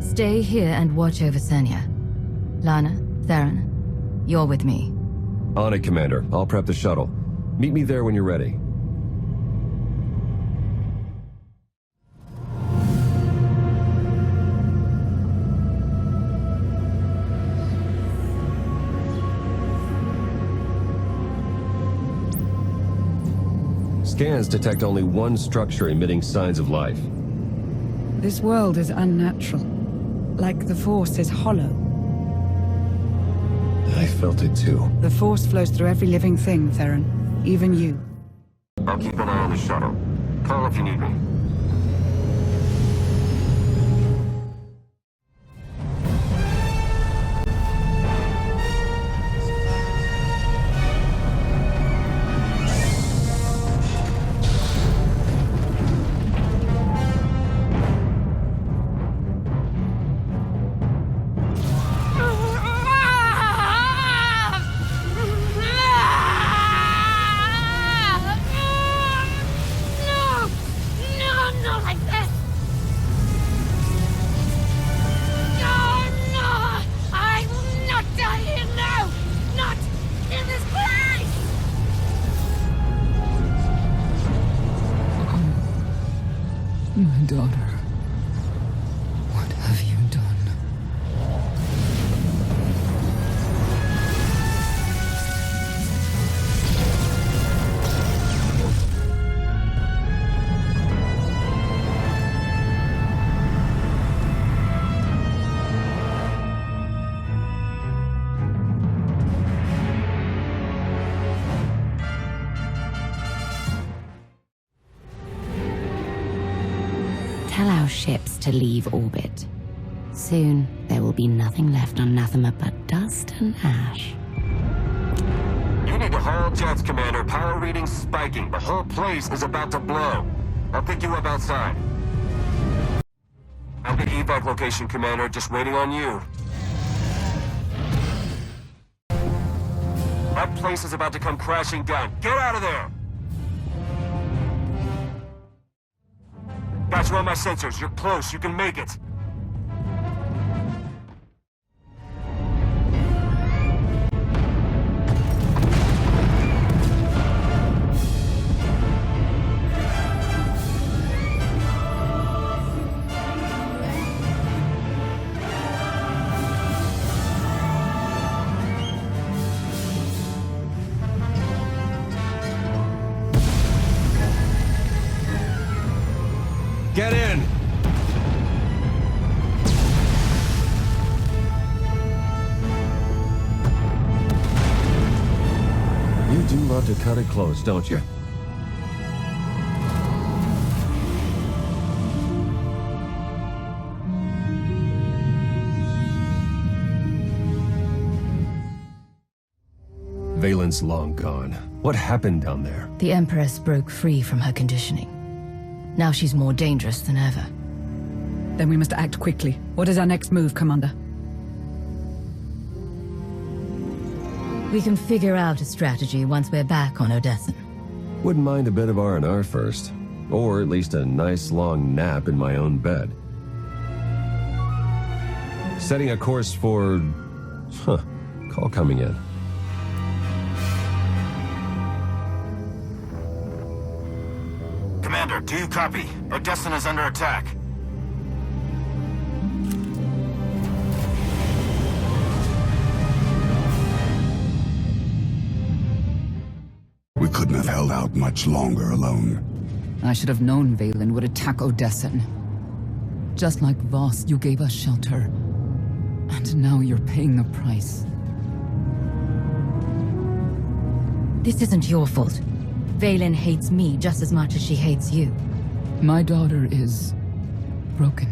Stay here and watch over Xenia. Lana, Theron, you're with me. On it, Commander. I'll prep the shuttle. Meet me there when you're ready. Scans detect only one structure emitting signs of life. This world is unnatural. Like the Force is hollow. I felt it too. The Force flows through every living thing, Theron. Even you. I'll keep an eye on the shuttle. Call if you need me. My daughter, what have you done? Tell our ships to leave orbit. Soon, there will be nothing left on Nathema but dust and ash. You need to haul jets, Commander. Power readings spiking. The whole place is about to blow. I'll pick you up outside. I'll be evac location, Commander. Just waiting on you. That place is about to come crashing down. Get out of there! Patch around my sensors. You're close. You can make it. Get in! You do love to cut it close, don't you? Valen's long gone. What happened down there? The Empress broke free from her conditioning. Now she's more dangerous than ever. Then we must act quickly. What is our next move, Commander? We can figure out a strategy once we're back on Odessan. Wouldn't mind a bit of R&R first. Or at least a nice long nap in my own bed. Setting a course for... Call coming in. Commander, do you copy? Odessan is under attack. We couldn't have held out much longer alone. I should have known Valen would attack Odessan. Just like Voss, you gave us shelter. And now you're paying the price. This isn't your fault. Valen hates me just as much as she hates you. My daughter is... broken.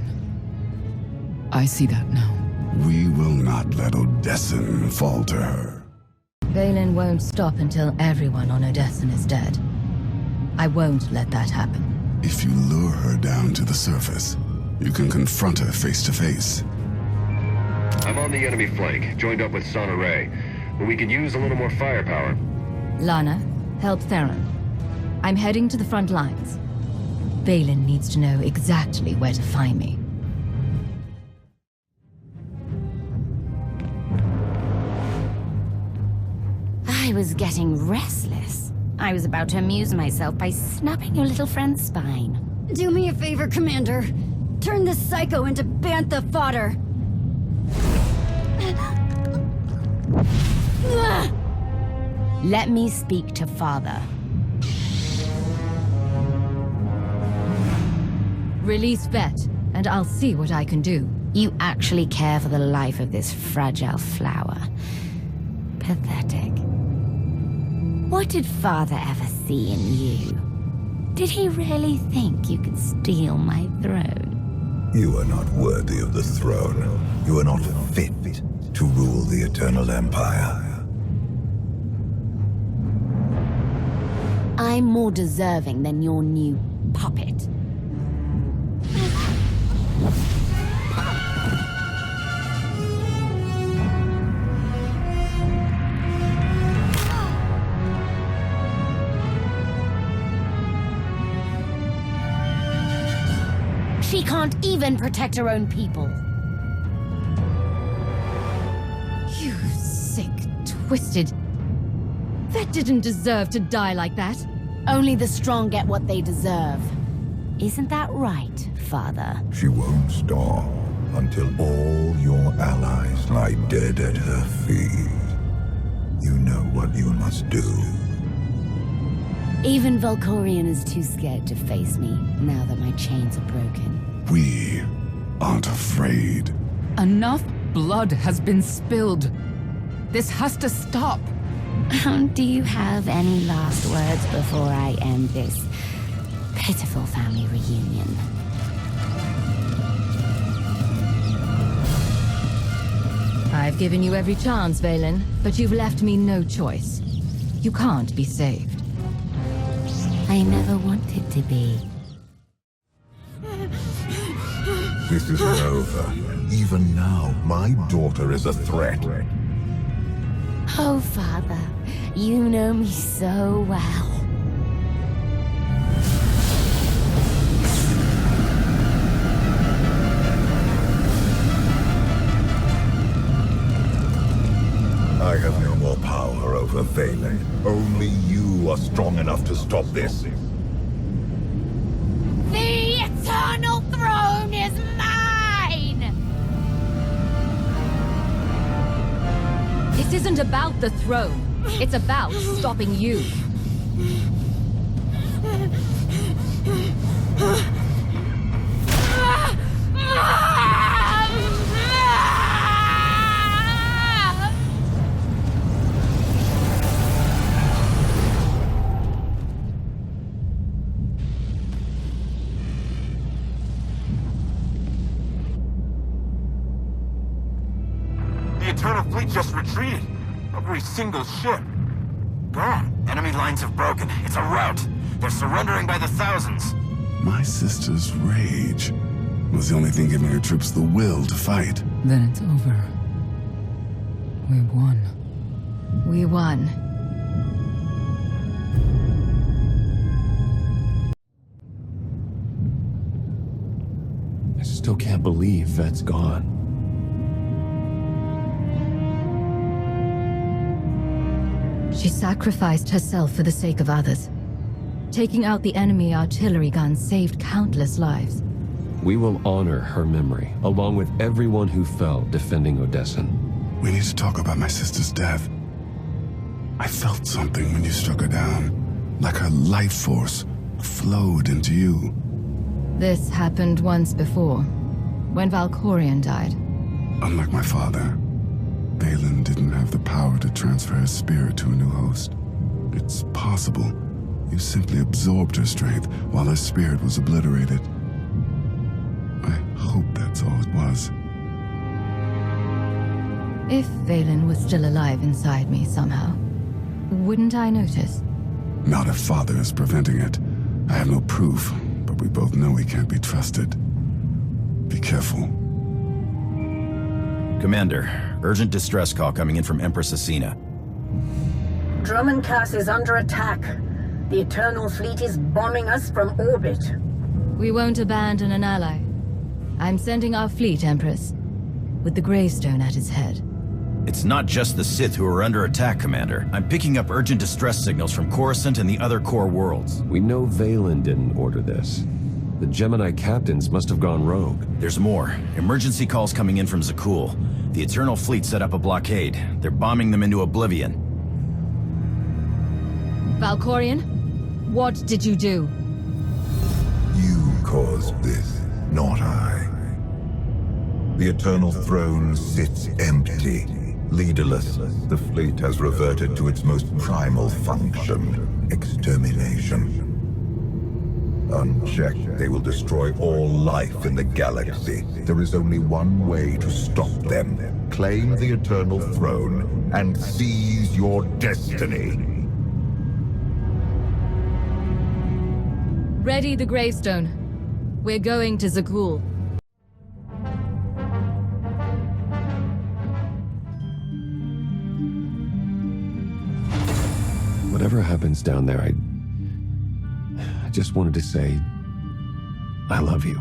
I see that now. We will not let Odessan fall to her. Valen won't stop until everyone on Odessan is dead. I won't let that happen. If you lure her down to the surface, you can confront her face to face. I'm on the enemy flank, joined up with Sonoray, but we could use a little more firepower. Lana, help Theron. I'm heading to the front lines. Valen needs to know exactly where to find me. I was getting restless. I was about to amuse myself by snapping your little friend's spine. Do me a favor, Commander. Turn this psycho into bantha fodder. Let me speak to Father. Release Vet, and I'll see what I can do. You actually care for the life of this fragile flower. Pathetic. What did Father ever see in you? Did he really think you could steal my throne? You are not worthy of the throne. You are not fit to rule the Eternal Empire. I'm more deserving than your new puppet. She can't even protect her own people. You sick, twisted... Vet didn't deserve to die like that. Only the strong get what they deserve. Isn't that right, Father? She won't stop until all your allies lie dead at her feet. You know what you must do. Even Valkorion is too scared to face me, now that my chains are broken. We aren't afraid. Enough blood has been spilled. This has to stop. Do you have any last words before I end this pitiful family reunion? I've given you every chance, Valen, but you've left me no choice. You can't be saved. I never wanted to be. This isn't over. Even now, my daughter is a threat. Oh, Father, you know me so well. over Valen. Only you are strong enough to stop this. The Eternal Throne is mine! This isn't about the throne. It's about stopping you. The Eternal Fleet just retreated. Every single ship. Gone. Enemy lines have broken. It's a rout. They're surrendering by the thousands. My sister's rage was the only thing giving her troops the will to fight. Then it's over. We won. We won. I still can't believe Vet's gone. She sacrificed herself for the sake of others. Taking out the enemy artillery guns saved countless lives. We will honor her memory, along with everyone who fell defending Odessen. We need to talk about my sister's death. I felt something when you struck her down, like her life force flowed into you. This happened once before, when Valkorion died. Unlike my father, Valen didn't have the power to transfer his spirit to a new host. It's possible you simply absorbed her strength while her spirit was obliterated. I hope that's all it was. If Valen was still alive inside me somehow, wouldn't I notice? Not if Father is preventing it. I have no proof, but we both know he can't be trusted. Be careful. Commander, urgent distress call coming in from Empress Asina. Drummoncass is under attack. The Eternal Fleet is bombing us from orbit. We won't abandon an ally. I'm sending our fleet, Empress, with the Greystone at its head. It's not just the Sith who are under attack, Commander. I'm picking up urgent distress signals from Coruscant and the other core worlds. We know Valen didn't order this. The Gemini captains must have gone rogue. There's more. Emergency calls coming in from Zakul. The Eternal Fleet set up a blockade. They're bombing them into oblivion. Valkorion, what did you do? You caused this, not I. The Eternal Throne sits empty, leaderless. The fleet has reverted to its most primal function, extermination. Unchecked, they will destroy all life in the galaxy. There is only one way to stop them. Claim the Eternal Throne and seize your destiny. Ready the Greystone. We're going to Zakul. Whatever happens down there, I just wanted to say, I love you.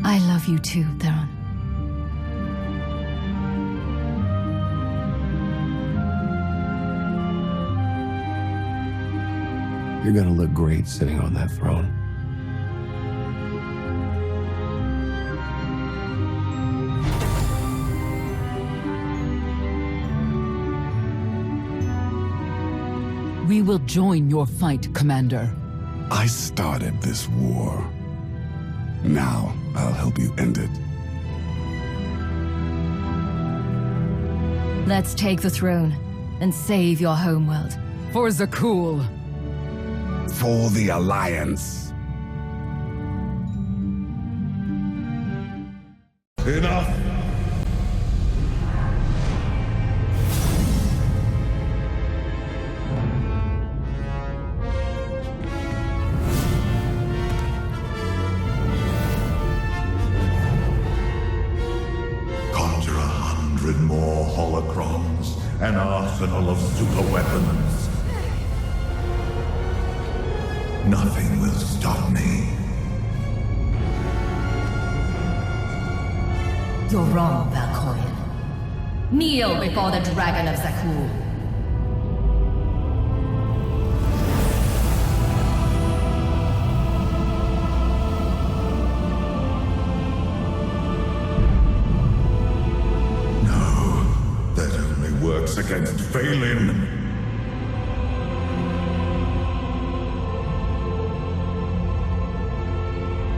I love you too, Theron. You're gonna look great sitting on that throne. We will join your fight, Commander. I started this war. Now, I'll help you end it. Let's take the throne and save your homeworld. For Zakul. For the Alliance. Enough! Conjure 100 more holocrons, an arsenal of superweapons. Nothing will stop me. You're wrong, Valkorian. Kneel before the Dragon of Zakul. Against Phelan.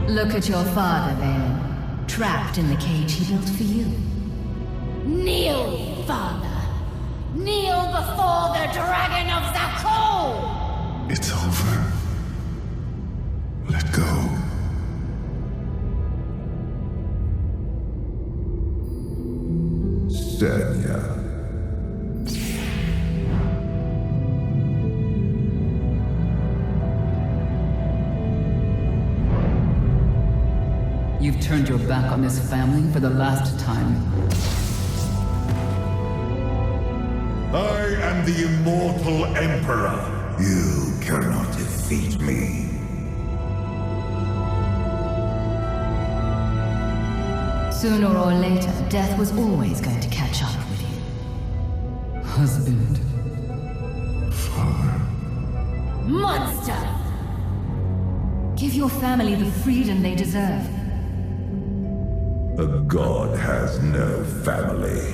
Look at your father, Valen. Trapped in the cage he built for you. Kneel, father. Kneel before the Dragon of Zakul! It's over. Let go. Senya. You've turned your back on this family for the last time. I am the immortal Emperor. You cannot defeat me. Sooner or later, death was always going to catch up with you. Husband. Father. Monster! Give your family the freedom they deserve. A god has no family.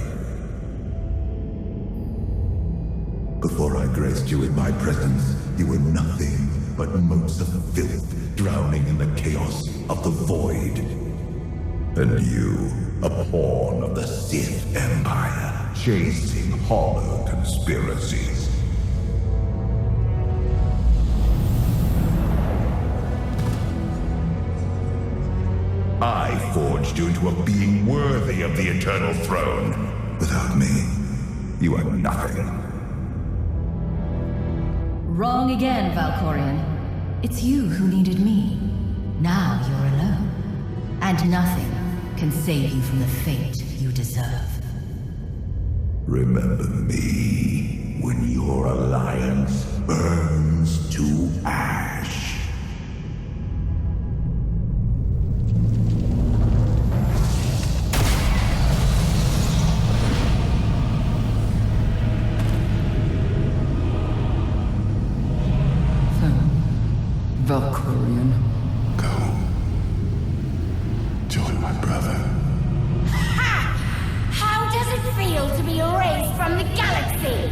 Before I graced you in my presence, you were nothing but motes of filth drowning in the chaos of the void. And you, a pawn of the Sith Empire, chasing hollow conspiracies. I forged you into a being worthy of the Eternal Throne. Without me, you are nothing. Wrong again, Valkorian. It's you who needed me. Now you're alone. And nothing can save you from the fate you deserve. Remember me when your alliance burns to ash. Valkorian. Go. Join my brother. Ha! How does it feel to be erased from the galaxy?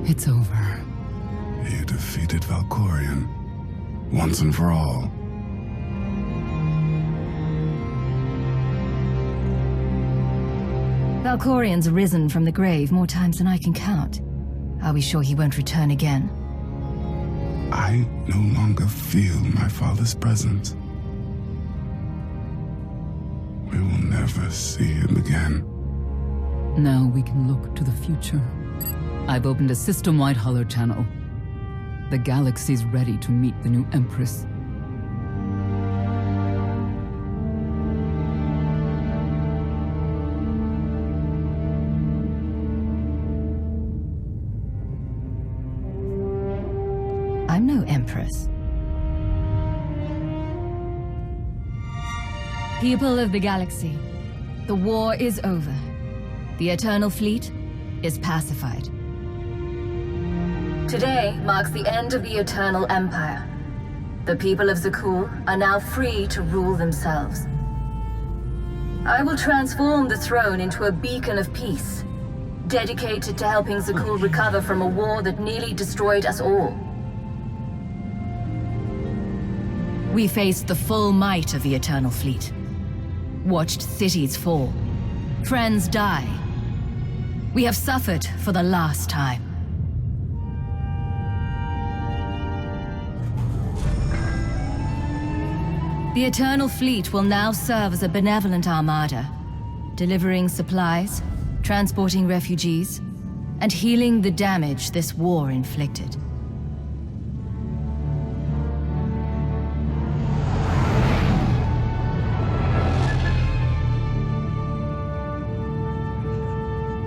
It's over. You defeated Valkorian. Once and for all. Valkorian's risen from the grave more times than I can count. Are we sure he won't return again? I no longer feel my father's presence. We will never see him again. Now we can look to the future. I've opened a system-wide holo channel. The galaxy's ready to meet the new Empress. I'm no Empress. People of the galaxy, the war is over. The Eternal Fleet is pacified. Today marks the end of the Eternal Empire. The people of Zakul are now free to rule themselves. I will transform the throne into a beacon of peace, dedicated to helping Zakul recover from a war that nearly destroyed us all. We faced the full might of the Eternal Fleet, watched cities fall, friends die. We have suffered for the last time. The Eternal Fleet will now serve as a benevolent armada, delivering supplies, transporting refugees, and healing the damage this war inflicted.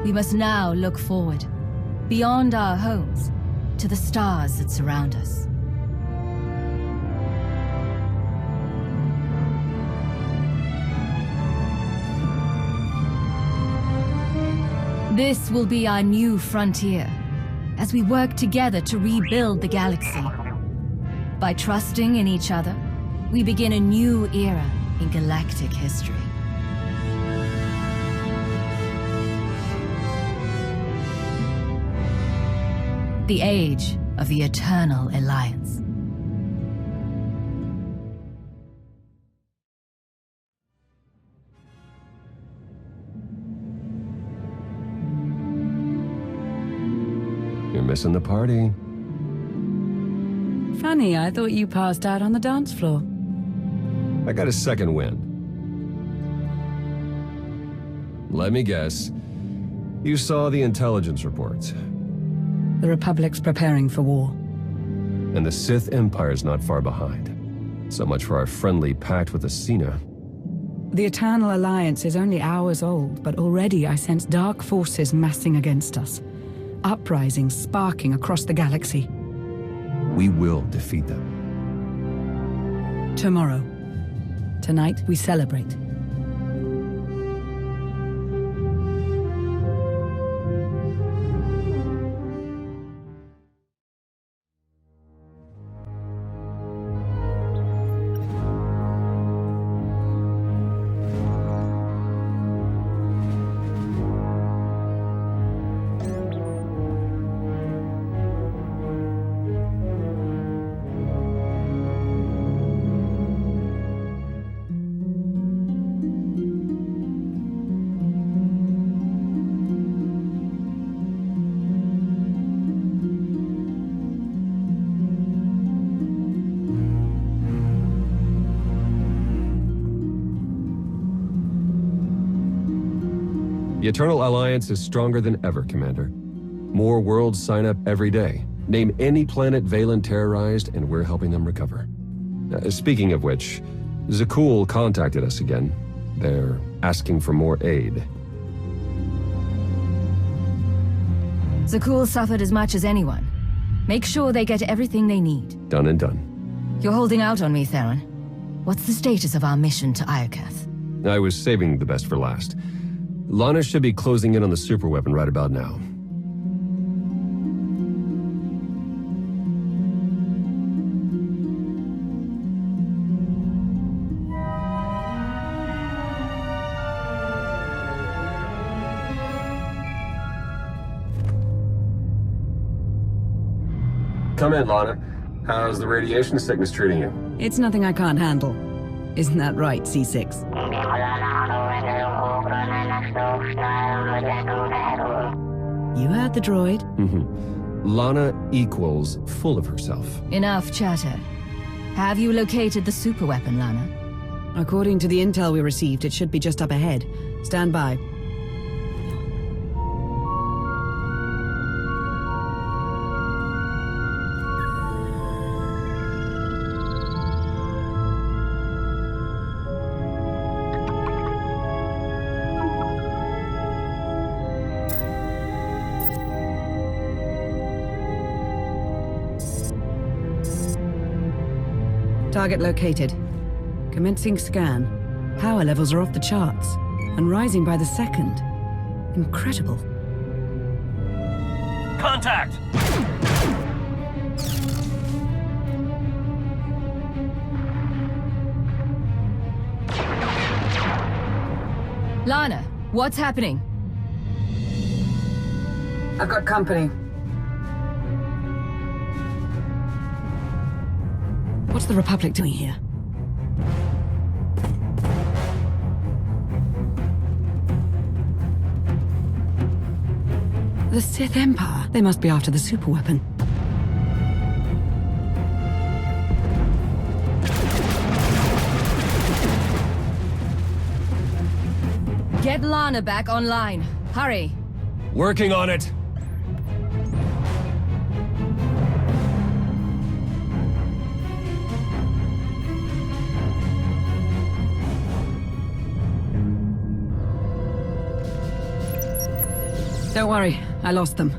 We must now look forward, beyond our homes, to the stars that surround us. This will be our new frontier, as we work together to rebuild the galaxy. By trusting in each other, we begin a new era in galactic history. The age of the Eternal Alliance. You're missing the party. Funny, I thought you passed out on the dance floor. I got a second wind. Let me guess. You saw the intelligence reports. The Republic's preparing for war. And the Sith Empire's not far behind. So much for our friendly pact with Asina. The Eternal Alliance is only hours old, but already I sense dark forces massing against us. Uprisings sparking across the galaxy. We will defeat them. Tomorrow. Tonight, we celebrate. The Eternal Alliance is stronger than ever, Commander. More worlds sign up every day. Name any planet Valen terrorized, and we're helping them recover. Speaking of which, Zakul contacted us again. They're asking for more aid. Zakul suffered as much as anyone. Make sure they get everything they need. Done and done. You're holding out on me, Theron. What's the status of our mission to Iokath? I was saving the best for last. Lana should be closing in on the superweapon right about now. Come in, Lana. How's the radiation sickness treating you? It's nothing I can't handle. Isn't that right, C6? You heard the droid. Lana equals full of herself. Enough chatter. Have you located the superweapon, Lana? According to the intel we received, it should be just up ahead. Stand by. Target located. Commencing scan. Power levels are off the charts, and rising by the second. Incredible. Contact! Lana, what's happening? I've got company. What's the Republic doing here? The Sith Empire. They must be after the superweapon. Get Lana back online. Hurry. Working on it. Don't worry, I lost them.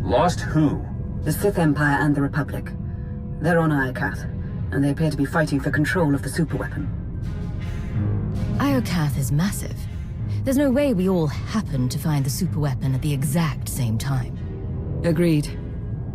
Lost who? The Sith Empire and the Republic. They're on Iokath, and they appear to be fighting for control of the superweapon. Iokath is massive. There's no way we all happened to find the superweapon at the exact same time. Agreed.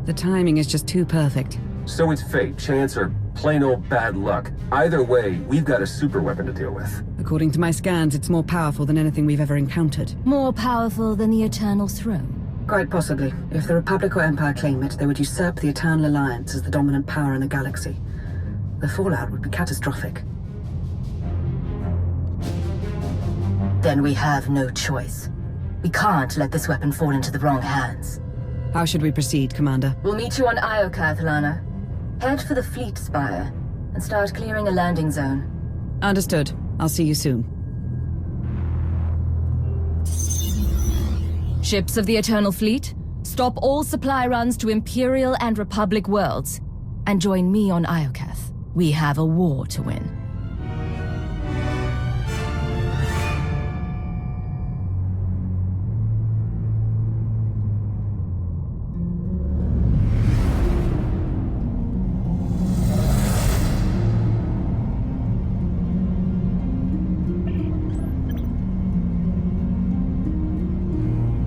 The timing is just too perfect. So it's fate, chance, or plain old bad luck. Either way, we've got a superweapon to deal with. According to my scans, it's more powerful than anything we've ever encountered. More powerful than the Eternal Throne? Quite possibly. If the Republic or Empire claim it, they would usurp the Eternal Alliance as the dominant power in the galaxy. The fallout would be catastrophic. Then we have no choice. We can't let this weapon fall into the wrong hands. How should we proceed, Commander? We'll meet you on Iokath, Lana. Head for the fleet spire and start clearing a landing zone. Understood. I'll see you soon. Ships of the Eternal Fleet, stop all supply runs to Imperial and Republic worlds, and join me on Iokath. We have a war to win.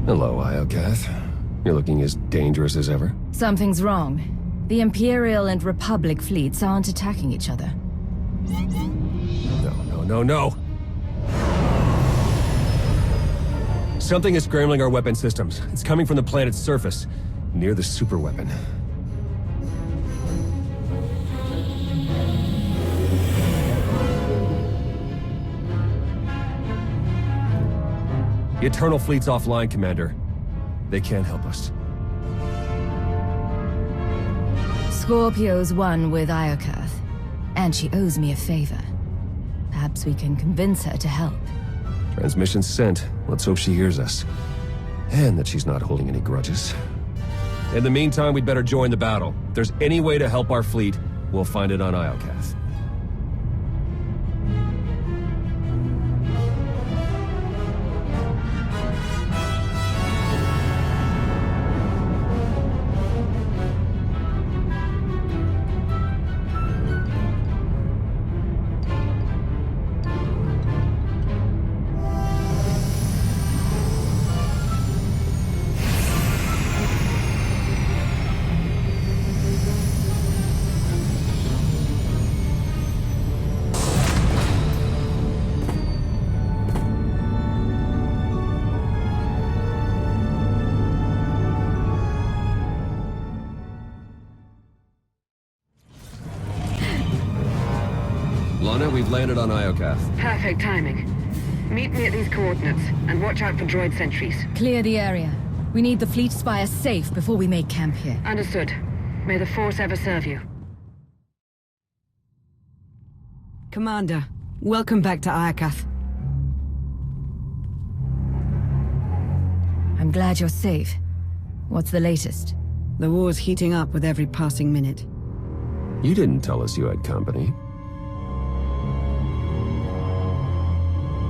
Hello, Iokath. You're looking as dangerous as ever. Something's wrong. The Imperial and Republic fleets aren't attacking each other. No. Something is scrambling our weapon systems. It's coming from the planet's surface, near the superweapon. The Eternal Fleet's offline, Commander. They can't help us. Scorpio's won with Iokath, and she owes me a favor. Perhaps we can convince her to help. Transmission sent. Let's hope she hears us. And that she's not holding any grudges. In the meantime, we'd better join the battle. If there's any way to help our fleet, we'll find it on Iokath. Lana, we've landed on Iokath. Perfect timing. Meet me at these coordinates, and watch out for droid sentries. Clear the area. We need the fleet spire safe before we make camp here. Understood. May the Force ever serve you. Commander, welcome back to Iokath. I'm glad you're safe. What's the latest? The war's heating up with every passing minute. You didn't tell us you had company.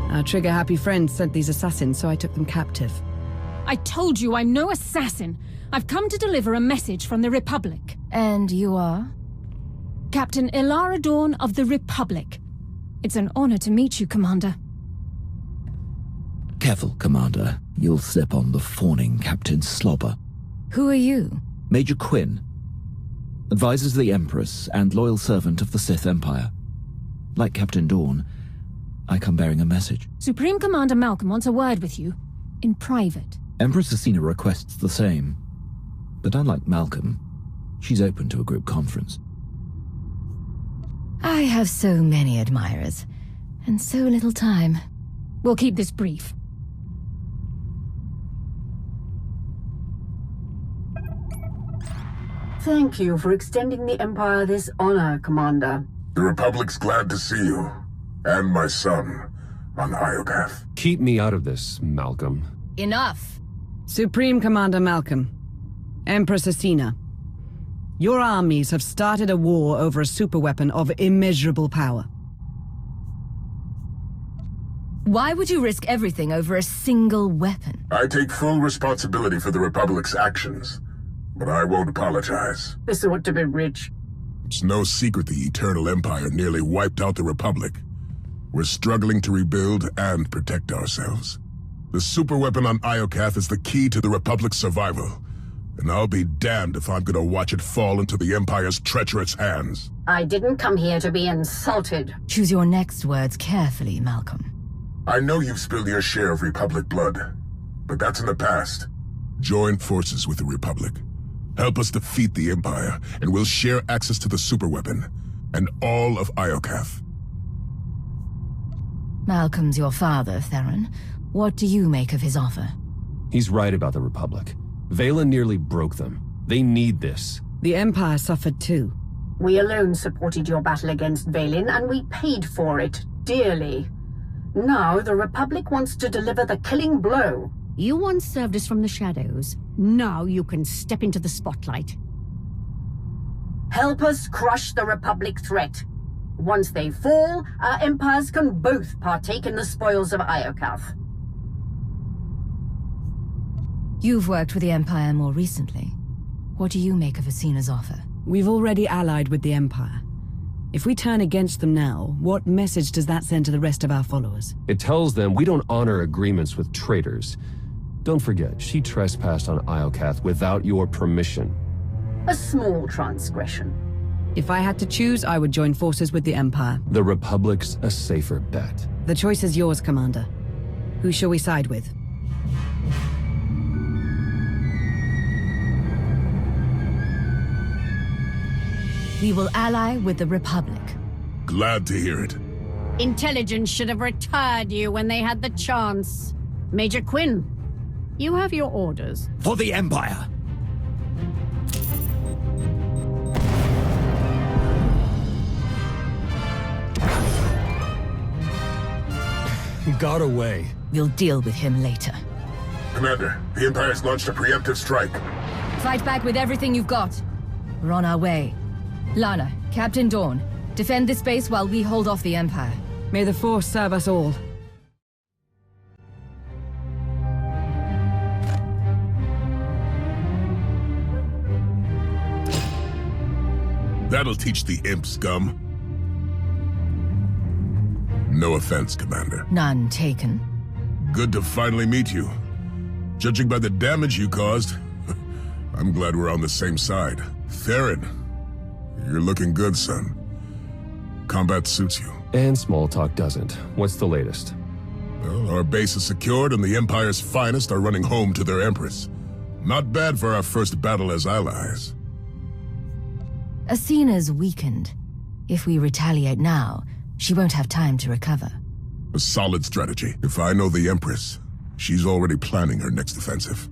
Our trigger-happy friends sent these assassins, so I took them captive. I told you I'm no assassin. I've come to deliver a message from the Republic. And you are? Captain Ilara Dawn of the Republic. It's an honor to meet you, Commander. Careful, Commander. You'll slip on the fawning Captain Slobber. Who are you? Major Quinn. Advisors of the Empress and loyal servant of the Sith Empire. Like Captain Dawn, I come bearing a message. Supreme Commander Malcolm wants a word with you, in private. Empress Asina requests the same. But unlike Malcolm, she's open to a group conference. I have so many admirers, and so little time. We'll keep this brief. Thank you for extending the Empire this honor, Commander. The Republic's glad to see you. And my son. on Iokath. Keep me out of this, Malcolm. Enough! Supreme Commander Malcolm, Empress Asina, your armies have started a war over a superweapon of immeasurable power. Why would you risk everything over a single weapon? I take full responsibility for the Republic's actions, but I won't apologize. This ought to be rich. It's no secret the Eternal Empire nearly wiped out the Republic. We're struggling to rebuild and protect ourselves. The superweapon on Iokath is the key to the Republic's survival, and I'll be damned if I'm gonna watch it fall into the Empire's treacherous hands. I didn't come here to be insulted. Choose your next words carefully, Malcolm. I know you've spilled your share of Republic blood, but that's in the past. Join forces with the Republic. Help us defeat the Empire, and we'll share access to the superweapon, and all of Iokath. Malcolm's your father, Theron. What do you make of his offer? He's right about the Republic. Valen nearly broke them. They need this. The Empire suffered too. We alone supported your battle against Valen, and we paid for it dearly. Now the Republic wants to deliver the killing blow. You once served us from the shadows. Now you can step into the spotlight. Help us crush the Republic threat. Once they fall, our empires can both partake in the spoils of Iokath. You've worked with the Empire more recently. What do you make of Asina's offer? We've already allied with the Empire. If we turn against them now, what message does that send to the rest of our followers? It tells them we don't honor agreements with traitors. Don't forget, she trespassed on Iokath without your permission. A small transgression. If I had to choose, I would join forces with the Empire. The Republic's a safer bet. The choice is yours, Commander. Who shall we side with? We will ally with the Republic. Glad to hear it. Intelligence should have retired you when they had the chance. Major Quinn, you have your orders. For the Empire! He got away. We'll deal with him later. Commander, the Empire's launched a preemptive strike. Fight back with everything you've got. We're on our way. Lana, Captain Dawn, defend this base while we hold off the Empire. May the Force serve us all. That'll teach the imp scum. No offense, Commander. None taken. Good to finally meet you. Judging by the damage you caused, I'm glad we're on the same side. Theron, you're looking good, son. Combat suits you. And small talk doesn't. What's the latest? Well, our base is secured and the Empire's finest are running home to their Empress. Not bad for our first battle as allies. Asina's weakened. If we retaliate now, she won't have time to recover. A solid strategy. If I know the Empress, she's already planning her next offensive.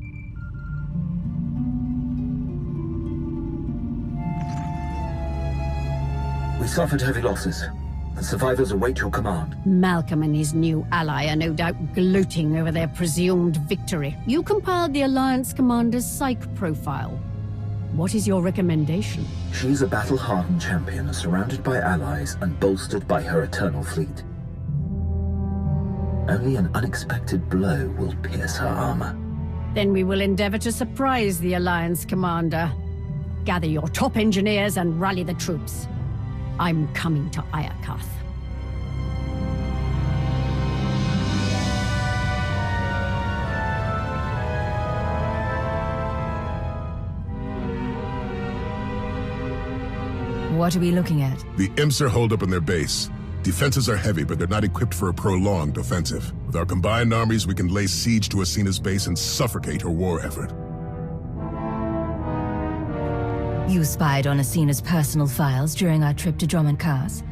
We suffered heavy losses. The survivors await your command. Malcolm and his new ally are no doubt gloating over their presumed victory. You compiled the Alliance commander's psych profile. What is your recommendation? She's a battle-hardened champion, surrounded by allies and bolstered by her eternal fleet. Only an unexpected blow will pierce her armor. Then we will endeavor to surprise the Alliance commander. Gather your top engineers and rally the troops. I'm coming to Iokath. What are we looking at? The imps are holed up in their base. Defenses are heavy, but they're not equipped for a prolonged offensive. With our combined armies, we can lay siege to Asina's base and suffocate her war effort. You spied on Asina's personal files during our trip to Drummond Cars.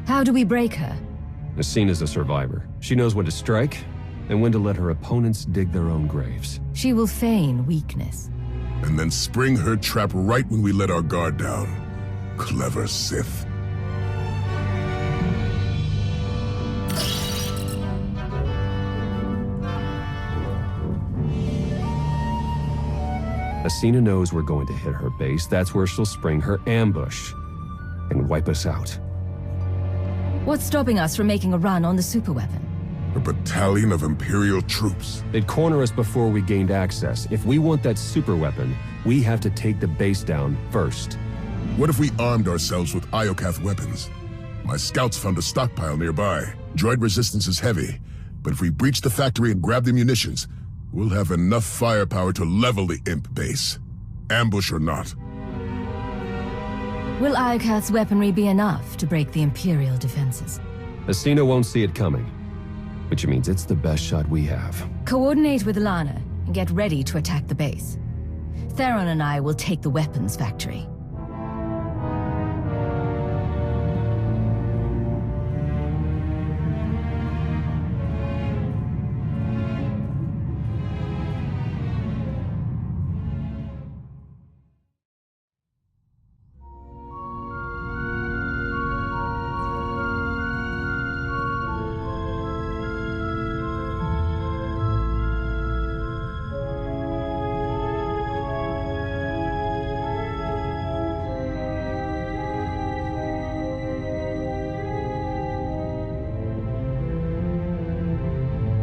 How do we break her? Asina's a survivor. She knows when to strike, and when to let her opponents dig their own graves. She will feign weakness. And then spring her trap right when we let our guard down. Clever Sith. Asina knows we're going to hit her base. That's where she'll spring her ambush and wipe us out. What's stopping us from making a run on the superweapon? A battalion of Imperial troops. They'd corner us before we gained access. If we want that superweapon, we have to take the base down first. What if we armed ourselves with Iokath weapons? My scouts found a stockpile nearby. Droid resistance is heavy, but if we breach the factory and grab the munitions, we'll have enough firepower to level the Imp base. Ambush or not. Will Iokath's weaponry be enough to break the Imperial defenses? Asina won't see it coming, which means it's the best shot we have. Coordinate with Lana and get ready to attack the base. Theron and I will take the weapons factory.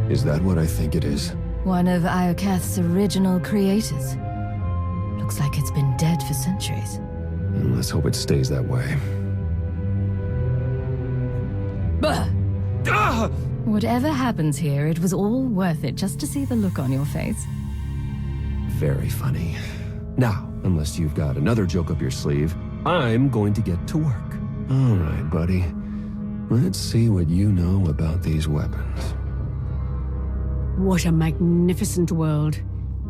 Is that what I think it is? One of Iokath's original creators. Looks like it's been dead for centuries. Let's hope it stays that way. Whatever happens here, it was all worth it just to see the look on your face. Very funny. Now, unless you've got another joke up your sleeve, I'm going to get to work. All right, buddy. Let's see what you know about these weapons. What a magnificent world,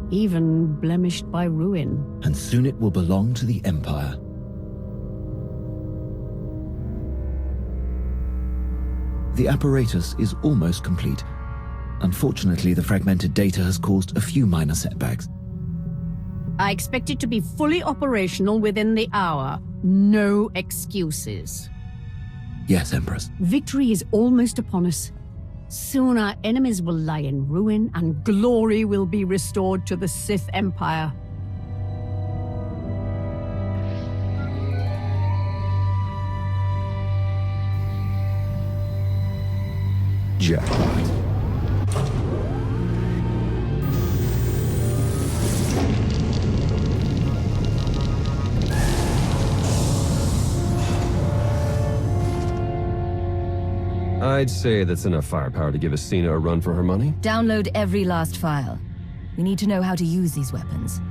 even blemished by ruin. And soon it will belong to the Empire. The apparatus is almost complete. Unfortunately, the fragmented data has caused a few minor setbacks. I expect it to be fully operational within the hour. No excuses. Yes, Empress. Victory is almost upon us. Soon our enemies will lie in ruin and glory will be restored to the Sith Empire. Jackpot. I'd say that's enough firepower to give Asina a run for her money. Download every last file. We need to know how to use these weapons,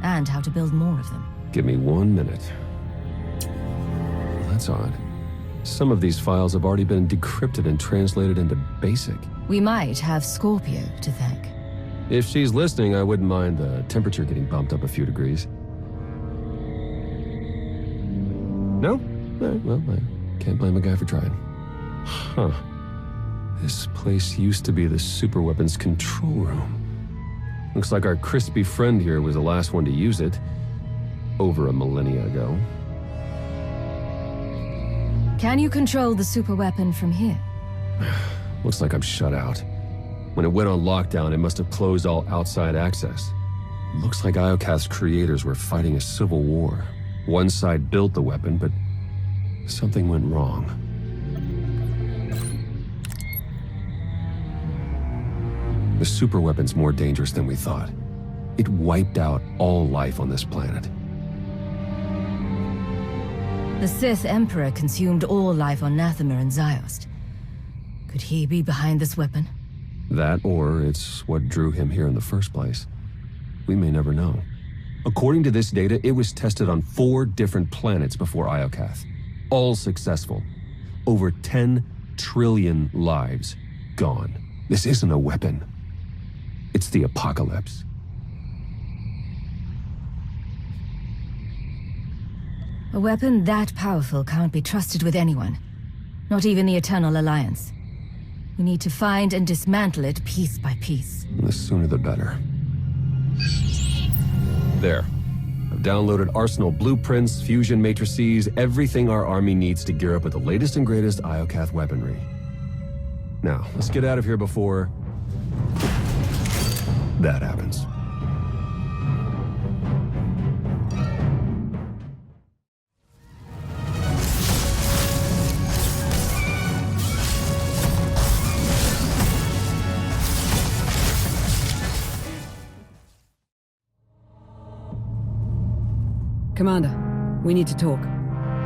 and how to build more of them. Give me 1 minute. That's odd. Some of these files have already been decrypted and translated into BASIC. We might have Scorpio to thank. If she's listening, I wouldn't mind the temperature getting bumped up a few degrees. No? Well, I can't blame a guy for trying. Huh. This place used to be the superweapons control room. Looks like our crispy friend here was the last one to use it. Over a millennia ago. Can you control the superweapon from here? Looks like I'm shut out. When it went on lockdown, it must have closed all outside access. Looks like Iokath's creators were fighting a civil war. One side built the weapon, but something went wrong. The superweapon's more dangerous than we thought. It wiped out all life on this planet. The Sith Emperor consumed all life on Nathamer and ZIOST. Could he be behind this weapon? That, or it's what drew him here in the first place. We may never know. According to this data, it was tested on 4 different planets before Iokath. All successful. Over 10 trillion lives gone. This isn't a weapon. It's the apocalypse. A weapon that powerful can't be trusted with anyone. Not even the Eternal Alliance. We need to find and dismantle it piece by piece. The sooner the better. There. I've downloaded arsenal blueprints, fusion matrices, everything our army needs to gear up with the latest and greatest Iokath weaponry. Now, let's get out of here before that happens. Commander, we need to talk.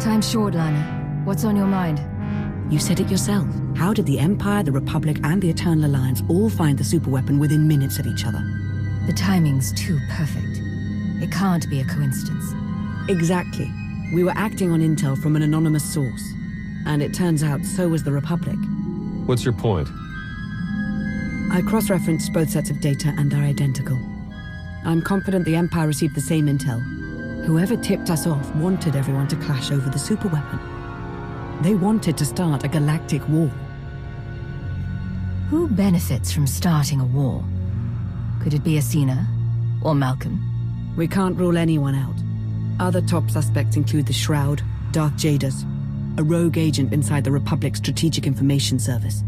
Time's short, Lana. What's on your mind? You said it yourself. How did the Empire, the Republic, and the Eternal Alliance all find the superweapon within minutes of each other? The timing's too perfect. It can't be a coincidence. Exactly. We were acting on intel from an anonymous source. And it turns out so was the Republic. What's your point? I cross-referenced both sets of data and they're identical. I'm confident the Empire received the same intel. Whoever tipped us off wanted everyone to clash over the superweapon. They wanted to start a galactic war. Who benefits from starting a war? Could it be Asina? Or Malcolm? We can't rule anyone out. Other top suspects include the Shroud, Darth Jadus, a rogue agent inside the Republic's Strategic Information Service.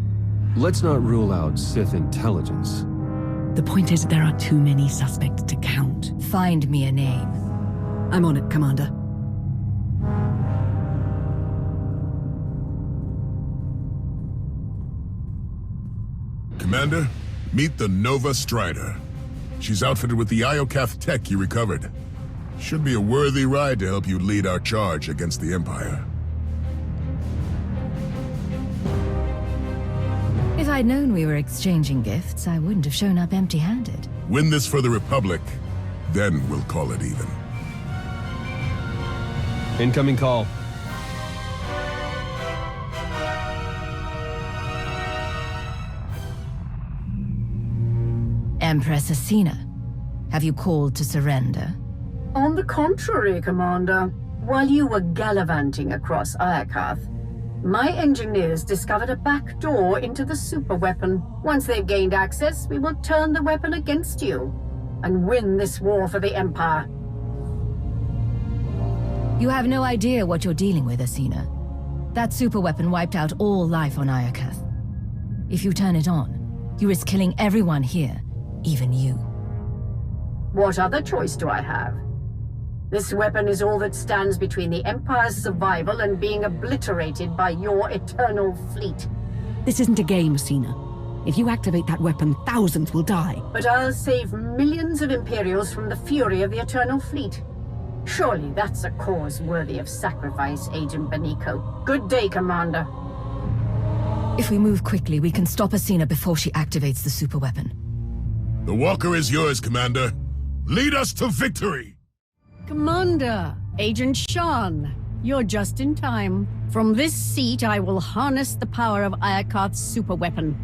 Let's not rule out Sith intelligence. The point is there are too many suspects to count. Find me a name. I'm on it, Commander. Commander, meet the Nova Strider. She's outfitted with the Iokath tech you recovered. Should be a worthy ride to help you lead our charge against the Empire. If I'd known we were exchanging gifts, I wouldn't have shown up empty-handed. Win this for the Republic, then we'll call it even. Incoming call. Empress Asina, have you called to surrender? On the contrary, Commander. While you were gallivanting across Iokath, my engineers discovered a back door into the superweapon. Once they've gained access, we will turn the weapon against you and win this war for the Empire. You have no idea what you're dealing with, Asina. That superweapon wiped out all life on Iokath. If you turn it on, you risk killing everyone here, even you. What other choice do I have? This weapon is all that stands between the Empire's survival and being obliterated by your eternal fleet. This isn't a game, Asina. If you activate that weapon, thousands will die. But I'll save millions of Imperials from the fury of the Eternal Fleet. Surely that's a cause worthy of sacrifice, Agent Beniko. Good day, Commander. If we move quickly, we can stop Asina before she activates the superweapon. The walker is yours, Commander. Lead us to victory! Commander, Agent Shan, you're just in time. From this seat, I will harness the power of Iokath's superweapon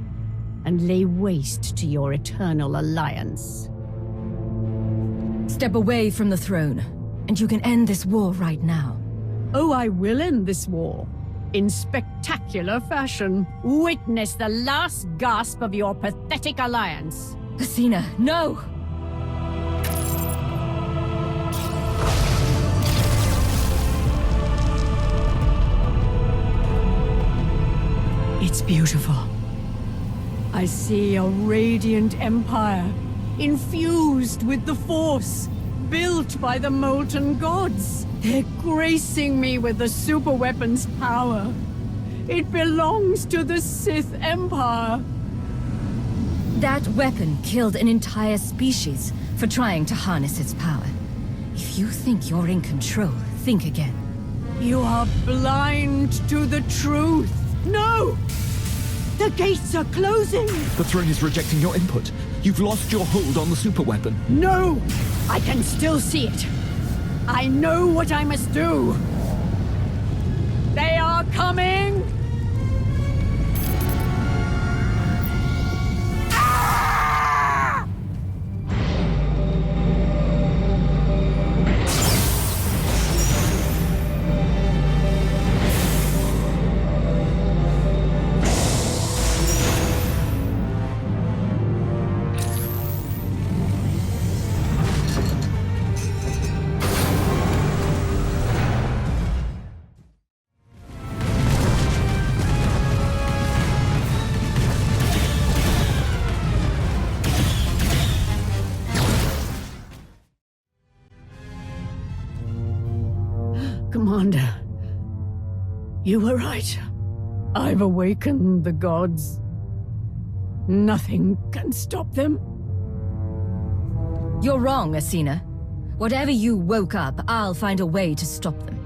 and lay waste to your eternal alliance. Step away from the throne, and you can end this war right now. Oh, I will end this war. In spectacular fashion. Witness the last gasp of your pathetic alliance. Asina, no! It's beautiful. I see a radiant empire, infused with the Force, built by the molten gods. They're gracing me with the superweapon's power. It belongs to the Sith Empire. That weapon killed an entire species for trying to harness its power. If you think you're in control, think again. You are blind to the truth. No! The gates are closing! The throne is rejecting your input. You've lost your hold on the superweapon. No! I can still see it. I know what I must do. They are coming! Commander, you were right. I've awakened the gods. Nothing can stop them. You're wrong, Asina. Whatever you woke up, I'll find a way to stop them.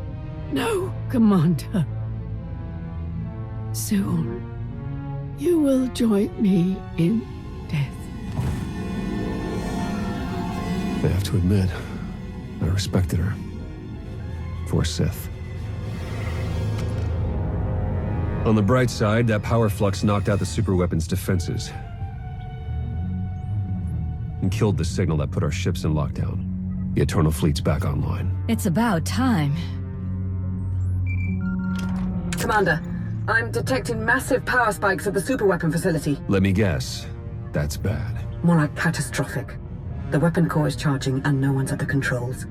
No, Commander. Soon, you will join me in death. I have to admit, I respected her. For Sith. On the bright side, that power flux knocked out the superweapon's defenses. And killed the signal that put our ships in lockdown. The Eternal Fleet's back online. It's about time. Commander, I'm detecting massive power spikes at the superweapon facility. Let me guess. That's bad. More like catastrophic. The weapon core is charging and no one's at the controls.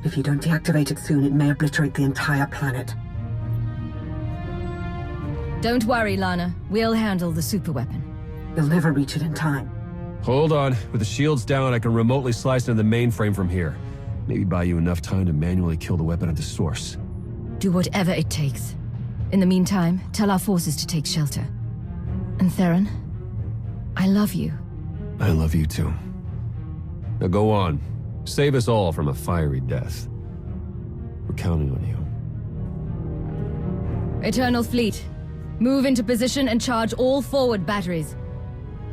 If you don't deactivate it soon, it may obliterate the entire planet. Don't worry, Lana. We'll handle the superweapon. You'll never reach it in time. Hold on. With the shields down, I can remotely slice into the mainframe from here. Maybe buy you enough time to manually kill the weapon at the source. Do whatever it takes. In the meantime, tell our forces to take shelter. And Theron, I love you. I love you too. Now go on. Save us all from a fiery death. We're counting on you. Eternal Fleet, move into position and charge all forward batteries.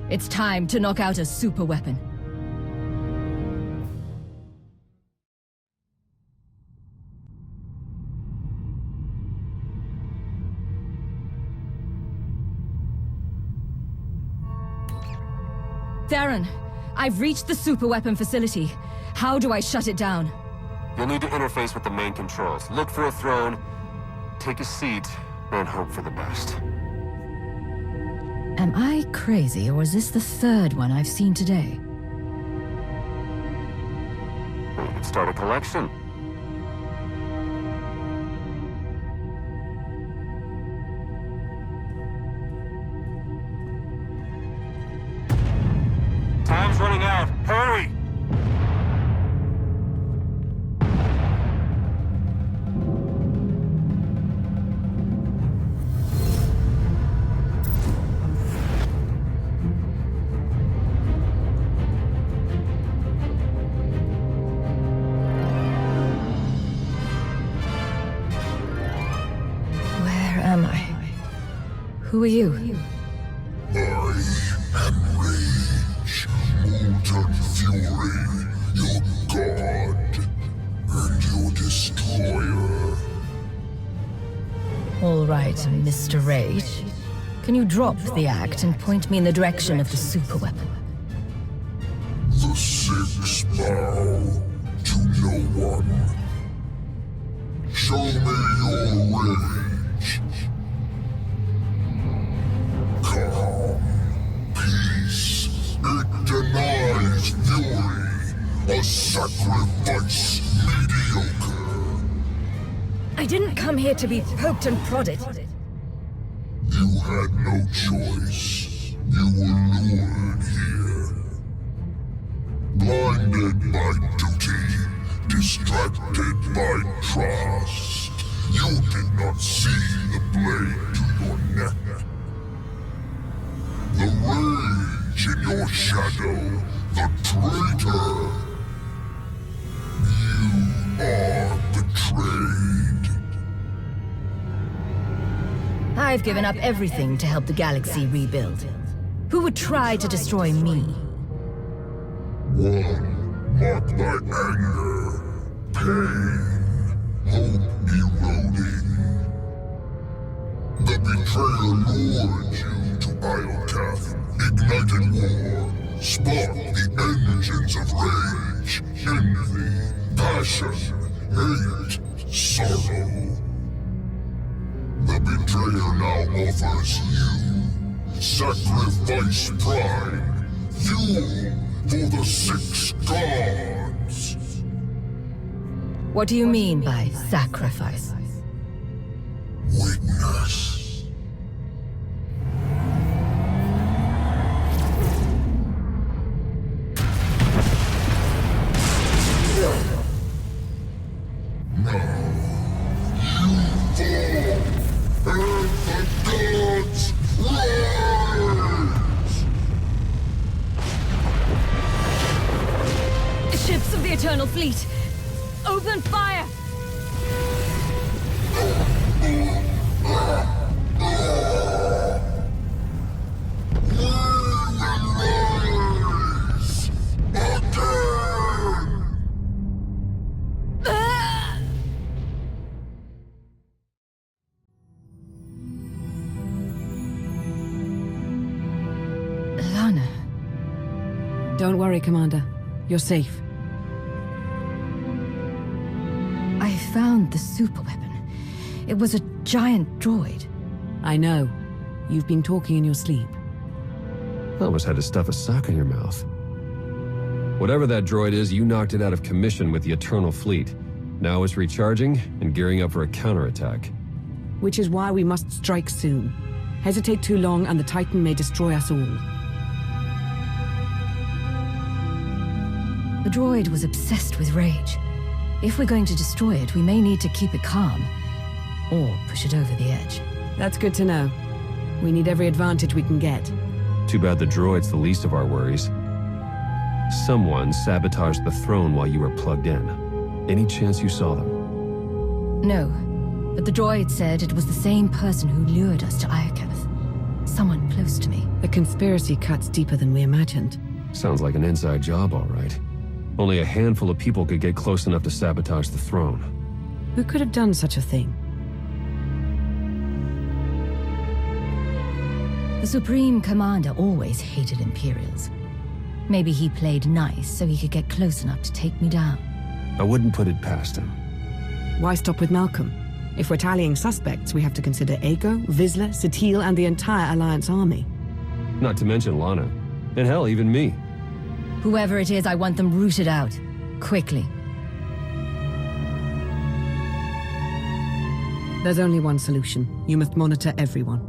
It's time to knock out a superweapon. Theron, I've reached the superweapon facility. How do I shut it down? You'll need to interface with the main controls. Look for a throne, take a seat, and hope for the best. Am I crazy, or is this the third one I've seen today? Well, you could start a collection. Time's running out. Hurry! Where am I? Who are you? I am Rage, Molten Fury, your god, and your destroyer. All right, Mr. Rage. Can you drop the act and point me in the direction of the superweapon? The six bow to no one. Show me your rage. Calm, peace, it denies fury, a sacrifice mediocre. I didn't come here to be poked and prodded. You had no choice. You were lured here. Blinded by duty, distracted by trust. You did not see the blade to your neck. The rage in your shadow, the traitor. You are betrayed. I've given up everything to help the galaxy rebuild. Who would try to destroy me? One marked by anger, pain, hope eroding. The betrayer lured you to Iokath, ignited war, sparked the engines of rage, envy, passion, hate, sorrow. The betrayer now offers you sacrifice pride, fuel for the six gods. What do you mean by sacrifice? Witness. Ships of the Eternal Fleet! Open fire! Lana. Don't worry, Commander. You're safe. I found the super weapon. It was a giant droid. I know. You've been talking in your sleep. I almost had to stuff a sock in your mouth. Whatever that droid is, you knocked it out of commission with the Eternal Fleet. Now it's recharging and gearing up for a counterattack. Which is why we must strike soon. Hesitate too long and the Titan may destroy us all. The droid was obsessed with rage. If we're going to destroy it, we may need to keep it calm. Or push it over the edge. That's good to know. We need every advantage we can get. Too bad the droid's the least of our worries. Someone sabotaged the throne while you were plugged in. Any chance you saw them? No, but the droid said it was the same person who lured us to Iokath. Someone close to me. The conspiracy cuts deeper than we imagined. Sounds like an inside job, all right. Only a handful of people could get close enough to sabotage the throne. Who could have done such a thing? The Supreme Commander always hated Imperials. Maybe he played nice so he could get close enough to take me down. I wouldn't put it past him. Why stop with Malcolm? If we're tallying suspects, we have to consider Aiko, Vizsla, Satil, and the entire Alliance army. Not to mention Lana. And hell, even me. Whoever it is, I want them rooted out. Quickly. There's only one solution. You must monitor everyone.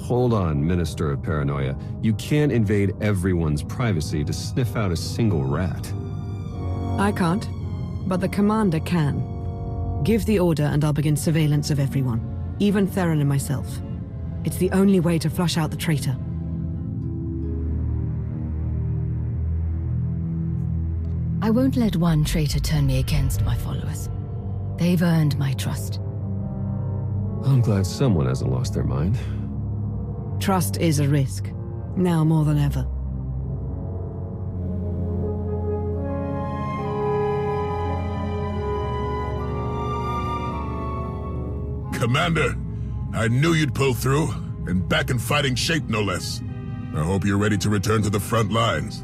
Hold on, Minister of Paranoia. You can't invade everyone's privacy to sniff out a single rat. I can't, but the Commander can. Give the order and I'll begin surveillance of everyone, even Theron and myself. It's the only way to flush out the traitor. I won't let one traitor turn me against my followers. They've earned my trust. I'm glad someone hasn't lost their mind. Trust is a risk, now more than ever. Commander, I knew you'd pull through, and back in fighting shape no less. I hope you're ready to return to the front lines.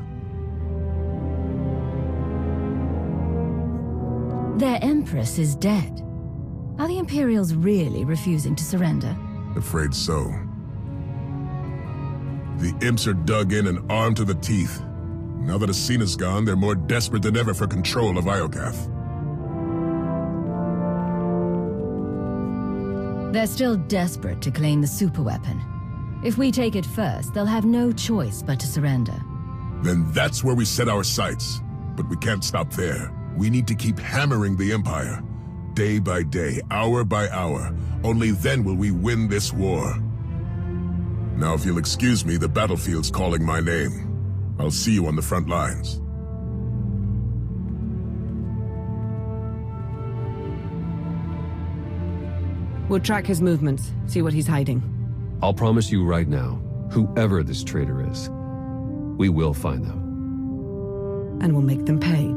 Their Empress is dead. Are the Imperials really refusing to surrender? Afraid so. The imps are dug in and armed to the teeth. Now that Asina's gone, they're more desperate than ever for control of Iokath. They're still desperate to claim the superweapon. If we take it first, they'll have no choice but to surrender. Then that's where we set our sights. But we can't stop there. We need to keep hammering the Empire. Day by day, hour by hour. Only then will we win this war. Now, if you'll excuse me, the battlefield's calling my name. I'll see you on the front lines. We'll track his movements, see what he's hiding. I'll promise you right now, whoever this traitor is, we will find them. And we'll make them pay.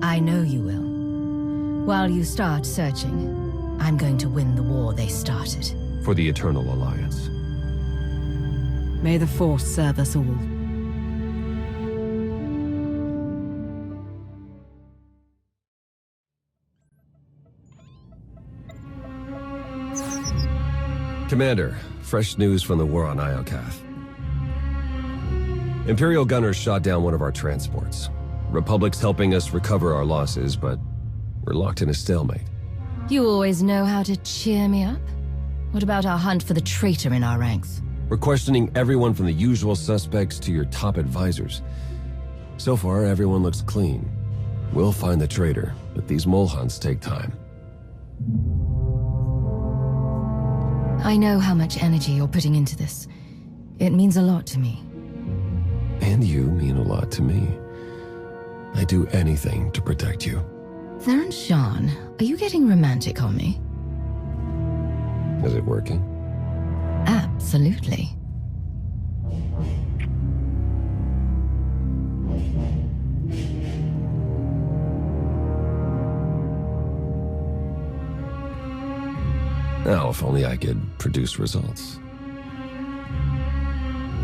I know you will. While you start searching, I'm going to win the war they started. For the Eternal Alliance. May the Force serve us all. Commander, fresh news from the war on Iokath. Imperial gunners shot down one of our transports. Republic's helping us recover our losses, but we're locked in a stalemate. You always know how to cheer me up? What about our hunt for the traitor in our ranks? We're questioning everyone from the usual suspects to your top advisors. So far, everyone looks clean. We'll find the traitor, but these mole hunts take time. I know how much energy you're putting into this. It means a lot to me. And you mean a lot to me. I'd do anything to protect you. THERON SHAN, are you getting romantic on me? Is it working? Absolutely. Now, if only I could produce results.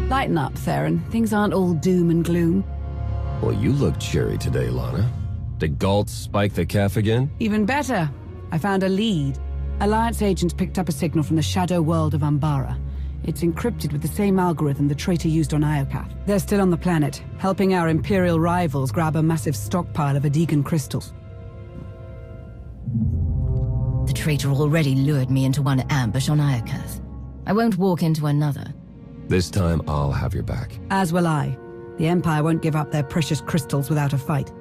Lighten up, Theron. Things aren't all doom and gloom. Well, you look cheery today, Lana. Did Galt spike the calf again? Even better. I found a lead. Alliance agents picked up a signal from the shadow world of Umbara. It's encrypted with the same algorithm the traitor used on Iokath. They're still on the planet, helping our Imperial rivals grab a massive stockpile of Adegan crystals. The traitor already lured me into one ambush on Iokath. I won't walk into another. This time, I'll have your back. As will I. The Empire won't give up their precious crystals without a fight.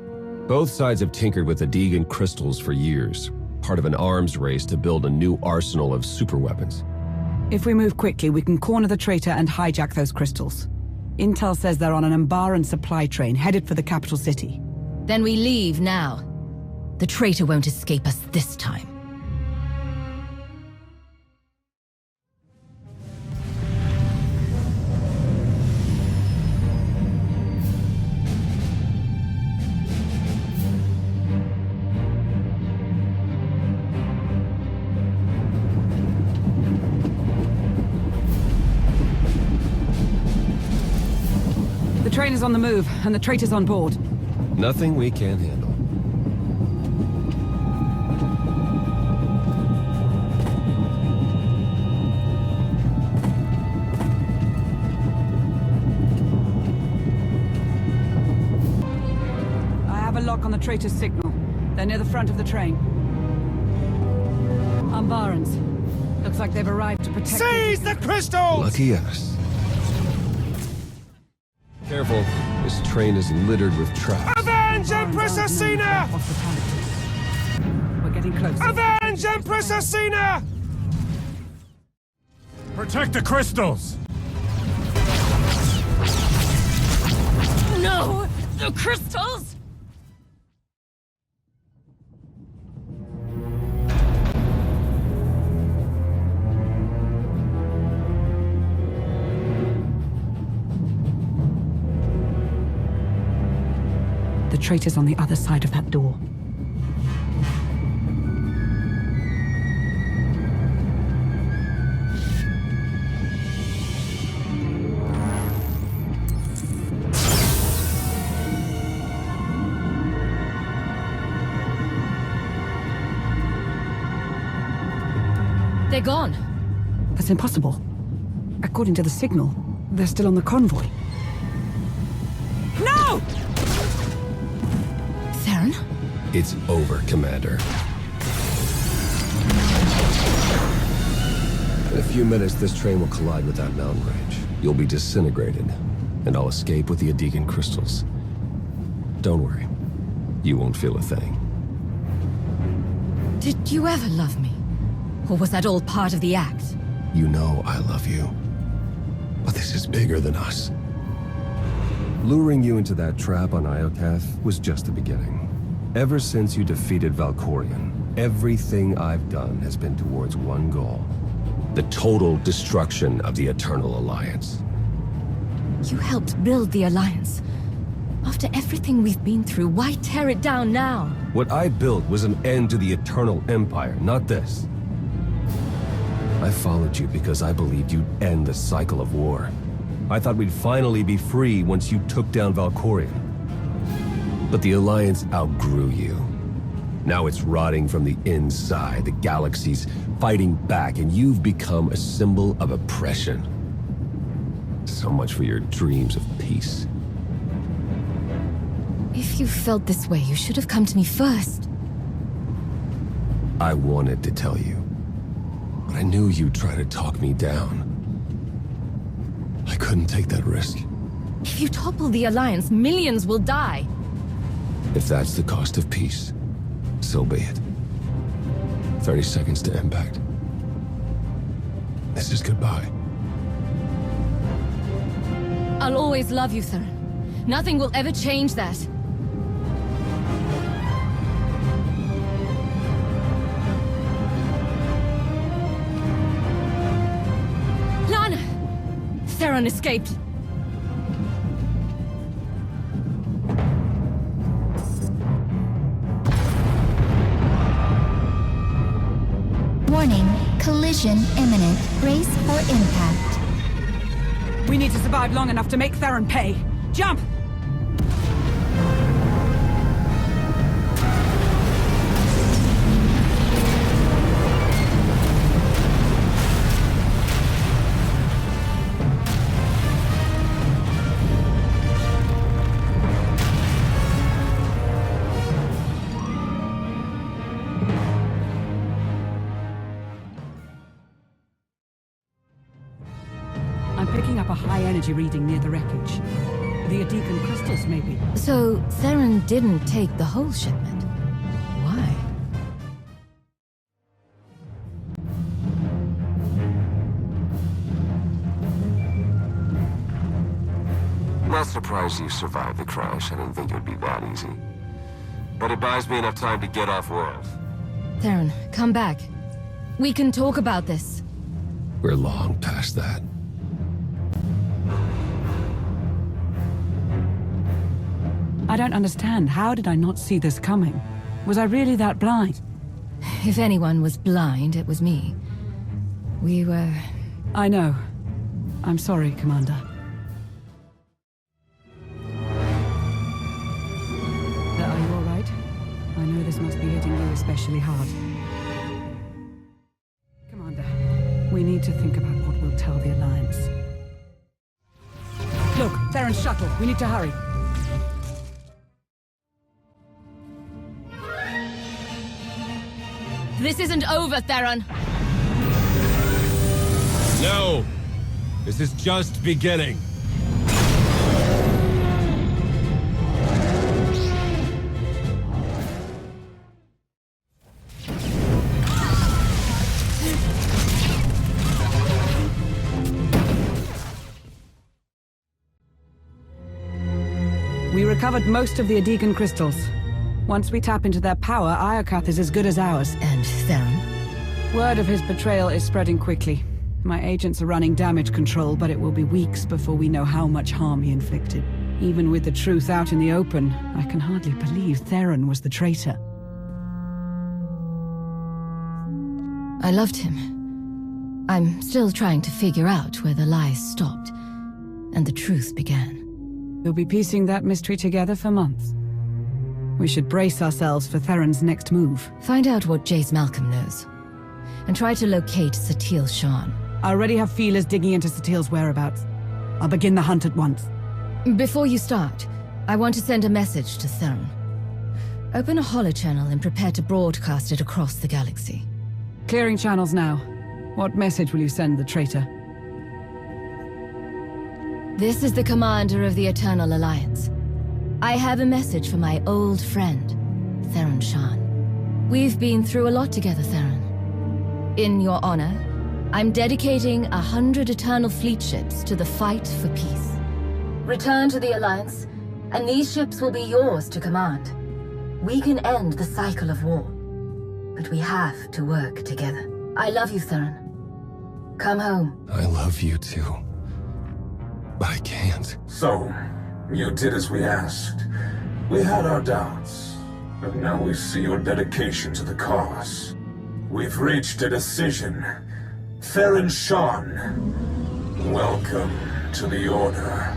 Both sides have tinkered with Adegan crystals for years, part of an arms race to build a new arsenal of superweapons. If we move quickly, we can corner the traitor and hijack those crystals. Intel says they're on an Umbaran supply train headed for the capital city. Then we leave now. The traitor won't escape us this time. The train is on the move, and the traitor's on board. Nothing we can't handle. I have a lock on the traitor's signal. They're near the front of the train. Umbarans. Looks like they've arrived to protect... Seize the crystals! Lucky us. Careful, this train is littered with traps. Avenge Empress Asina! We're getting close. Avenge Empress Asina! Protect the crystals! No! The crystals! The traitor's on the other side of that door. They're gone. That's impossible. According to the signal, they're still on the convoy. No! Theron? It's over, Commander. In a few minutes, this train will collide with that mountain range. You'll be disintegrated, and I'll escape with the Adegan crystals. Don't worry. You won't feel a thing. Did you ever love me? Or was that all part of the act? You know I love you. But this is bigger than us. Luring you into that trap on Iokath was just the beginning. Ever since you defeated Valkorion, everything I've done has been towards one goal. The total destruction of the Eternal Alliance. You helped build the Alliance. After everything we've been through, why tear it down now? What I built was an end to the Eternal Empire, not this. I followed you because I believed you'd end the cycle of war. I thought we'd finally be free once you took down Valkorion. But the Alliance outgrew you. Now it's rotting from the inside, the galaxy's fighting back, and you've become a symbol of oppression. So much for your dreams of peace. If you felt this way, you should have come to me first. I wanted to tell you, but I knew you'd try to talk me down. I couldn't take that risk. If you topple the Alliance, millions will die. If that's the cost of peace, so be it. 30 seconds to impact. This is goodbye. I'll always love you, Theron. Nothing will ever change that. THERON escaped. Warning, collision imminent. Brace for impact. We need to survive long enough to make THERON pay. Jump! High-energy reading near the wreckage. The Adekan crystals, maybe. So, THERON didn't take the whole shipment. Why? Not surprised you survived the crash. I didn't think it would be that easy. But it buys me enough time to get off-world. THERON, come back. We can talk about this. We're long past that. I don't understand. How did I not see this coming? Was I really that blind? If anyone was blind, it was me. We were... I know. I'm sorry, Commander. Are you all right? I know this must be hitting you especially hard. Commander, we need to think about what we'll tell the Alliance. Look, THERON's shuttle. We need to hurry. This isn't over, THERON! No! This is just beginning. We recovered most of the Adekan crystals. Once we tap into their power, Iokath is as good as ours. And THERON? Word of his betrayal is spreading quickly. My agents are running damage control, but it will be weeks before we know how much harm he inflicted. Even with the truth out in the open, I can hardly believe THERON was the traitor. I loved him. I'm still trying to figure out where the lies stopped and the truth began. We'll be piecing that mystery together for months. We should brace ourselves for THERON's next move. Find out what Jace Malcolm knows. And try to locate THERON Shan. I already have feelers digging into Satil's whereabouts. I'll begin the hunt at once. Before you start, I want to send a message to THERON. Open a holochannel and prepare to broadcast it across the galaxy. Clearing channels now. What message will you send the traitor? This is the commander of the Eternal Alliance. I have a message for my old friend, THERON Shan. We've been through a lot together, THERON. In your honor, I'm dedicating 100 Eternal Fleet ships to the fight for peace. Return to the Alliance, and these ships will be yours to command. We can end the cycle of war, but we have to work together. I love you, THERON. Come home. I love you too. But I can't. So, you did as we asked. We had our doubts, but now we see your dedication to the cause. We've reached a decision. THERON Shan, welcome to the Order.